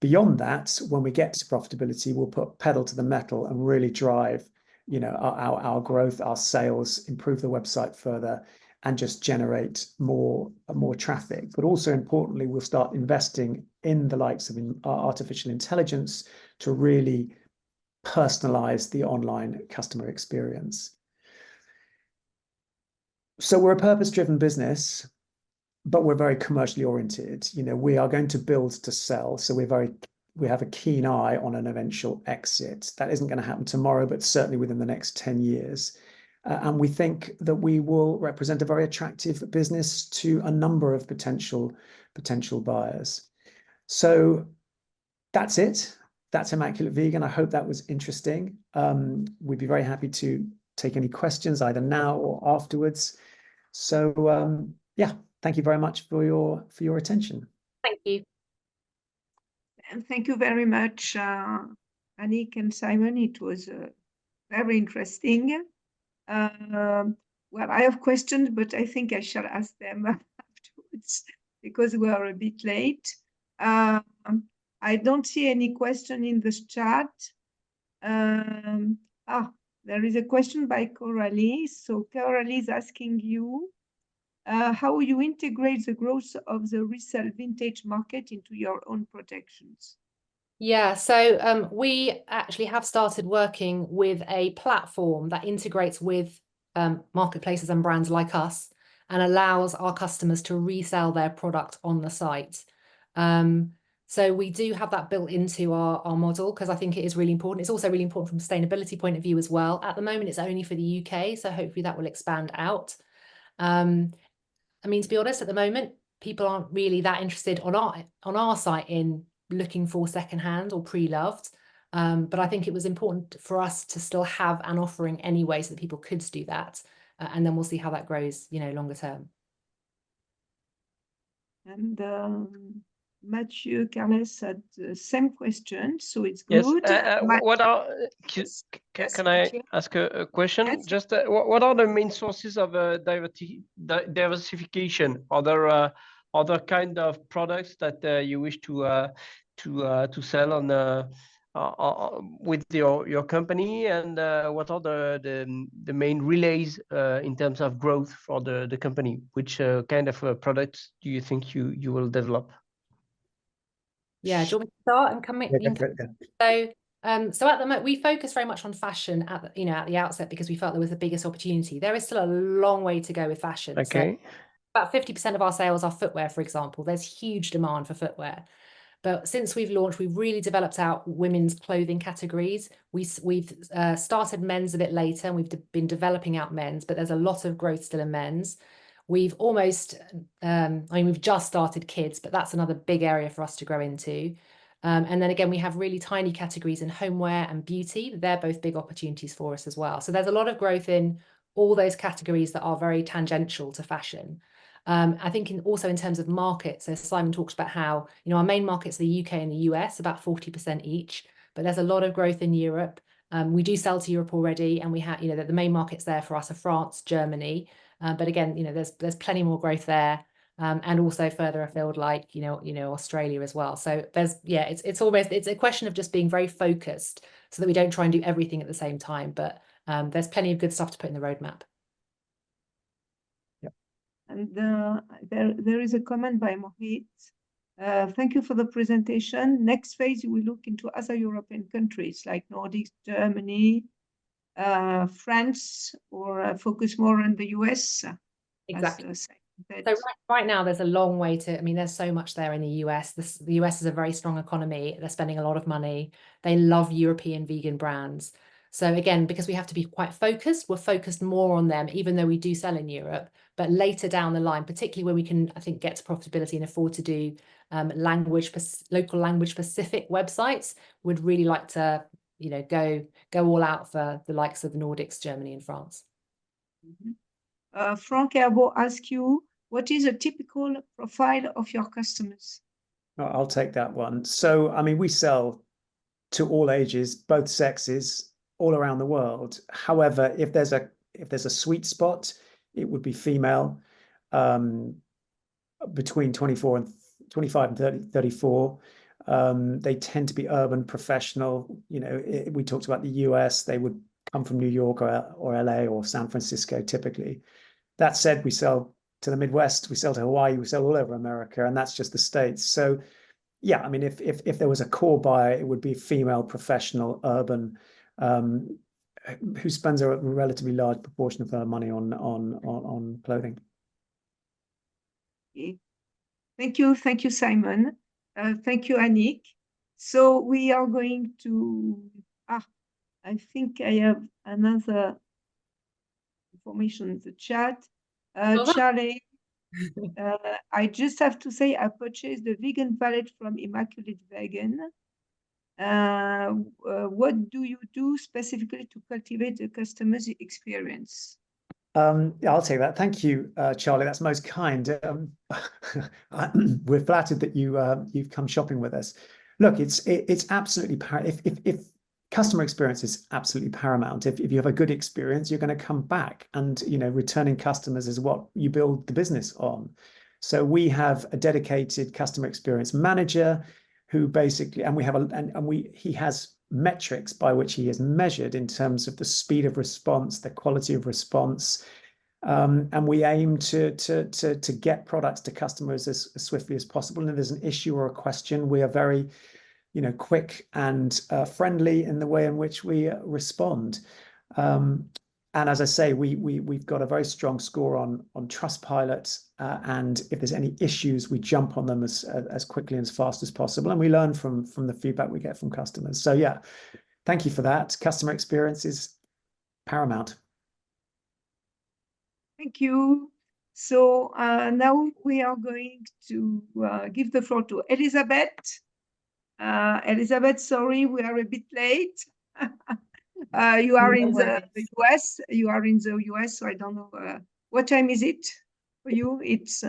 Beyond that, when we get to profitability, we'll put pedal to the metal and really drive, our growth, our sales, improve the website further, and just generate more traffic. But also importantly, we'll start investing in the likes of artificial intelligence to really personalize the online customer experience. So we're a purpose-driven business, but we're very commercially oriented. We are going to build to sell. So we have a keen eye on an eventual exit. That isn't going to happen tomorrow, but certainly within the next 10 years. And we think that we will represent a very attractive business to a number of potential buyers. So that's it. That's Immaculate Vegan. I hope that was interesting. We'd be very happy to take any questions either now or afterwards. So yeah, thank you very much for your attention. Thank you. And thank you very much, Anik and Simon. It was very interesting. Well, I have questions, but I think I shall ask them afterwards because we are a bit late. I don't see any question in the chat. There is a question by Coralie. So Coralie is asking you how you integrate the growth of the resale vintage market into your own protections. Yeah, so we actually have started working with a platform that integrates with marketplaces and brands like us and allows our customers to resell their product on the site. So we do have that built into our model because I think it is really important. It's also really important from a sustainability point of view as well. At the moment, it's only for the UK, so hopefully that will expand out. I mean, to be honest, at the moment, people aren't really that interested on our site in looking for secondhand or pre-loved. But I think it was important for us to still have an offering anyway so that people could do that. And then we'll see how that grows, longer term. And Mathieu Carles had the same question, so it's good. Yes, can I ask a question? Yes. Just what are the main sources of diversification? Are there other kind of products that you wish to sell on with your company, and what are the main relays in terms of growth for the company? Which kind of products do you think you will develop? Yeah, do you want me to start and come in? Yeah. So at the moment, we focus very much on fashion at the outset because we felt there was the biggest opportunity. There is still a long way to go with fashion. Okay. So about 50% of our sales are footwear, for example. There's huge demand for footwear. But since we've launched, we've really developed out women's clothing categories. We've started men's a bit later, and we've been developing out men's, but there's a lot of growth still in men's. We've almost, we've just started kids, but that's another big area for us to grow into. And then again, we have really tiny categories in homeware and beauty. They're both big opportunities for us as well. So there's a lot of growth in all those categories that are very tangential to fashion. I think also in terms of markets, so Simon talks about how, our main markets are the UK and the US, about 40% each, but there's a lot of growth in Europe. We do sell to Europe already, and we have, the main markets there for us are France, Germany. But again, there's plenty more growth there. And also further afield, like, Australia as well. So it's a question of just being very focused so that we don't try and do everything at the same time. But there's plenty of good stuff to put in the roadmap. And there is a comment by Mohit. Thank you for the presentation. Next phase, we look into other European countries like Nordics, Germany, France, or focus more on the US. Exactly. So right now, there's a long way to, there's so much there in the US. The US is a very strong economy. They're spending a lot of money. They love European vegan brands. So again, because we have to be quite focused, we're focused more on them, even though we do sell in Europe. But later down the line, particularly when we can, I think, get to profitability and afford to do local language specific websites, would really like to, go all out for the likes of the Nordics, Germany, and France. Mm-hmm. Frank Herbeau asks you, what is a typical profile of your customers? I'll take that one. So, we sell to all ages, both sexes, all around the world. However, if there's a sweet spot, it would be female, between 25 and 34. They tend to be urban, professional. We talked about the US. They would come from New York or LA or San Francisco typically. That said, we sell to the Midwest, we sell to Hawaii, we sell all over America, and that's just the States. So yeah, if there was a core buyer, it would be female, professional, urban, who spends a relatively large proportion of their money on clothing. Okay. Thank you, Simon. Thank you, Anik. So we are going to, I think I have another information in the chat. Charlie, I just have to say I purchased the vegan palette from Immaculate Vegan. What do you do specifically to cultivate the customer's experience? I'll take that. Thank you, Charlie. That's most kind. We're flattered that you've come shopping with us. Look, it's absolutely if customer experience is absolutely paramount. If you have a good experience, you're going to come back, and returning customers is what you build the business on. So we have a dedicated customer experience manager who basically, he has metrics by which he is measured in terms of the speed of response, the quality of response, and we aim to get products to customers as swiftly as possible. And if there's an issue or a question, we are very quick and friendly in the way in which we respond. And as I say, we've got a very strong score on Trustpilot, and if there's any issues, we jump on them as quickly and as fast as possible, and we learn from the feedback we get from customers. So yeah, thank you for that. Customer experience is paramount. Thank you. So now we are going to give the floor to Elizabeth. Elizabeth, sorry, we are a bit late. You are in the US. You are in the US, so I don't know what time is it for you. It's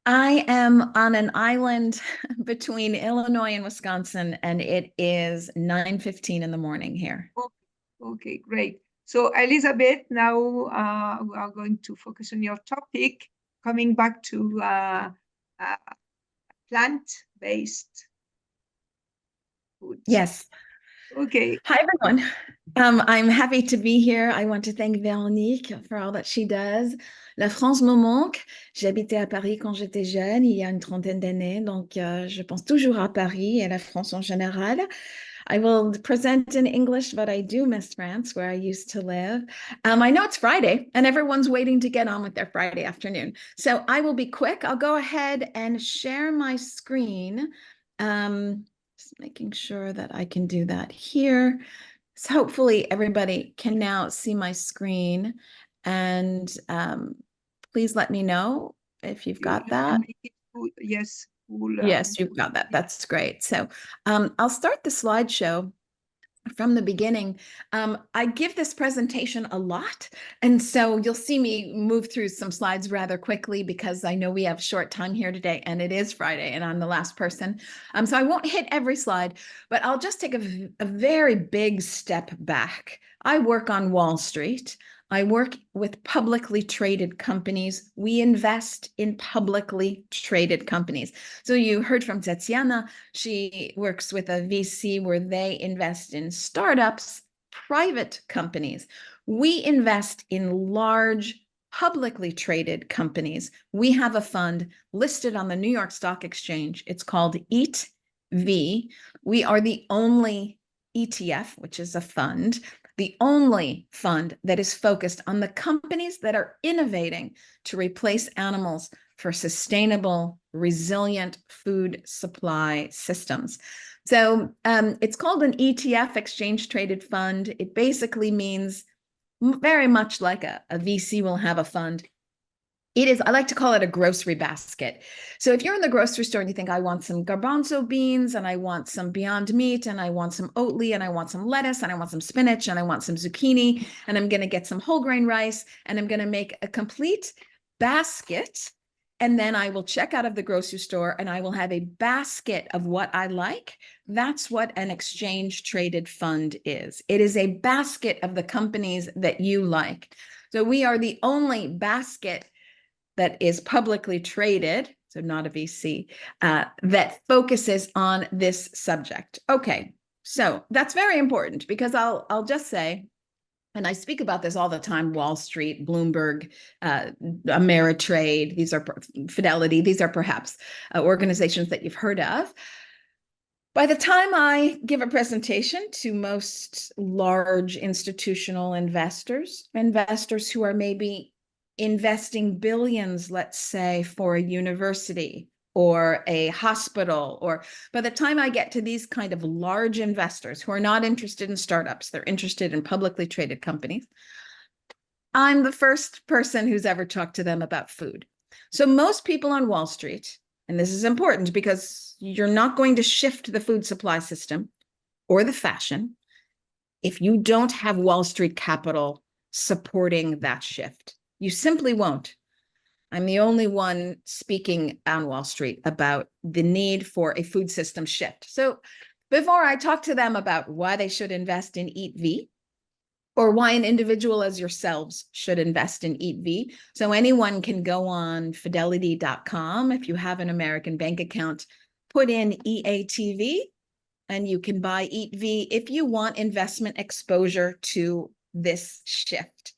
I am on an island between Illinois and Wisconsin, and it is 9:15 in the morning here. Okay, great. So Elizabeth, now we are going to focus on your topic, coming back to plant-based food. Yes. Okay. Hi, everyone. I'm happy to be here. I want to thank Véronique for all that she does. La France me manque. J'habitais à Paris quand j'étais jeune, il y a une trentaine d'années, donc je pense toujours à Paris et à la France en général. I will present in English, but I do miss France, where I used to live. I know it's Friday, and everyone's waiting to get on with their Friday afternoon. So I will be quick. I'll go ahead and share my screen. Just making sure that I can do that here. So hopefully everybody can now see my screen, and please let me know if you've got that. Yes. Yes, you've got that. That's great. So I'll start the slideshow from the beginning. I give this presentation a lot, and so you'll see me move through some slides rather quickly because I know we have short time here today, and it is Friday, and I'm the last person. So I won't hit every slide, but I'll just take a very big step back. I work on Wall Street. I work with publicly traded companies. We invest in publicly traded companies. So you heard from Tatiana. She works with a VC where they invest in startups, private companies. We invest in large publicly traded companies. We have a fund listed on the New York Stock Exchange. It's called EAT-V. We are the only ETF, which is a fund, the only fund that is focused on the companies that are innovating to replace animals for sustainable, resilient food supply systems. So it's called an ETF, exchange traded fund. It basically means very much like a VC will have a fund. It is, I like to call it a grocery basket. So if you're in the grocery store and you think, I want some garbanzo beans, and I want some Beyond Meat, and I want some Oatly, and I want some lettuce, and I want some spinach, and I want some zucchini, and I'm going to get some whole grain rice, and I'm going to make a complete basket, and then I will check out of the grocery store and I will have a basket of what I like. That's what an exchange traded fund is. It is a basket of the companies that you like. So we are the only basket that is publicly traded, so not a VC, that focuses on this subject. Okay, so that's very important because I'll just say, and I speak about this all the time, Wall Street, Bloomberg, Ameritrade, these are Fidelity, these are perhaps organizations that you've heard of. By the time I give a presentation to most large institutional investors who are maybe investing billions, let's say, for a university or a hospital, or by the time I get to these kind of large investors who are not interested in startups, they're interested in publicly traded companies, I'm the first person who's ever talked to them about food. So most people on Wall Street, and this is important because you're not going to shift the food supply system or the fashion if you don't have Wall Street capital supporting that shift. You simply won't. I'm the only one speaking on Wall Street about the need for a food system shift. So before I talk to them about why they should invest in EAT-V, or why an individual as yourselves should invest in EAT-V, so anyone can go on fidelity.com. If you have an American bank account, put in EAT-V, and you can buy EAT-V if you want investment exposure to this shift.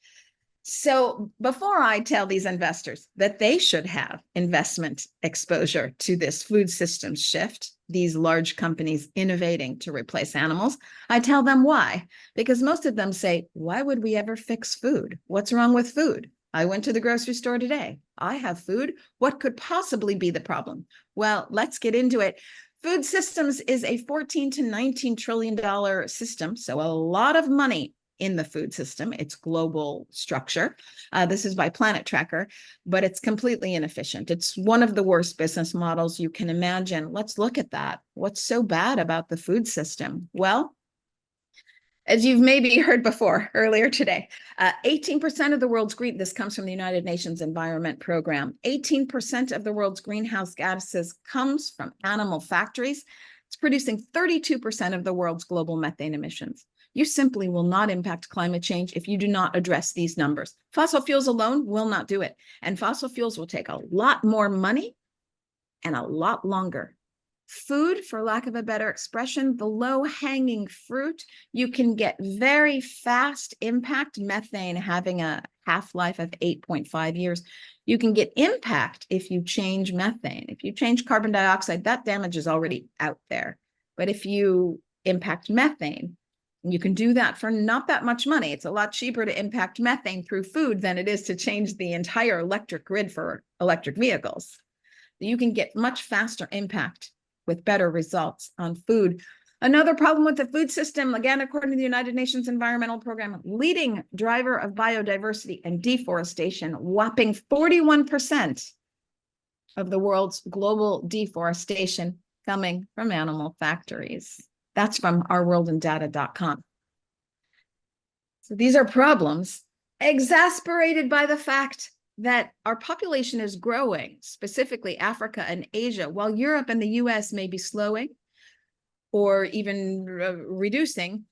So before I tell these investors that they should have investment exposure to this food system shift, these large companies innovating to replace animals, I tell them why. Because most of them say, why would we ever fix food? What's wrong with food? I went to the grocery store today. I have food. What could possibly be the problem? Well, let's get into it. Food systems is a $14 to $19 trillion system, so a lot of money in the food system. It's global structure. This is by Planet Tracker, but it's completely inefficient. It's one of the worst business models you can imagine. Let's look at that. What's so bad about the food system? Well, as you've maybe heard before earlier today, 18% of the world's this comes from the United Nations Environment Program. 18% of the world's greenhouse gases comes from animal factories. It's producing 32% of the world's global methane emissions. You simply will not impact climate change if you do not address these numbers. Fossil fuels alone will not do it. And fossil fuels will take a lot more money and a lot longer. Food, for lack of a better expression, the low-hanging fruit, you can get very fast impact, methane having a half-life of 8.5 years. You can get impact if you change methane. If you change carbon dioxide, that damage is already out there. But if you impact methane, you can do that for not that much money. It's a lot cheaper to impact methane through food than it is to change the entire electric grid for electric vehicles. You can get much faster impact with better results on food. Another problem with the food system, again, according to the United Nations Environmental Program, leading driver of biodiversity and deforestation, whopping 41% of the world's global deforestation coming from animal factories. That's from ourworldindata.com. So these are problems exacerbated by the fact that our population is growing, specifically Africa and Asia, while Europe and the US may be slowing or even reducing.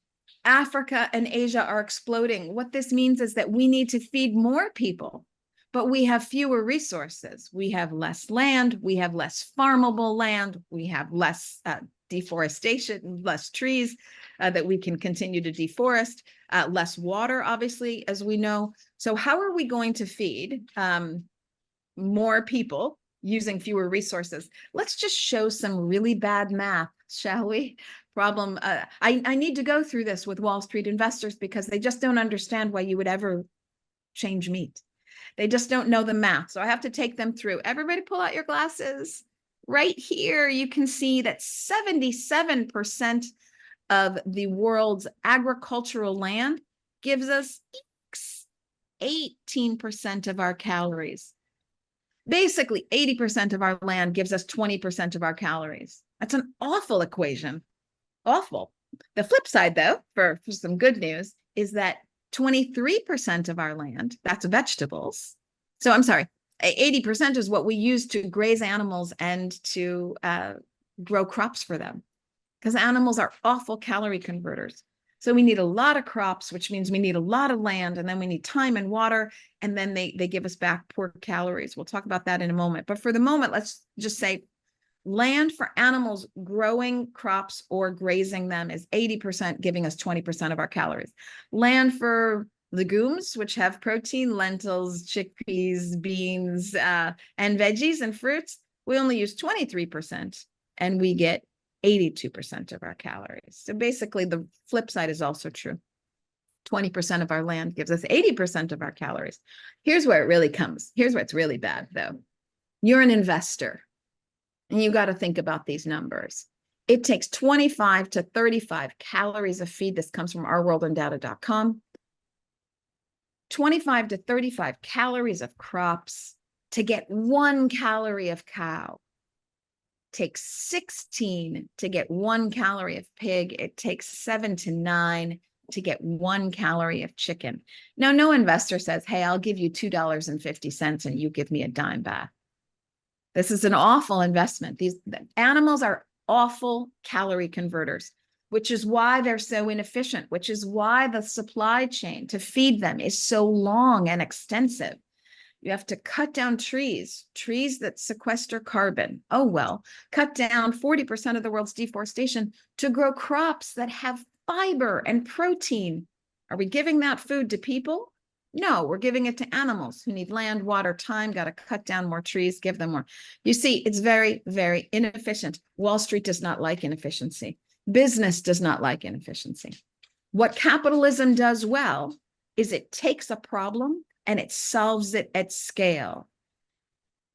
Africa and Asia are exploding. What this means is that we need to feed more people, but we have fewer resources. We have less land, we have less farmable land, we have less deforestation, less trees that we can continue to deforest, less water, obviously, as we know. So how are we going to feed more people using fewer resources? Let's just show some really bad math, shall we? I need to go through this with Wall Street investors because they just don't understand why you would ever change meat. They just don't know the math. So I have to take them through. Everybody pull out your glasses. Right here, you can see that 77% of the world's agricultural land gives us 18% of our calories. Basically, 80% of our land gives us 20% of our calories. That's an awful equation. Awful. The flip side, though, for some good news, is that 23% of our land, that's vegetables. So I'm sorry, 80% is what we use to graze animals and to grow crops for them, because animals are awful calorie converters. So we need a lot of crops, which means we need a lot of land, and then we need time and water, and then they give us back poor calories. We'll talk about that in a moment. But for the moment, let's just say land for animals growing crops or grazing them is 80%, giving us 20% of our calories. Land for legumes, which have protein, lentils, chickpeas, beans, and veggies and fruits, we only use 23%, and we get 82% of our calories. So basically, the flip side is also true. 20% of our land gives us 80% of our calories. Here's where it really comes. Here's where it's really bad, though. You're an investor, and you got to think about these numbers. It takes 25 to 35 calories of feed. This comes from ourworldindata.com. 25 to 35 calories of crops to get 1 calorie of cow. It takes 16 to get 1 calorie of pig. It takes 7 to 9 to get 1 calorie of chicken. Now, no investor says, hey, I'll give you $2.50 and you give me a dime back. This is an awful investment. These animals are awful calorie converters, which is why they're so inefficient, which is why the supply chain to feed them is so long and extensive. You have to cut down trees that sequester carbon. Oh, well, cut down 40% of the world's deforestation to grow crops that have fiber and protein. Are we giving that food to people? No, we're giving it to animals who need land, water, time, got to cut down more trees, give them more. You see, it's very, very inefficient. Wall Street does not like inefficiency. Business does not like inefficiency. What capitalism does well is it takes a problem and it solves it at scale.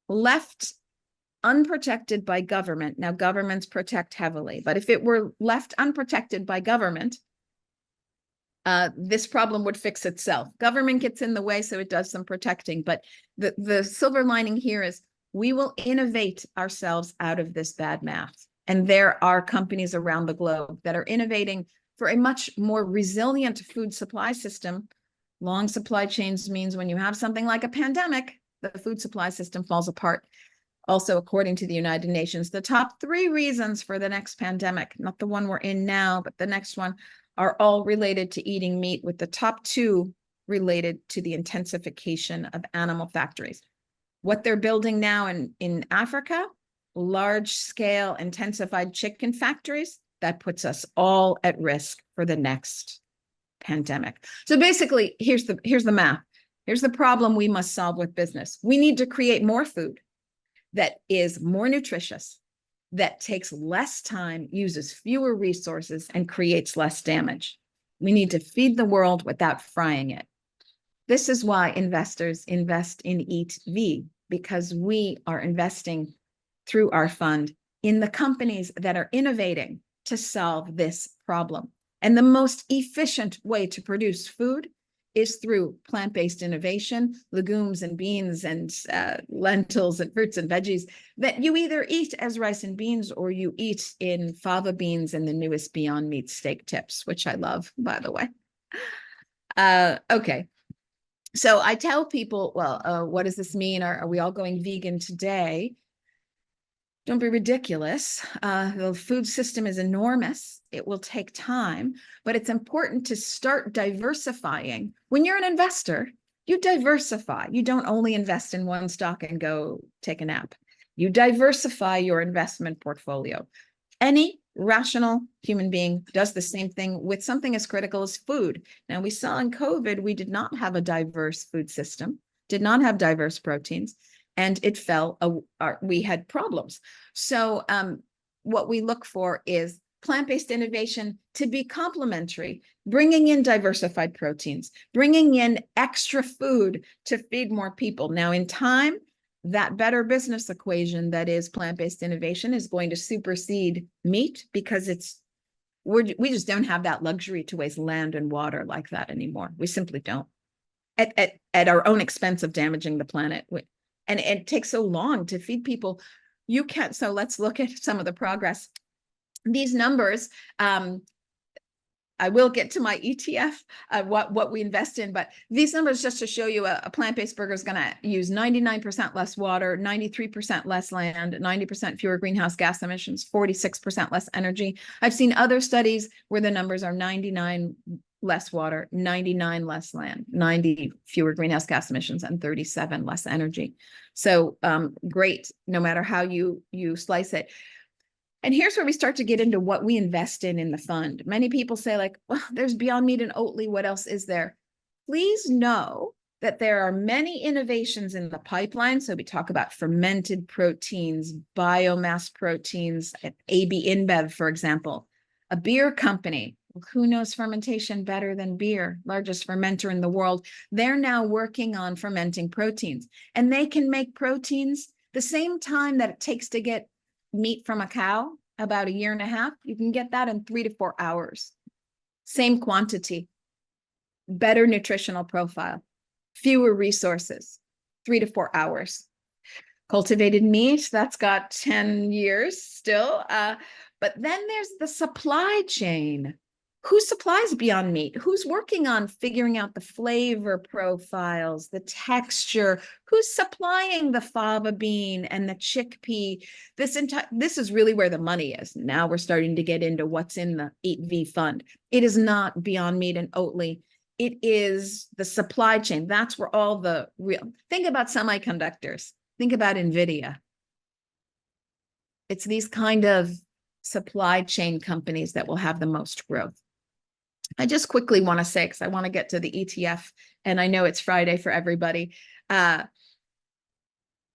Left unprotected by government, now governments protect heavily, but if it were left unprotected by government, this problem would fix itself. Government gets in the way, so it does some protecting. But the silver lining here is we will innovate ourselves out of this bad math. And there are companies around the globe that are innovating for a much more resilient food supply system. Long supply chains means when you have something like a pandemic, the food supply system falls apart. Also, according to the United Nations, the top 3 reasons for the next pandemic, not the one we're in now, but the next one, are all related to eating meat, with the top 2 related to the intensification of animal factories. What they're building now in Africa, large-scale intensified chicken factories, that puts us all at risk for the next pandemic. So basically, here's the math. Here's the problem we must solve with business. We need to create more food that is more nutritious, that takes less time, uses fewer resources, and creates less damage. We need to feed the world without frying it. This is why investors invest in Eat V, because we are investing through our fund in the companies that are innovating to solve this problem. And the most efficient way to produce food is through plant-based innovation, legumes and beans and lentils and fruits and veggies that you either eat as rice and beans or you eat in fava beans and the newest Beyond Meat steak tips, which I love, by the way. Okay. So I tell people, well, what does this mean? Are we all going vegan today? Don't be ridiculous. The food system is enormous. It will take time, but it's important to start diversifying. When you're an investor, you diversify. You don't only invest in one stock and go take a nap. You diversify your investment portfolio. Any rational human being does the same thing with something as critical as food. Now, we saw in COVID, we did not have a diverse food system, did not have diverse proteins, and it fell, we had problems. So what we look for is plant-based innovation to be complementary, bringing in diversified proteins, bringing in extra food to feed more people. Now, in time, that better business equation that is plant-based innovation is going to supersede meat because we just don't have that luxury to waste land and water like that anymore. We simply don't. At our own expense of damaging the planet. And it takes so long to feed people. You can't. So let's look at some of the progress. These numbers, I will get to my ETF, what we invest in, but these numbers just to show you a plant-based burger is going to use 99% less water, 93% less land, 90% fewer greenhouse gas emissions, 46% less energy. I've seen other studies where the numbers are 99 less water, 99 less land, 90 fewer greenhouse gas emissions, and 37 less energy. So great, no matter how you slice it. And here's where we start to get into what we invest in the fund. Many people say like, well, there's Beyond Meat and Oatly. What else is there? Please know that there are many innovations in the pipeline. So we talk about fermented proteins, biomass proteins, AB InBev, for example, a beer company. Who knows fermentation better than beer? Largest fermenter in the world. They're now working on fermenting proteins, and they can make proteins the same time that it takes to get meat from a cow, about a year and a half. You can get that in 3 to 4 hours. Same quantity, better nutritional profile, fewer resources, 3 to 4 hours. Cultivated meat, that's got 10 years still. But then there's the supply chain. Who supplies Beyond Meat? Who's working on figuring out the flavor profiles, the texture? Who's supplying the fava bean and the chickpea? This is really where the money is. Now we're starting to get into what's in the 8V fund. It is not Beyond Meat and Oatly. It is the supply chain. That's where all the real, think about semiconductors. Think about NVIDIA. It's these kind of supply chain companies that will have the most growth. I just quickly want to say, because I want to get to the ETF, and I know it's Friday for everybody.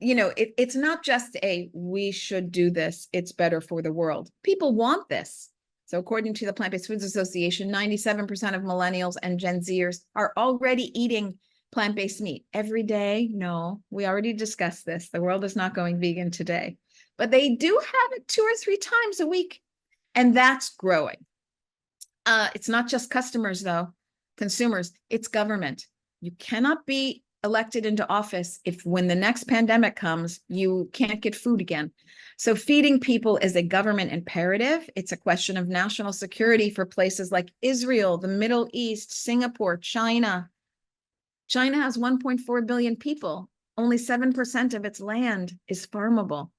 It's not just we should do this, it's better for the world. People want this. So according to the Plant-Based Foods Association, 97% of millennials and Gen Zers are already eating plant-based meat every day. No, we already discussed this. The world is not going vegan today, but they do have it 2 or 3 times a week, and that's growing. It's not just customers, though, consumers, it's government. You cannot be elected into office if when the next pandemic comes, you can't get food again. So feeding people is a government imperative. It's a question of national security for places like Israel, the Middle East, Singapore, China. China has 1.4 billion people. Only 7% of its land is farmable.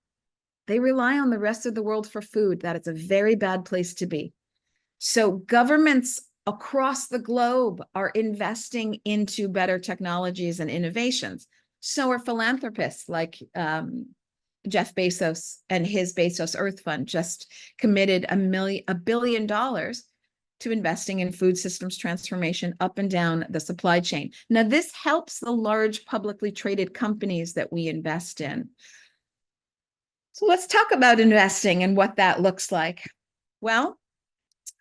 They rely on the rest of the world for food. That is a very bad place to be. So governments across the globe are investing into better technologies and innovations. So are philanthropists like Jeff Bezos and his Bezos Earth Fund just committed $1 billion to investing in food systems transformation up and down the supply chain. Now, this helps the large publicly traded companies that we invest in. So let's talk about investing and what that looks like. Well,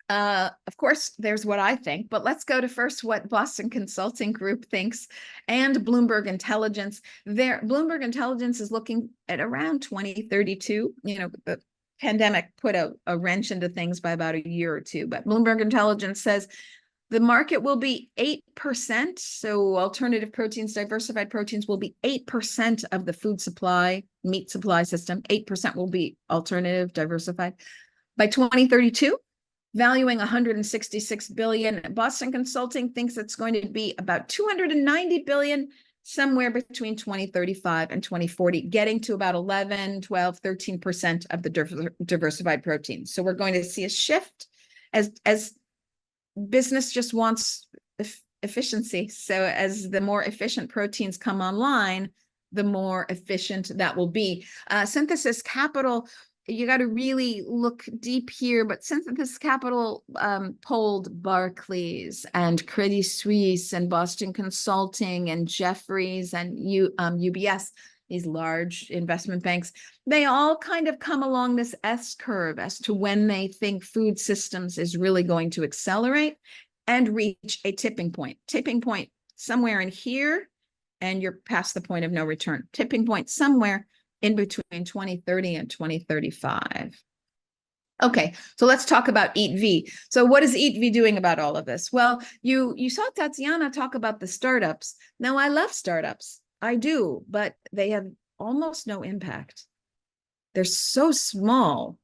of course, there's what I think, but let's go to first what Boston Consulting Group thinks and Bloomberg Intelligence. Bloomberg Intelligence is looking at around 2032. pandemic put a wrench into things by about a year or two, but Bloomberg Intelligence says the market will be 8%. So alternative proteins, diversified proteins will be 8% of the food supply, meat supply system. 8% will be alternative, diversified. By 2032, valuing 166 billion. Boston Consulting thinks it's going to be about 290 billion somewhere between 2035 and 2040, getting to about 11, 12, 13% of the diversified proteins. So we're going to see a shift as business just wants efficiency. So as the more efficient proteins come online, the more efficient that will be. Synthesis Capital, you got to really look deep here, but Synthesis Capital polled Barclays and Credit Suisse and Boston Consulting and Jefferies and UBS, these large investment banks. They all kind of come along this S curve as to when they think food systems is really going to accelerate and reach a tipping point. Tipping point somewhere in here, and you're past the point of no return. Tipping point somewhere in between 2030 and 2035. Okay, so let's talk about EatV. So what is EatV doing about all of this? Well, you saw Tatiana talk about the startups. Now, I love startups. I do, but they have almost no impact. They're so small.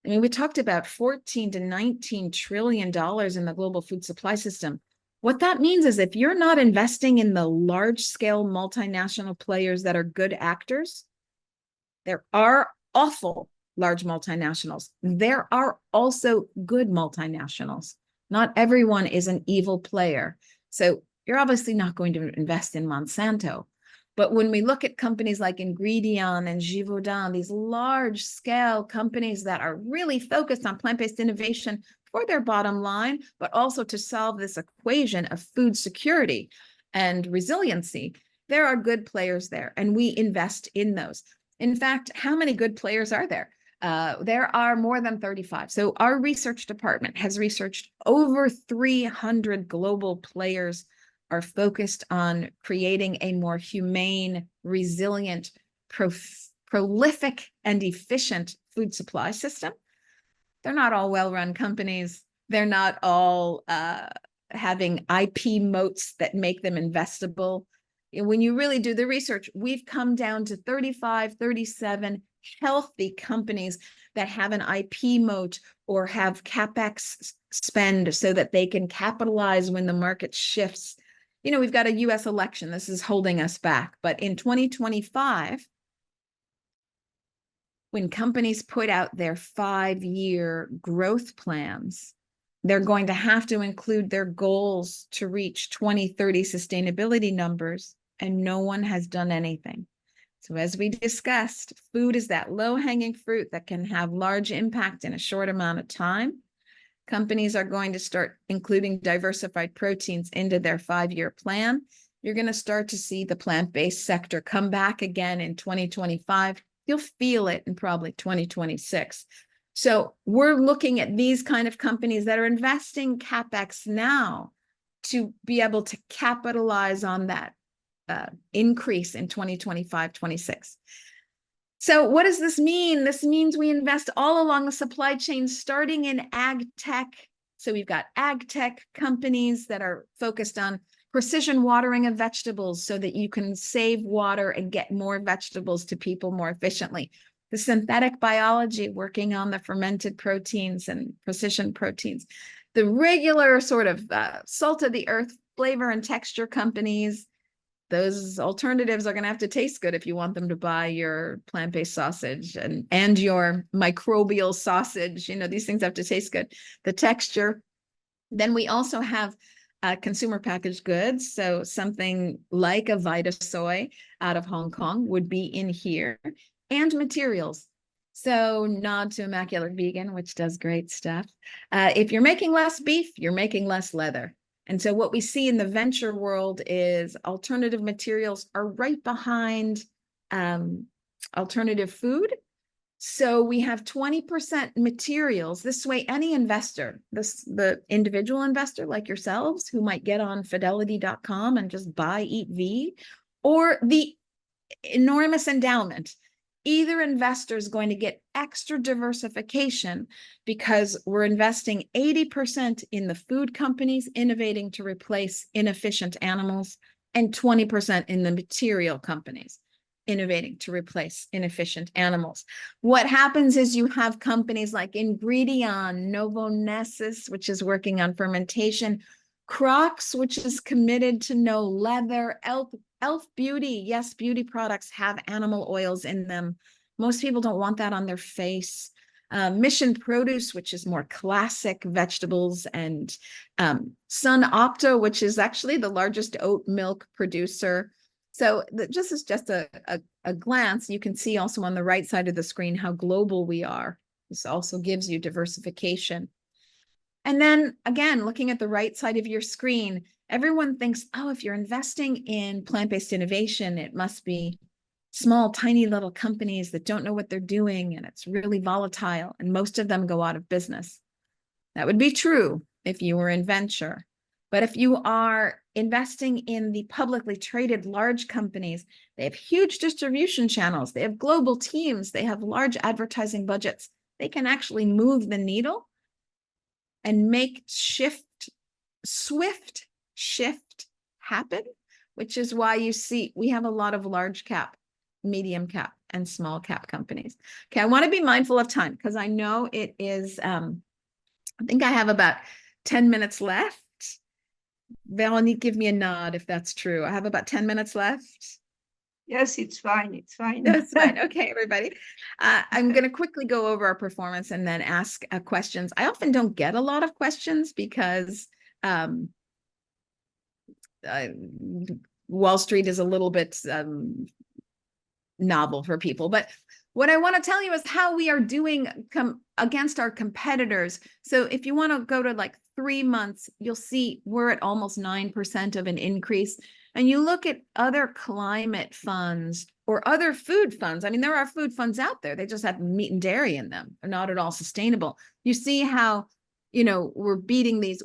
I mean, we talked about $14 to $19 trillion in the global food supply system. What that means is if you're not investing in the large-scale multinational players that are good actors, there are awful large multinationals. There are also good multinationals. Not everyone is an evil player. So you're obviously not going to invest in Monsanto. But when we look at companies like Ingredion and Givaudan, these large-scale companies that are really focused on plant-based innovation for their bottom line, but also to solve this equation of food security and resiliency, there are good players there, and we invest in those. In fact, how many good players are there? There are more than 35. So our research department has researched over 300 global players are focused on creating a more humane, resilient, prolific, and efficient food supply system. They're not all well-run companies. They're not all having IP moats that make them investable. When you really do the research, we've come down to 35, 37 healthy companies that have an IP moat or have CapEx spend so that they can capitalize when the market shifts. You know, we've got a US election. This is holding us back. But in 2025, when companies put out their 5-year growth plans, they're going to have to include their goals to reach 2030 sustainability numbers, and no one has done anything. So as we discussed, food is that low-hanging fruit that can have large impact in a short amount of time. Companies are going to start including diversified proteins into their 5-year plan. You're going to start to see the plant-based sector come back again in 2025. You'll feel it in probably 2026. So we're looking at these kind of companies that are investing CapEx now to be able to capitalize on that increase in 2025, 26. So what does this mean? This means we invest all along the supply chain, starting in ag tech. So we've got ag tech companies that are focused on precision watering of vegetables so that you can save water and get more vegetables to people more efficiently. The synthetic biology working on the fermented proteins and precision proteins. The regular sort of salt of the earth flavor and texture companies. Those alternatives are going to have to taste good if you want them to buy your plant-based sausage and your microbial sausage. You know, these things have to taste good. The texture. Then we also have consumer packaged goods. So something like a Vitasoy out of Hong Kong would be in here. And materials. So nod to Immaculate Vegan, which does great stuff. If you're making less beef, you're making less leather. And so what we see in the venture world is alternative materials are right behind alternative food. So we have 20% materials. This way, any investor, the individual investor like yourselves who might get on fidelity.com and just buy EatV, or the enormous endowment either investor is going to get extra diversification because we're investing 80% in the food companies innovating to replace inefficient animals and 20% in the material companies innovating to replace inefficient animals. What happens is you have companies like Ingredion, Novonesis, which is working on fermentation, Crocs, which is committed to no leather, Elf Beauty, yes, beauty products have animal oils in them. Most people don't want that on their face. Mission Produce, which is more classic vegetables, and Sun Opto, which is actually the largest oat milk producer. So just as just a glance, you can see also on the right side of the screen how global we are. This also gives you diversification. And then again, looking at the right side of your screen, everyone thinks, oh, if you're investing in plant-based innovation, it must be small, tiny little companies that don't know what they're doing, and it's really volatile, and most of them go out of business. That would be true if you were in venture. But if you are investing in the publicly traded large companies, they have huge distribution channels, they have global teams, they have large advertising budgets, they can actually move the needle and make swift shift happen, which is why you see we have a lot of large cap, medium cap, and small cap companies. Okay, I want to be mindful of time because I know it is, I think I have about 10 minutes left. Veronique, give me a nod if that's true. I have about 10 minutes left. Yes, it's fine. It's fine. That's fine. Okay, everybody. I'm going to quickly go over our performance and then ask questions. I often don't get a lot of questions because Wall Street is a little bit novel for people. But what I want to tell you is how we are doing against our competitors. So if you want to go to like 3 months, you'll see we're at almost 9% of an increase. And you look at other climate funds or other food funds. I mean, there are food funds out there. They just have meat and dairy in them. They're not at all sustainable. You see how, you know, we're beating these.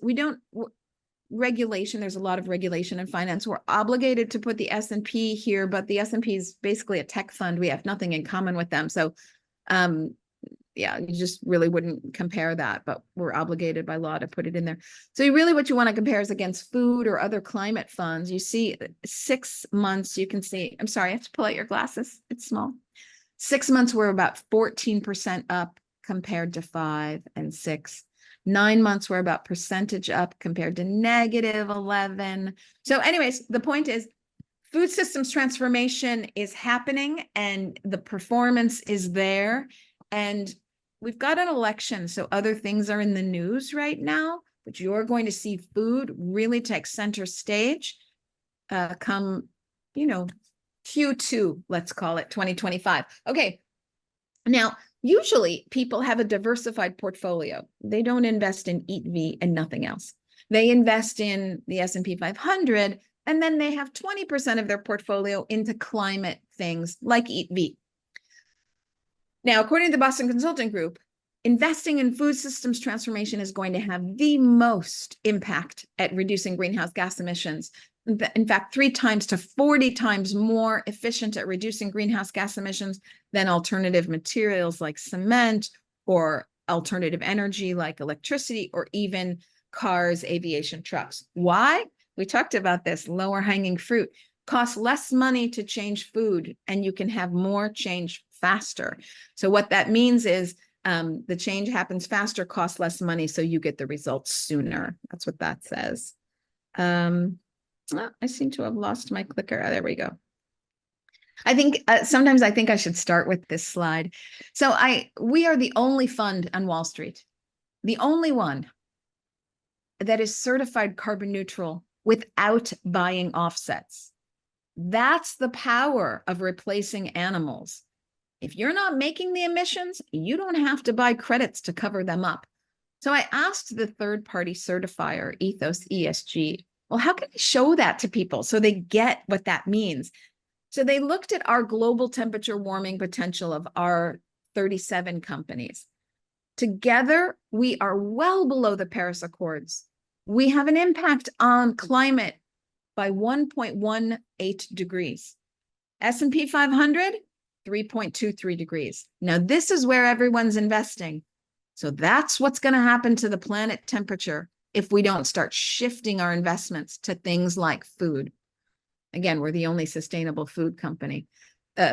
Regulation, there's a lot of regulation in finance. We're obligated to put the S&P here, but the S&P is basically a tech fund. We have nothing in common with them. So, yeah, you just really wouldn't compare that, but we're obligated by law to put it in there. So what you want to compare is against food or other climate funds. You see 6 months, you can see, I'm sorry, I have to pull out your glasses. It's small. 6 months, we're about 14% up compared to 5 and 6. 9 months, we're about percentage up compared to -11. So anyways, the point is food systems transformation is happening and the performance is there. And we've got an election, so other things are in the news right now, but you're going to see food really take center stage come, you know, Q2, let's call it 2025. Okay, now, usually people have a diversified portfolio. They don't invest in Eat V and nothing else. They invest in the S&P 500, and then they have 20% of their portfolio into climate things like Eat V. Now, according to the Boston Consulting Group, investing in food systems transformation is going to have the most impact at reducing greenhouse gas emissions. In fact, 3 times to 40 times more efficient at reducing greenhouse gas emissions than alternative materials like cement or alternative energy like electricity or even cars, aviation, trucks. Why? We talked about this, lower hanging fruit. Costs less money to change food and you can have more change faster. So what that means is the change happens faster, costs less money, so you get the results sooner. That's what that says. I seem to have lost my clicker. Oh, there we go. I think sometimes I think I should start with this slide. So we are the only fund on Wall Street, the only one that is certified carbon neutral without buying offsets. That's the power of replacing animals. If you're not making the emissions, you don't have to buy credits to cover them up. So I asked the third-party certifier, Ethos ESG, well, how can we show that to people so they get what that means? So they looked at our global temperature warming potential of our 37 companies. Together, we are well below the Paris Accords. We have an impact on climate by 1.18 degrees. S&P 500, 3.23 degrees. Now, this is where everyone's investing. So that's what's going to happen to the planet temperature if we don't start shifting our investments to things like food. Again, we're the only sustainable food company,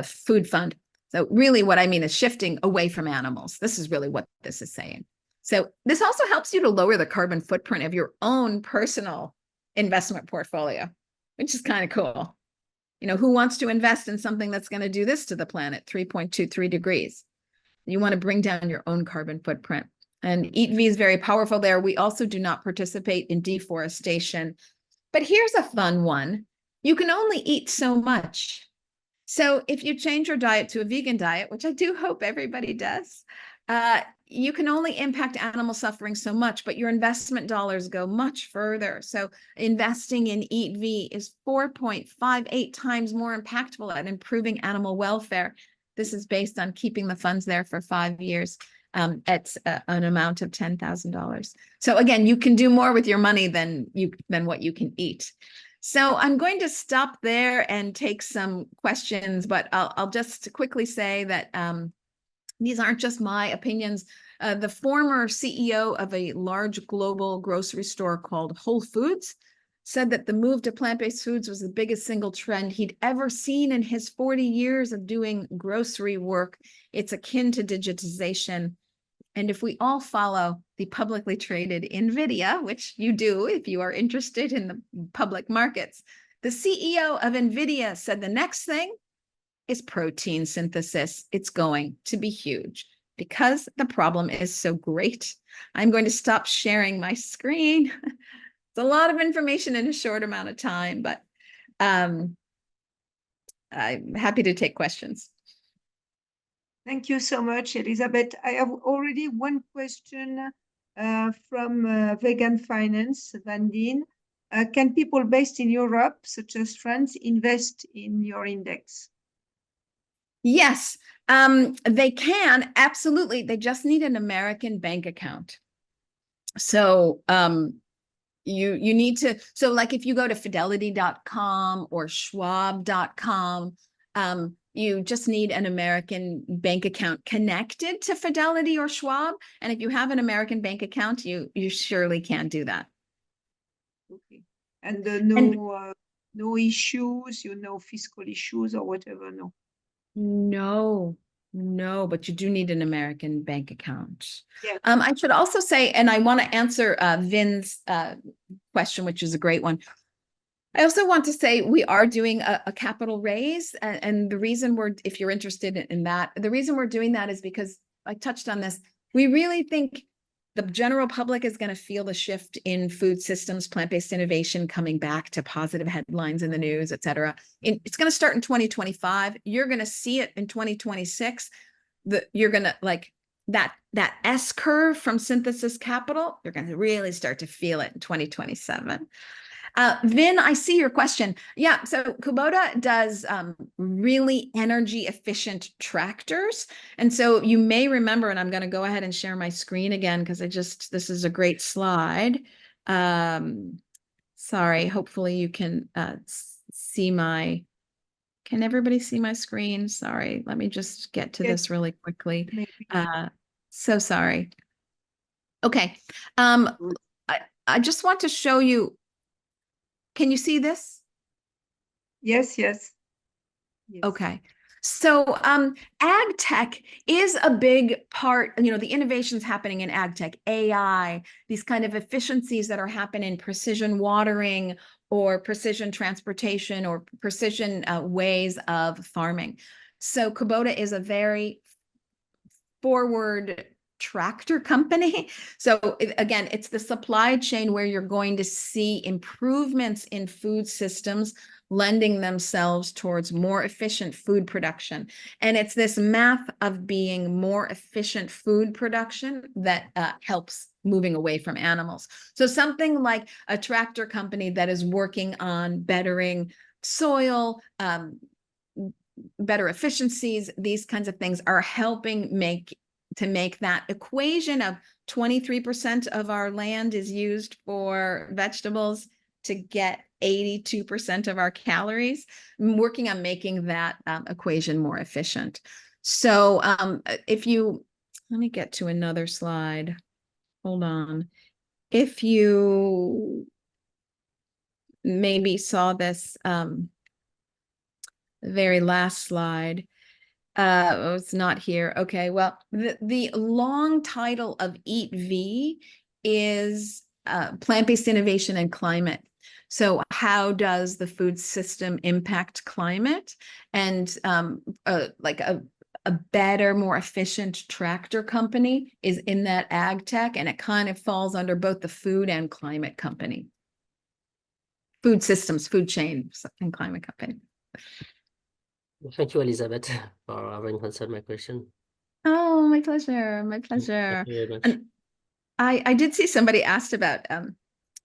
food fund. So really what I mean is shifting away from animals. This is really what this is saying. So this also helps you to lower the carbon footprint of your own personal investment portfolio, which is kind of cool. You know, who wants to invest in something that's going to do this to the planet, 3.23 degrees? You want to bring down your own carbon footprint. And EAT-V is very powerful there. We also do not participate in deforestation. But here's a fun one. You can only eat so much. So if you change your diet to a vegan diet, which I do hope everybody does, you can only impact animal suffering so much, but your investment dollars go much further. So investing in EAT-V is 4.58 times more impactful at improving animal welfare. This is based on keeping the funds there for 5 years at an amount of $10,000. So again, you can do more with your money than what you can eat. So I'm going to stop there and take some questions, but I'll just quickly say that these aren't just my opinions. The former CEO of a large global grocery store called Whole Foods said that the move to plant-based foods was the biggest single trend he'd ever seen in his 40 years of doing grocery work. It's akin to digitization. And if we all follow the publicly traded NVIDIA, which you do if you are interested in the public markets, the CEO of NVIDIA said the next thing is protein synthesis. It's going to be huge because the problem is so great. I'm going to stop sharing my screen. It's a lot of information in a short amount of time, but I'm happy to take questions. Thank you so much, Elizabeth. I have already one question from Vegan Finance, Vandine. Can people based in Europe, such as France, invest in your index? Yes, they can, absolutely. They just need an American bank account. So you need to, so like if you go to fidelity.com or schwab.com, you just need an American bank account connected to Fidelity or Schwab. And if you have an American bank account, you surely can do that. Okay. And no issues, fiscal issues or whatever, no? No, but you do need an American bank account. Yeah. I should also say, and I want to answer Vin's question, which is a great one. I also want to say we are doing a capital raise, and the reason if you're interested in that, the reason we're doing that is because I touched on this. We really think the general public is going to feel the shift in food systems, plant-based innovation coming back to positive headlines in the news, et cetera. It's going to start in 2025. You're going to see it in 2026. You're going to like that S curve from Synthesis Capital. You're going to really start to feel it in 2027. Vin, I see your question. Yeah, so Kubota does really energy efficient tractors. And so you may remember, and I'm going to go ahead and share my screen again because this is a great slide. Sorry, hopefully you can see can everybody see my screen? Sorry, let me just get to this really quickly. So sorry. Okay, I just want to show you. Can you see this? Yes. Okay. So ag tech is a big part, the innovations happening in ag tech, AI, these kind of efficiencies that are happening in precision watering or precision transportation or precision ways of farming. So Kubota is a very forward tractor company. So again, it's the supply chain where you're going to see improvements in food systems lending themselves towards more efficient food production. And it's this math of being more efficient food production that helps moving away from animals. So something like a tractor company that is working on bettering soil, better efficiencies, these kinds of things are helping to make that equation of 23% of our land is used for vegetables, to get 82% of our calories. I'm working on making that equation more efficient. So if you, let me get to another slide. Hold on. If you maybe saw this very last slide, oh, it's not here. Okay, well, the long title of Eat V is Plant-Based Innovation and Climate. So how does the food system impact climate? And like a better, more efficient tractor company is in that ag tech, and it kind of falls under both the food and climate company. Food systems, food chain, and climate company. Thank you, Elizabeth, for having answered my question. Oh, my pleasure. My pleasure. Thank you very much. And I did see somebody asked about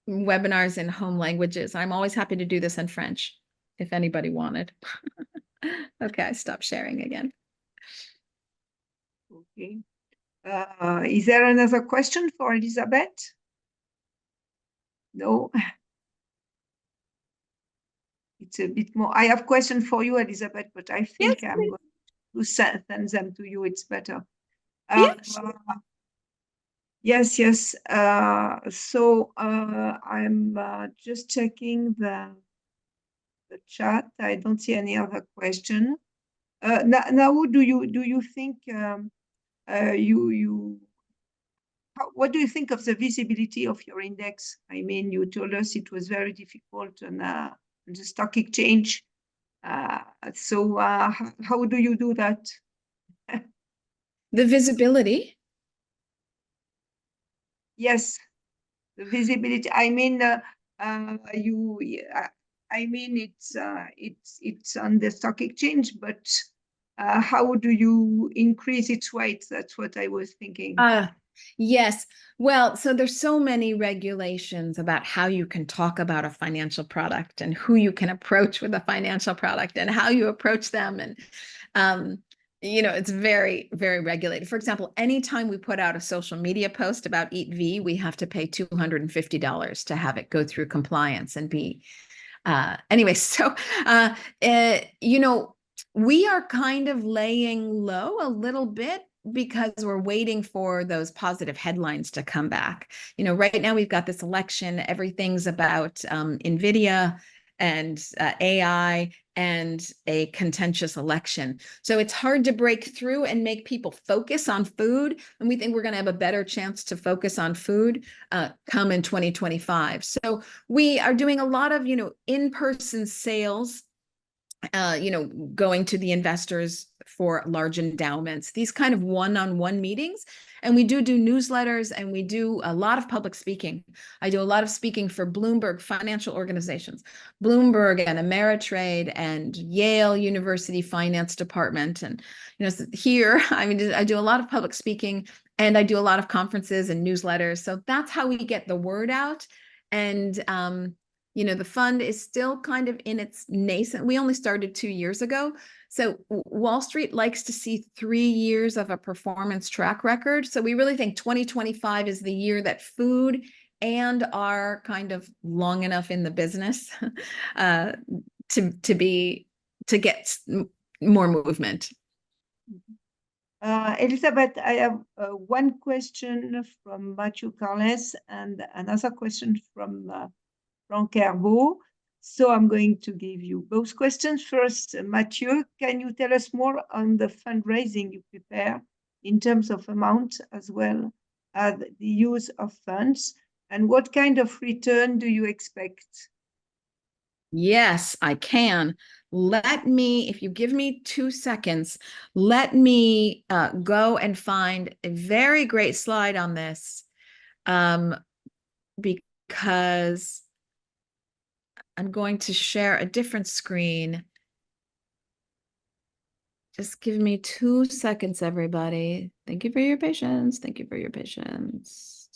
webinars in home languages. I'm always happy to do this in French if anybody wanted. Okay, I stopped sharing again. Okay. Is there another question for Elizabeth? No. It's a bit more. I have a question for you, Elizabeth, but I think Yes, I'm going to send them to you. It's better. Yes. Yes. So I'm just checking the chat. I don't see any other question. Now, do you think what do you think of the visibility of your index? I mean, you told us it was very difficult on the stock exchange. So how do you do that? The visibility. Yes, the visibility. I mean, I mean, it's on the stock exchange, but how do you increase its weight? That's what I was thinking. Yes. Well, so there's so many regulations about how you can talk about a financial product and who you can approach with a financial product and how you approach them. And, you know, it's very, very regulated. For example, anytime we put out a social media post about Eat V, we have to pay $250 to have it go through compliance and be, anyway, so, you know, we are kind of laying low a little bit because we're waiting for those positive headlines to come back. You know, right now we've got this election, everything's about NVIDIA and AI and a contentious election. So it's hard to break through and make people focus on food. And we think we're going to have a better chance to focus on food come in 2025. So we are doing a lot of, you know, in-person sales, you know, going to the investors for large endowments, these kind of one-on-one meetings. And we do newsletters, and we do a lot of public speaking. I do a lot of speaking for Bloomberg financial organizations, Bloomberg and Ameritrade and Yale University Finance Department. And, you know, here, I mean, I do a lot of public speaking, and I do a lot of conferences and newsletters. So that's how we get the word out. And, you know, the fund is still kind of in its nascent. We only started 2 years ago. So Wall Street likes to see 3 years of a performance track record. So we really think 2025 is the year that food and are kind of long enough in the business to get more movement. Elizabeth, I have one question from Matthew Carles and another question from Frank Herbeau. So I'm going to give you both questions. First, Mathieu, can you tell us more on the fundraising you prepare in terms of amount as well as the use of funds, and what kind of return do you expect? Yes, I can. Let me, if you give me 2 seconds, let me go and find a very great slide on this because I'm going to share a different screen. Just give me 2 seconds, everybody. Thank you for your patience. Thank you for your patience.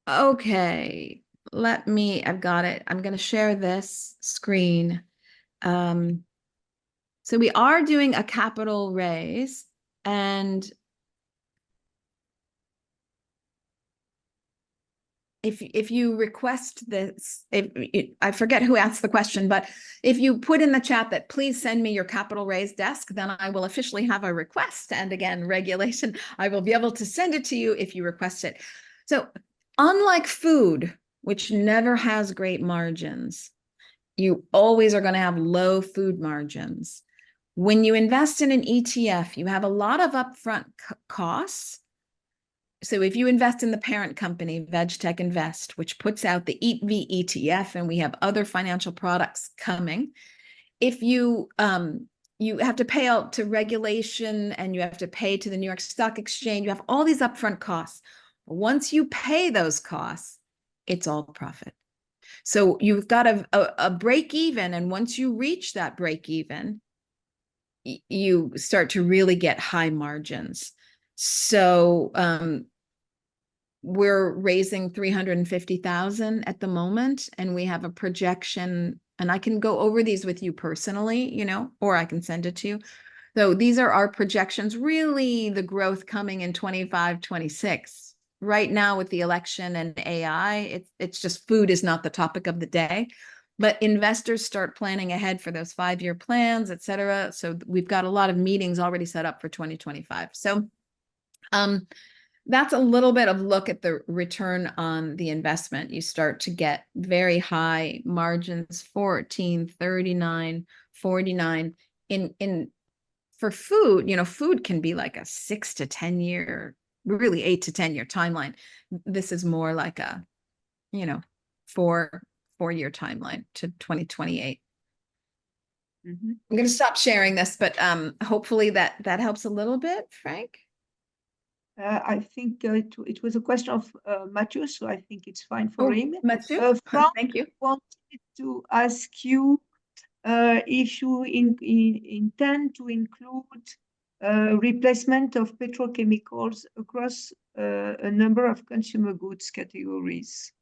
Okay, I've got it. I'm going to share this screen. So we are doing a capital raise, and if you request this, I forget who asked the question, but if you put in the chat that please send me your capital raise desk, then I will officially have a request. And again, regulation, I will be able to send it to you if you request it. So unlike food, which never has great margins, you always are going to have low food margins. When you invest in an ETF, you have a lot of upfront costs. So if you invest in the parent company, VegTech Invest, which puts out the EAT ETF, and we have other financial products coming, if you you have to pay out to regulation and you have to pay to the New York Stock Exchange, you have all these upfront costs. Once you pay those costs, it's all profit. So you've got a break even, and once you reach that break even, you start to really get high margins. So we're raising 350,000 at the moment, and we have a projection, and I can go over these with you personally, you know, or I can send it to you. So these are our projections, really the growth coming in 25, 26. Right now with the election and AI, it's just food is not the topic of the day, but investors start planning ahead for those 5-year plans, et cetera. So we've got a lot of meetings already set up for 2025. So that's a little bit of look at the return on the investment. You start to get very high margins, 14, 39, 49. For food, you know, food can be like a 6 to 10 year, really 8 to 10 year timeline. This is more like a, you know, 4-year timeline to 2028. I'm going to stop sharing this, but hopefully that helps a little bit, Frank. I think it was a question of Matthew, so I think it's fine for him. Matthew, Frank, thank you. Wanted to ask you if you intend to include replacement of petrochemicals across a number of consumer goods categories.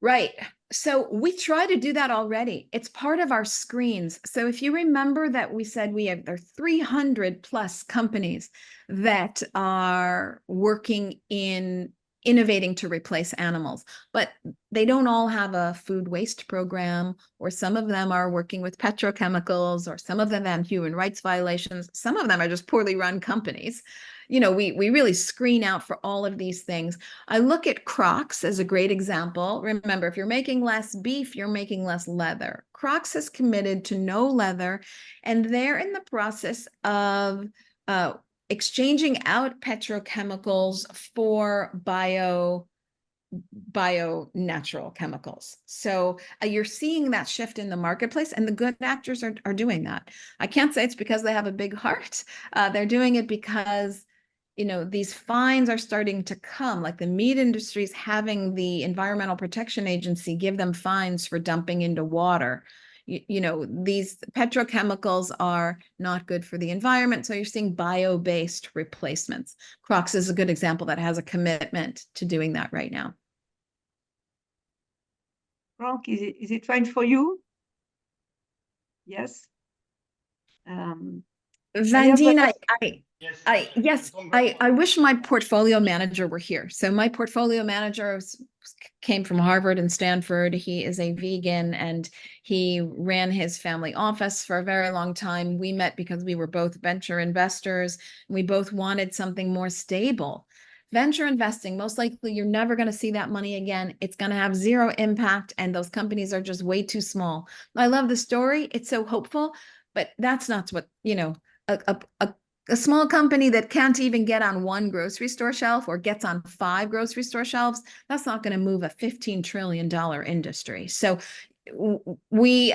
Right. So we try to do that already. It's part of our screens. So if you remember that we said there are 300 plus companies that are working in innovating to replace animals, but they don't all have a food waste program, or some of them are working with petrochemicals, or some of them have human rights violations. Some of them are just poorly run companies. You know, we really screen out for all of these things. I look at Crocs as a great example. Remember, if you're making less beef, you're making less leather. Crocs has committed to no leather, and they're in the process of exchanging out petrochemicals for bio-natural chemicals. So you're seeing that shift in the marketplace, and the good actors are doing that. I can't say it's because they have a big heart. They're doing it because, you know, these fines are starting to come, like the meat industry is having the Environmental Protection Agency give them fines for dumping into water. You know, these petrochemicals are not good for the environment. So you're seeing bio-based replacements. Crocs is a good example that has a commitment to doing that right now. Frank, is it fine for you? Yes. Vandine, I wish my portfolio manager were here. So my portfolio manager came from Harvard and Stanford. He is a vegan, and he ran his family office for a very long time. We met because we were both venture investors. And we both wanted something more stable. Venture investing, most likely you're never going to see that money again. It's going to have zero impact, and those companies are just way too small. I love the story. It's so hopeful, but that's not what, you know, a small company that can't even get on one grocery store shelf or gets on 5 grocery store shelves, that's not going to move a $15 trillion industry. So we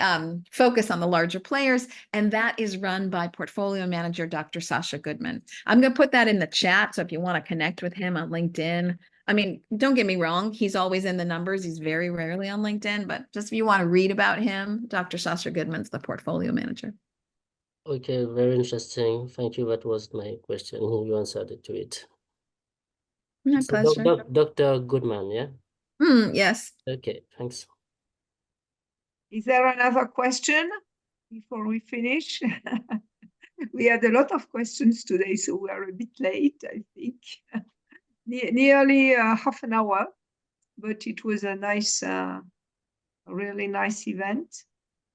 focus on the larger players, and that is run by portfolio manager Dr. Sasha Goodman. I'm going to put that in the chat, so if you want to connect with him on LinkedIn, I mean, don't get me wrong, he's always in the numbers. He's very rarely on LinkedIn, but just if you want to read about him, Dr. Sasha Goodman's the portfolio manager. Okay, very interesting. Thank you. That was my question. You answered it to it. My pleasure. Dr. Goodman, yeah? Yes. Okay, thanks. Is there another question before we finish? We had a lot of questions today, so we are a bit late, I think. nearly half an hour, but it was a nice, really nice event.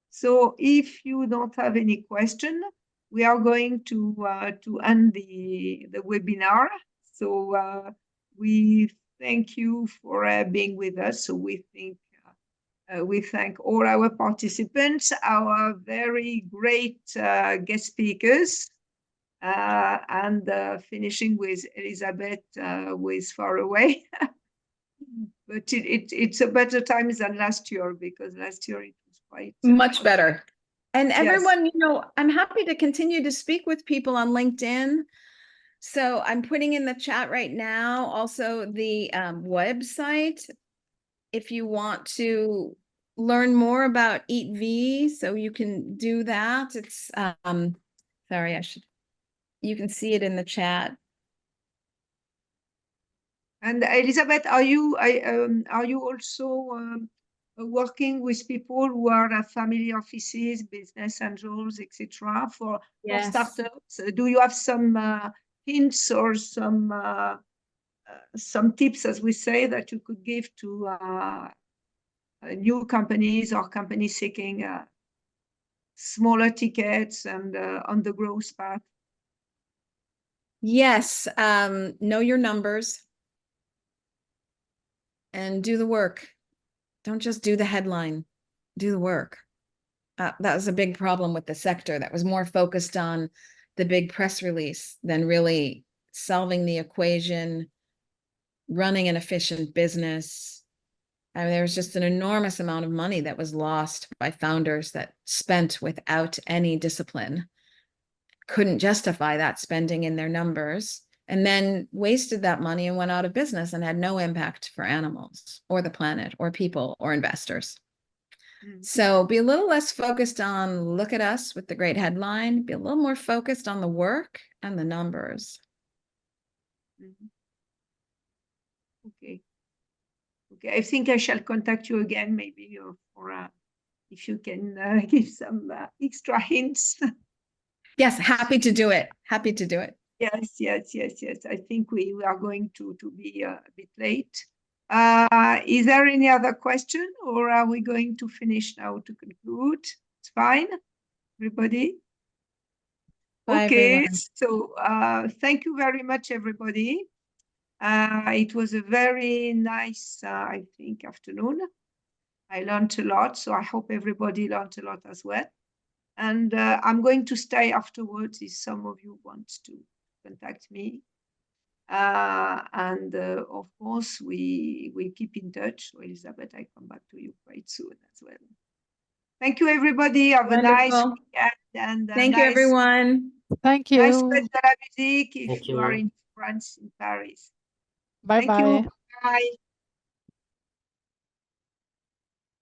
So if you don't have any question, we are going to end the webinar. So we thank you for being with us. So we thank all our participants, our very great guest speakers, and finishing with Elizabeth with Far Away. But it's a better time than last year, because last year it was quite much better. And Yes. everyone, you know, I'm happy to continue to speak with people on LinkedIn. So I'm putting in the chat right now also the website if you want to learn more about Eat V, so you can do that. It's sorry, you can see it in the chat. And Elizabeth, are you also working with people who are at family offices, business angels, etc., for startups? Do you have some hints or some tips, as we say, that you could give to new companies or companies seeking smaller tickets and on the growth path? Yes, know your numbers and do the work. Don't just do the headline, do the work. That was a big problem with the sector that was more focused on the big press release than really solving the equation, running an efficient business. I mean, there was just an enormous amount of money that was lost by founders that spent without any discipline, couldn't justify that spending in their numbers, and then wasted that money and went out of business and had no impact for animals or the planet or people or investors. So be a little less focused on look at us with the great headline, be a little more focused on the work and the numbers. Okay. Okay, I think I shall contact you again, maybe, for if you can give some extra hints. Yes, happy to do it. Happy to do it. Yes. I think we are going to be a bit late. Is there any other question, or are we going to finish now to conclude? It's fine, everybody? Bye, okay, everyone. so thank you very much, everybody. It was a very nice, I think, afternoon. I learned a lot, so I hope everybody learned a lot as well. And I'm going to stay afterwards if some of you want to contact me. And of course, we keep in touch. So Elizabeth, I come back to you quite soon as well. Thank you, everybody. Have a nice weekend. And thank you, everyone. Thank you. Nice fête de la musique if Thank you are you. in France, in Paris. Bye Thank bye. you. Bye.